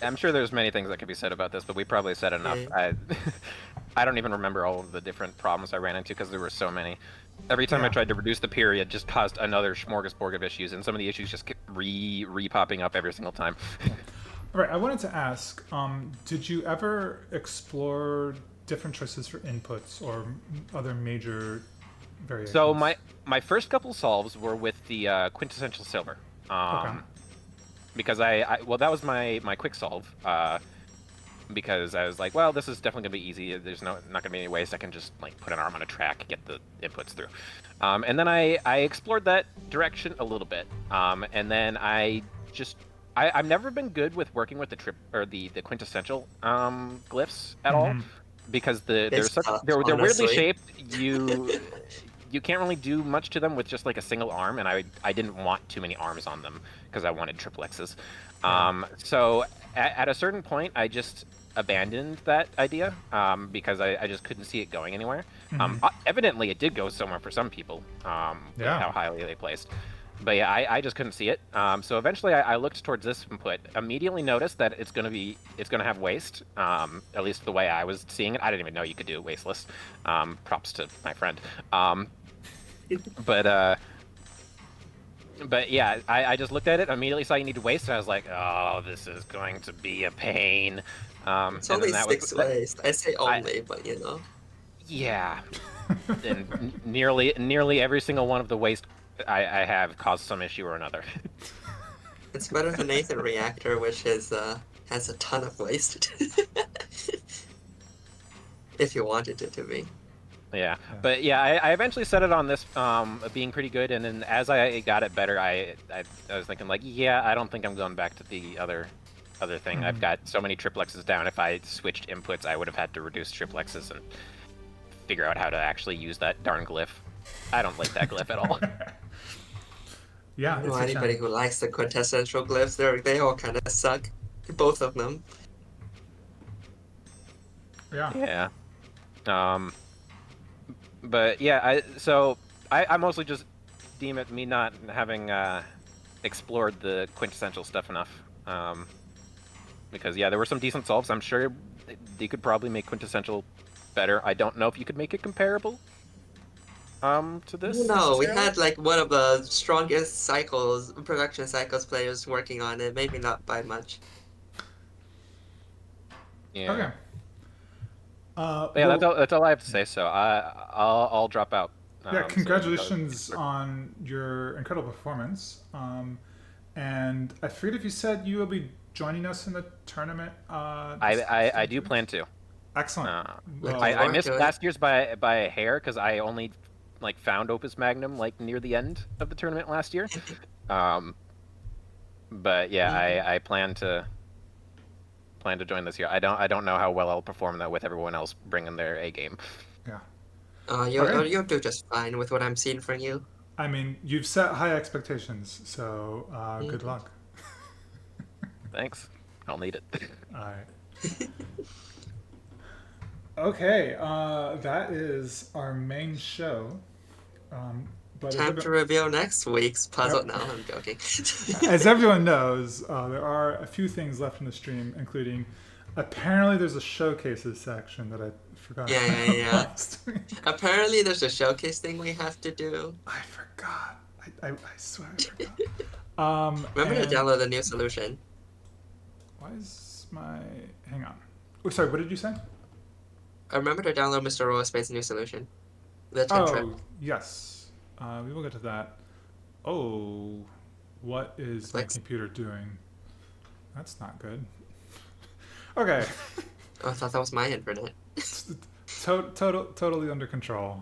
I'm sure there's many things that could be said about this, but we probably said enough. Yeah. I don't even remember all of the different problems I ran into because there were so many. Every time I Yeah. tried to reduce the period, just caused another smorgasbord of issues, and some of the issues just kept re-popping up every single time. All right, I wanted to ask, did you ever explore different choices for inputs or other major variations? So my first couple solves were with the quintessential silver. Okay. Because well, that was my quick solve. Because I was like, well, this is definitely gonna be easy. There's not gonna be any waste. I can just like put an arm on a track, get the inputs through. And then I explored that direction a little bit. And then I've never been good with working with the quintessential glyphs at all, because they're weirdly honestly. shaped. You can't really do much to them with just like a single arm, and I didn't want too many arms on them because I wanted triplexes. So at a certain point, I just abandoned that idea because I just couldn't see it going anywhere. Evidently, it did go somewhere for some people, with how highly they placed. But yeah, I just couldn't see it. So eventually, I looked towards this input. Immediately noticed that it's gonna have waste. At least the way I was seeing it, I didn't even know you could do it wasteless. Props to my friend. But yeah, I just looked at it, immediately saw you need to waste, and I was like, oh, this is going to be a pain. It's only 6 waste. I say only, but you know. Yeah. And nearly every single one of the waste I have caused some issue or another. It's better than Nathan Reactor, which is has a ton of waste. If you wanted it to be. Yeah, but yeah, I eventually set it on this being pretty good, and then as I got it better, I was thinking like, yeah, I don't think I'm going back to the other thing. I've got so many triplexes down. If I switched inputs, I would have had to reduce triplexes and figure out how to actually use that darn glyph. I don't like that glyph at all. Yeah, I don't it's know a anybody who likes the quintessential glyphs. They all kind of suck. Both of them. Yeah. Yeah. But yeah, I mostly just deem it me not having explored the quintessential stuff enough. Because yeah, there were some decent solves. I'm sure you could probably make quintessential better. I don't know if you could make it comparable to this. No, we necessarily. had like one of the strongest production cycles players working on it. Maybe not by much. Yeah. Okay. Yeah, Well, that's all I have to say. So I'll drop out. yeah, So- congratulations on your incredible performance. And I forget if you said you will be joining us in the tournament. I do plan to. Excellent. Looking Well, I forward missed to it. last year's by a hair because I only like found Opus Magnum like near the end of the tournament last year. But yeah, I plan to join this year. I don't know how well I'll perform though with everyone else bringing their A game. yeah. You'll do just fine with what I'm seeing from you. I mean, you've set high expectations, so good luck. Thanks. I'll need it. All right. Okay, that is our main show. But Time to reveal next week's puzzle. No, I'm joking. as everyone knows, there are a few things left in the stream, including apparently there's a showcases section that I forgot. Yeah. last week. Apparently, there's a showcase thing we have to do. I forgot. I swear I forgot. Remember to And download the new solution. why is my... Hang on. Oh, sorry, what did you say? I remember to download Mr. Rollerspade's new solution. The 10 trip. Oh, yes. We will get to that. Oh, what is my Like, computer doing? That's not good. Okay. oh, I thought that was my internet. Totally under control.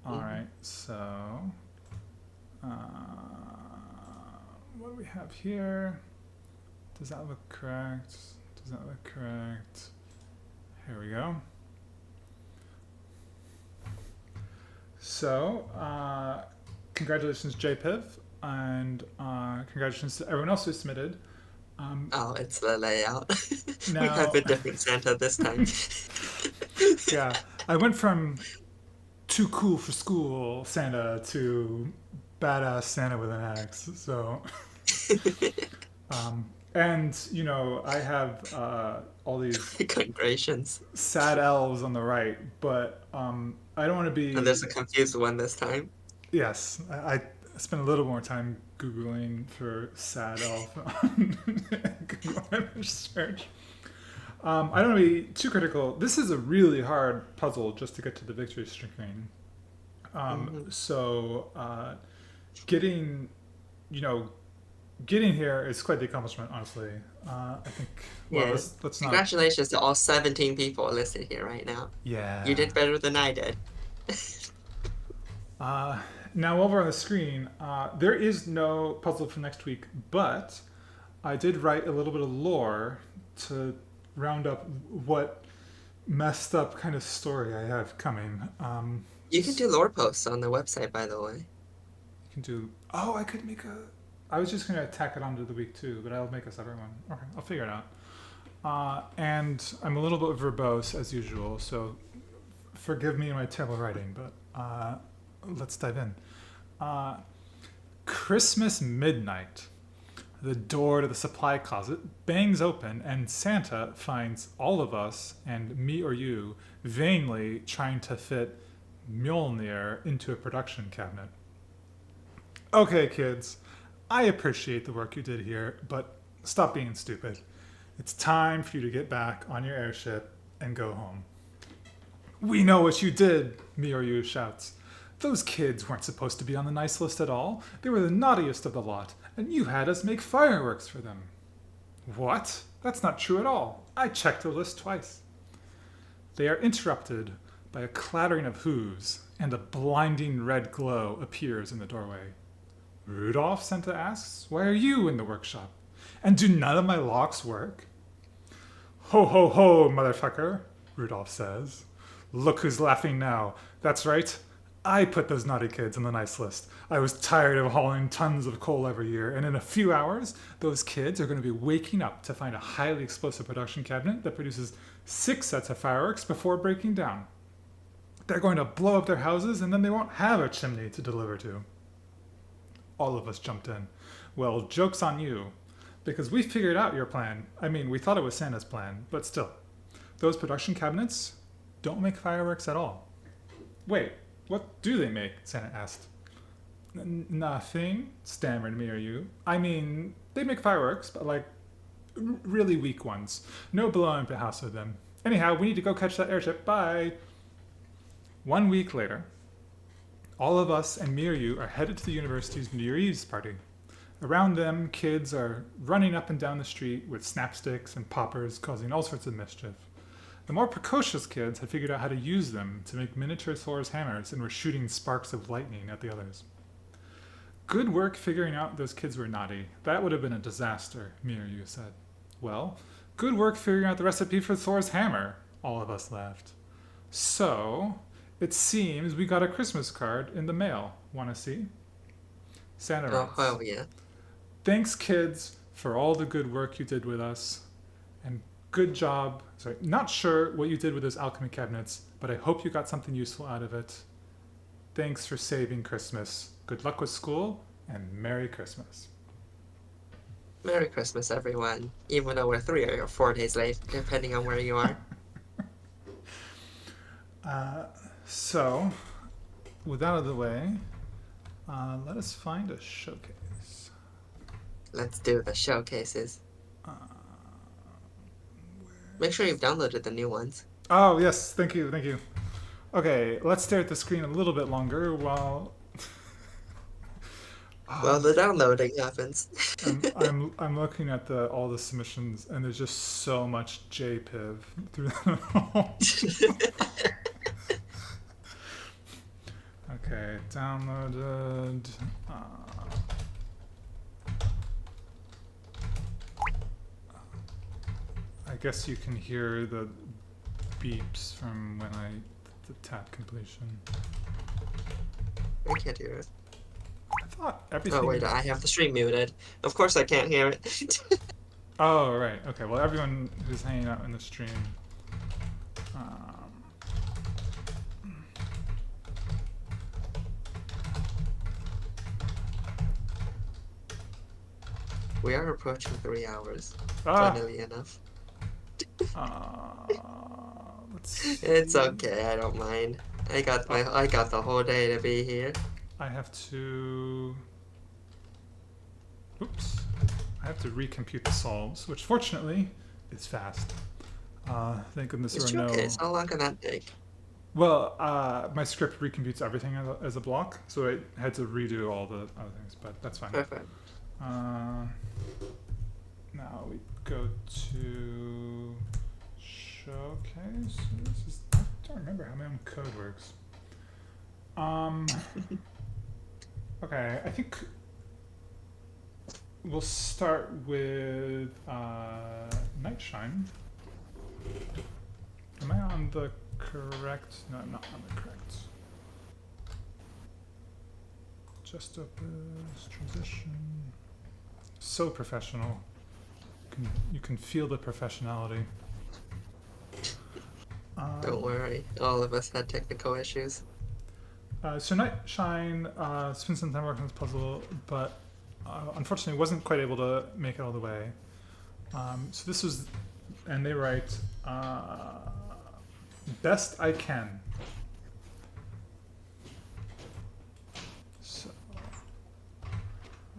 All Mhm. right, so uh, what do we have here? Does that look correct? Does that look correct? Here we go. So, congratulations, JPIV, and congratulations to everyone else who submitted. Oh, it's the layout. We have Now, a different Santa this time. yeah, I went from too cool for school Santa to badass Santa with an axe. So, and you know, I have all these Congratulations. sad elves on the right, but I don't want to And be. there's a confused one this time. Yes, I spent a little more time googling for sad elf on Google image search. I don't want to be too critical. This is a really hard puzzle just to get to the victory screen. Hmm. So getting, you know, getting here is quite the accomplishment, honestly. I think. Well, Yeah. let's not. Congratulations to all 17 people listed here right now. You Yeah. did better than I did. Uh, Now over on the screen, there is no puzzle for next week, but I did write a little bit of lore to round up what messed up kind of story I have coming. You can do lore posts on the website, by the way. You can do. Oh, I could make a. I was just gonna tack it onto the week too, but I'll make a separate one. Okay, I'll figure it out. And I'm a little bit verbose as usual, so forgive me my terrible writing, but let's dive in. Uh, Christmas midnight. The door to the supply closet bangs open, and Santa finds all of us and me or you vainly trying to fit Mjolnir into a production cabinet. Okay, kids, I appreciate the work you did here, but stop being stupid. It's time for you to get back on your airship and go home. We know what you did, me or you shouts. Those kids weren't supposed to be on the nice list at all. They were the naughtiest of the lot, and you had us make fireworks for them. What? That's not true at all. I checked the list twice. They are interrupted by a clattering of hooves, and a blinding red glow appears in the doorway. Rudolph, Santa asks, why are you in the workshop? And do none of my locks work? Ho ho ho, motherfucker, Rudolph says. Look who's laughing now. That's right. I put those naughty kids on the nice list. I was tired of hauling tons of coal every year, and in a few hours, those kids are going to be waking up to find a highly explosive production cabinet that produces 6 sets of fireworks before breaking down. They're going to blow up their houses, and then they won't have a chimney to deliver to. All of us jumped in. Well, joke's on you, because we figured out your plan. I mean, we thought it was Santa's plan, but still. Those production cabinets don't make fireworks at all. Wait, what do they make? Santa asked. Nothing, stammered me or you. I mean, they make fireworks, but like really weak ones. No blowing up the house with them. Anyhow, we need to go catch that airship. Bye. 1 week later, all of us and me or you are headed to the university's New Year's party. Around them, kids are running up and down the street with snapsticks and poppers, causing all sorts of mischief. The more precocious kids had figured out how to use them to make miniature Thor's hammers and were shooting sparks of lightning at the others. Good work figuring out those kids were naughty. That would have been a disaster, me or you said. Well, good work figuring out the recipe for Thor's hammer, all of us laughed. So, it seems we got a Christmas card in the mail. Want to see? Santa Oh, writes, hell yeah. thanks, kids, for all the good work you did with us. And good job. Sorry, not sure what you did with those alchemy cabinets, but I hope you got something useful out of it. Thanks for saving Christmas. Good luck with school, and Merry Christmas. Merry Christmas, everyone. Even though we're 3 or 4 days late, depending on where you are. So, with that out of the way, Let us find a showcase. Let's do the showcases. Uh, Make sure you've downloaded the new ones. oh, yes. Thank you. Thank you. Okay, let's stare at the screen a little bit longer while. Well, the downloading happens. I'm looking at all the submissions, and there's just so much JPIV through them all. Okay, downloaded. I guess you can hear the beeps from when the tap completion. I can't hear it. I thought everything. Oh wait, I have the stream muted. Of course I can't hear it. Oh, right. Okay. Well, everyone who's hanging out in the stream. We are approaching 3 hours. Ah, Funnily enough. let's see. It's okay, I don't mind. I got the whole day to be here. I have to. Oops. I have to recompute the solves, which fortunately is fast. Thank goodness It's there are no. okay, how long can that take? Well, my script recomputes everything as a block, so I had to redo all the other things, but that's fine. Perfect. Now we go to showcase. I don't remember how my own code works. Okay, I think we'll start with Nightshine. Am I on the correct? No, I'm not on the correct. Just Opus transition. So professional. You can feel the professionality. Don't worry, all of us had technical issues. So Nightshine spent some time working on this puzzle, but unfortunately wasn't quite able to make it all the way. So this was, and they write, best I can. So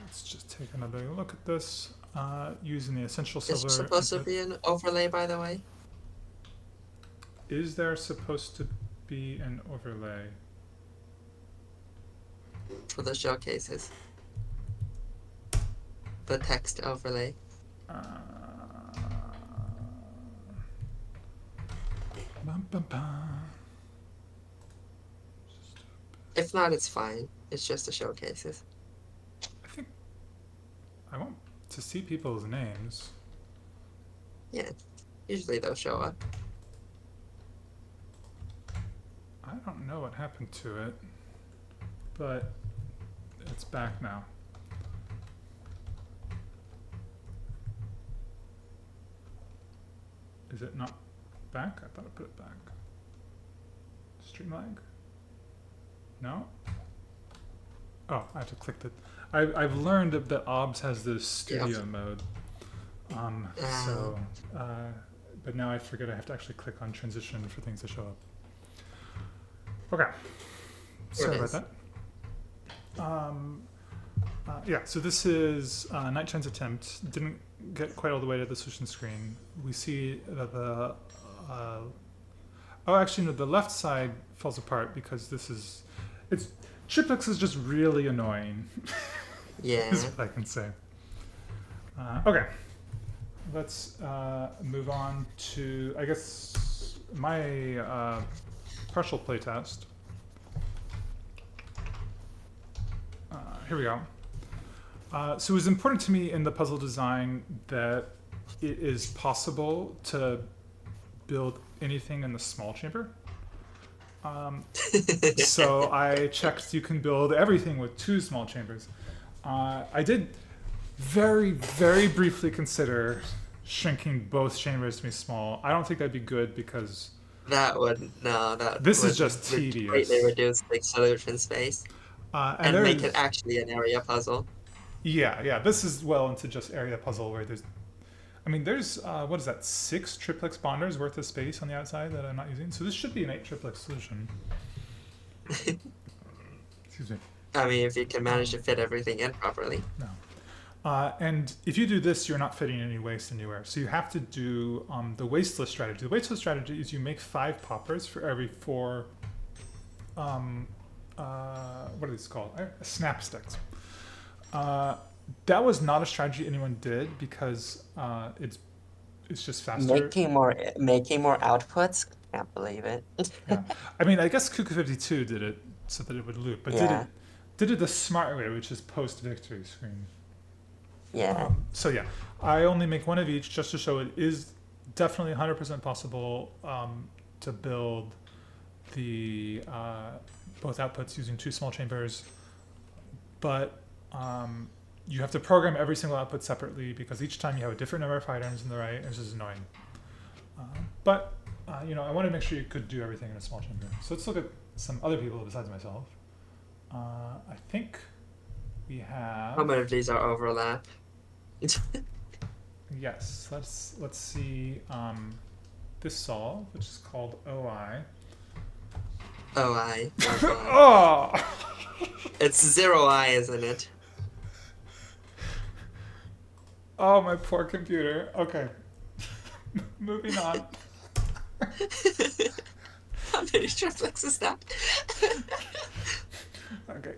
let's just take another look at this. Using the essential silver. Is there supposed to be an overlay, by the way? Is there supposed to be an overlay? For the showcases. The text overlay. Bum, bum, bum. If not, it's fine. It's just the showcases. I think I want to see people's names. Yeah, usually they'll show up. I don't know what happened to it, but it's back now. Is it not back? I thought I put it back. Stream lag? No? Oh, I have to click the. I've learned that OBS has this studio mode. But now I forget I have to actually click on transition for things to show up. Okay. Sorry about that. Yeah, so this is Nightshine's attempt. Didn't get quite all the way to the solution screen. We see that the actually no, the left side falls apart because triplex is just really annoying. Yeah. Is what I can say. Okay, let's move on to, I guess, my partial playtest. Here we go. So it was important to me in the puzzle design that it is possible to build anything in the small chamber. So I checked you can build everything with 2 small chambers. I did very, very briefly consider shrinking both chambers to be small. I don't think that'd be good because this is just tedious. Greatly reduce the solution space and make it actually an area puzzle. Yeah, this is well into just area puzzle where there's what is that, 6 triplex bonders worth of space on the outside that I'm not using. So this should be an 8 triplex solution. Excuse me. I mean, if you can manage to fit everything in properly. No. And if you do this, you're not fitting any waste anywhere. So you have to do the wasteless strategy. The wasteless strategy is you make 5 poppers for every 4, what are these called? Snap sticks. That was not a strategy anyone did because it's just faster. Making more outputs. Can't believe it. Yeah. I mean, I guess Cuckoo 52 did it so that it would loop, but Yeah. did it the smart way, which is post victory screen. Yeah. So yeah, I only make 1 of each just to show it is definitely 100% possible to build the both outputs using 2 small chambers, but you have to program every single output separately because each time you have a different number of items in the right, and it's just annoying. But I wanted to make sure you could do everything in a small chamber. So let's look at some other people besides myself. I think we have. How many of these are overlap? Yes, let's see this solve, which is called OI. Oh, Oh! It's 0i, isn't it? Oh, my poor computer. Okay. Moving on. How many triplets is that? Okay.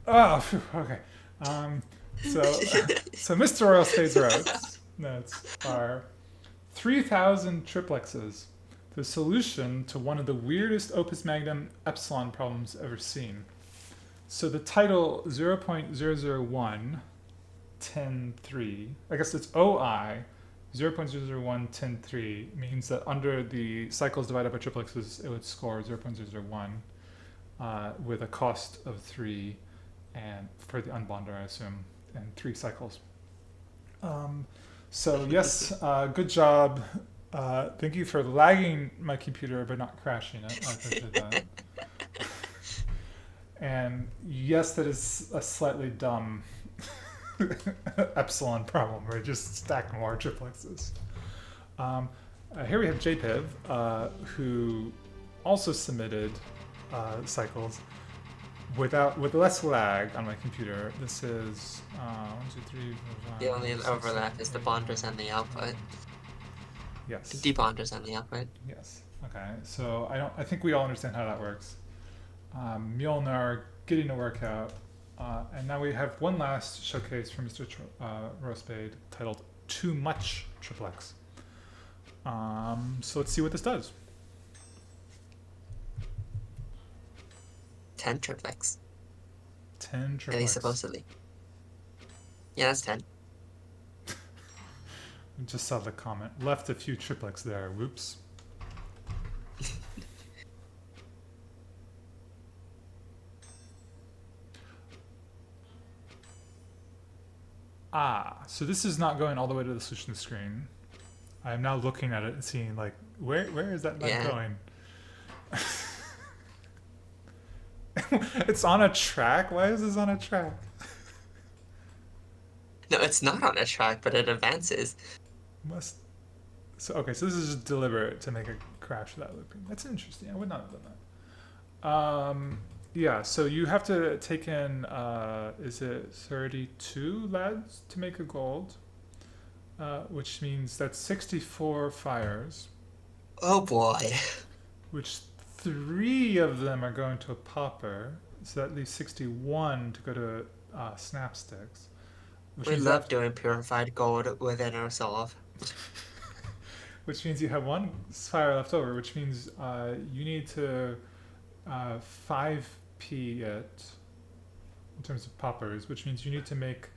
Oh, phew, okay. So Mr. Royal Spades notes are 3,000 triplexes, the solution to one of the weirdest Opus Magnum epsilon problems ever seen. So the title 0.001-10.3, I guess it's OI 0.001-10.3 means that under the cycles divided by triplexes, it would score 0.001 with a cost of 3, and for the unbonder, I assume, and 3 cycles. So yes, good job. Thank you for lagging my computer but not crashing it. I appreciate that. And yes, that is a slightly dumb epsilon problem where you just stack more triplexes. Here we have JPIV, who also submitted cycles with less lag on my computer. This is 1, 2, 3, 4, 5. The only overlap is the bonders and the output. Yes. Debonders and the output. Yes. Okay. So I think we all understand how that works. Mjolnir getting to work out. And now we have one last showcase from Mr. Rospade titled Too Much Triplex. So let's see what this does. 10 triplex. 10 triplex. At least supposedly. Yeah, that's 10. I just saw the comment. Left a few triplex there. Whoops. So this is not going all the way to the solution screen. I am now looking at it and seeing, like, where is that going? It's on a track? Why is this on a track? No, it's not on a track, but it advances. So this is just deliberate to make a crash without looping. That's interesting. I would not have done that. Yeah, so you have to take in, is it 32 leads to make a gold? Which means that's 64 fires. Oh boy. Which 3 of them are going to a popper. So that leaves 61 to go to snap sticks. We love doing purified gold within our solve. Which means you have 1 fire left over, which means you need to 5p it in terms of poppers, which means you need to make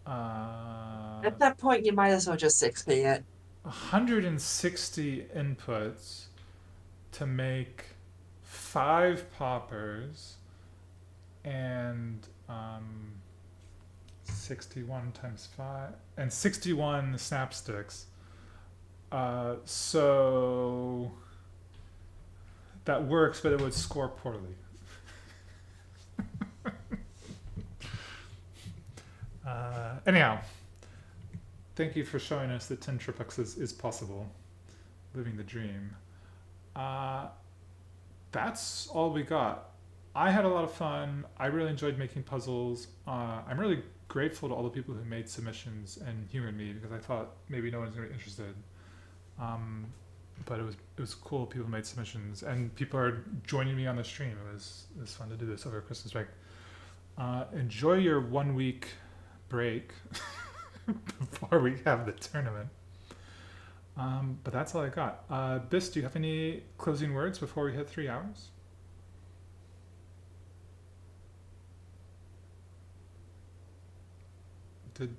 at that point you might as well just 6p it. 160 inputs to make 5 poppers and 61 times 5 and 61 snap sticks. So that works, but it would score poorly. Anyhow, thank you for showing us that 10 triplexes is possible. Living the dream. That's all we got. I had a lot of fun. I really enjoyed making puzzles. I'm really grateful to all the people who made submissions and humored me because I thought maybe no one's gonna be interested. But it was cool. People made submissions and people are joining me on the stream. It was fun to do this over Christmas break. Enjoy your 1 week break before we have the tournament. But that's all I got. Bis, do you have any closing words before we hit 3 hours? Did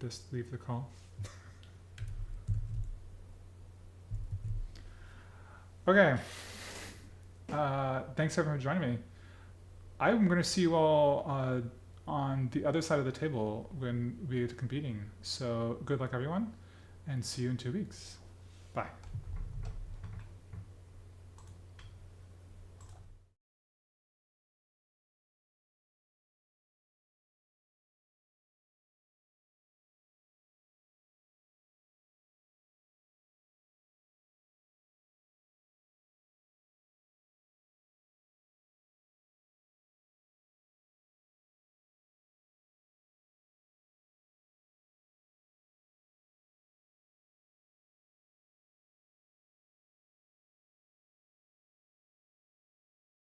Bis leave the call? Okay. Thanks everyone for joining me. I'm going to see you all on the other side of the table when we get to competing. So good luck everyone, and see you in 2 weeks. Bye.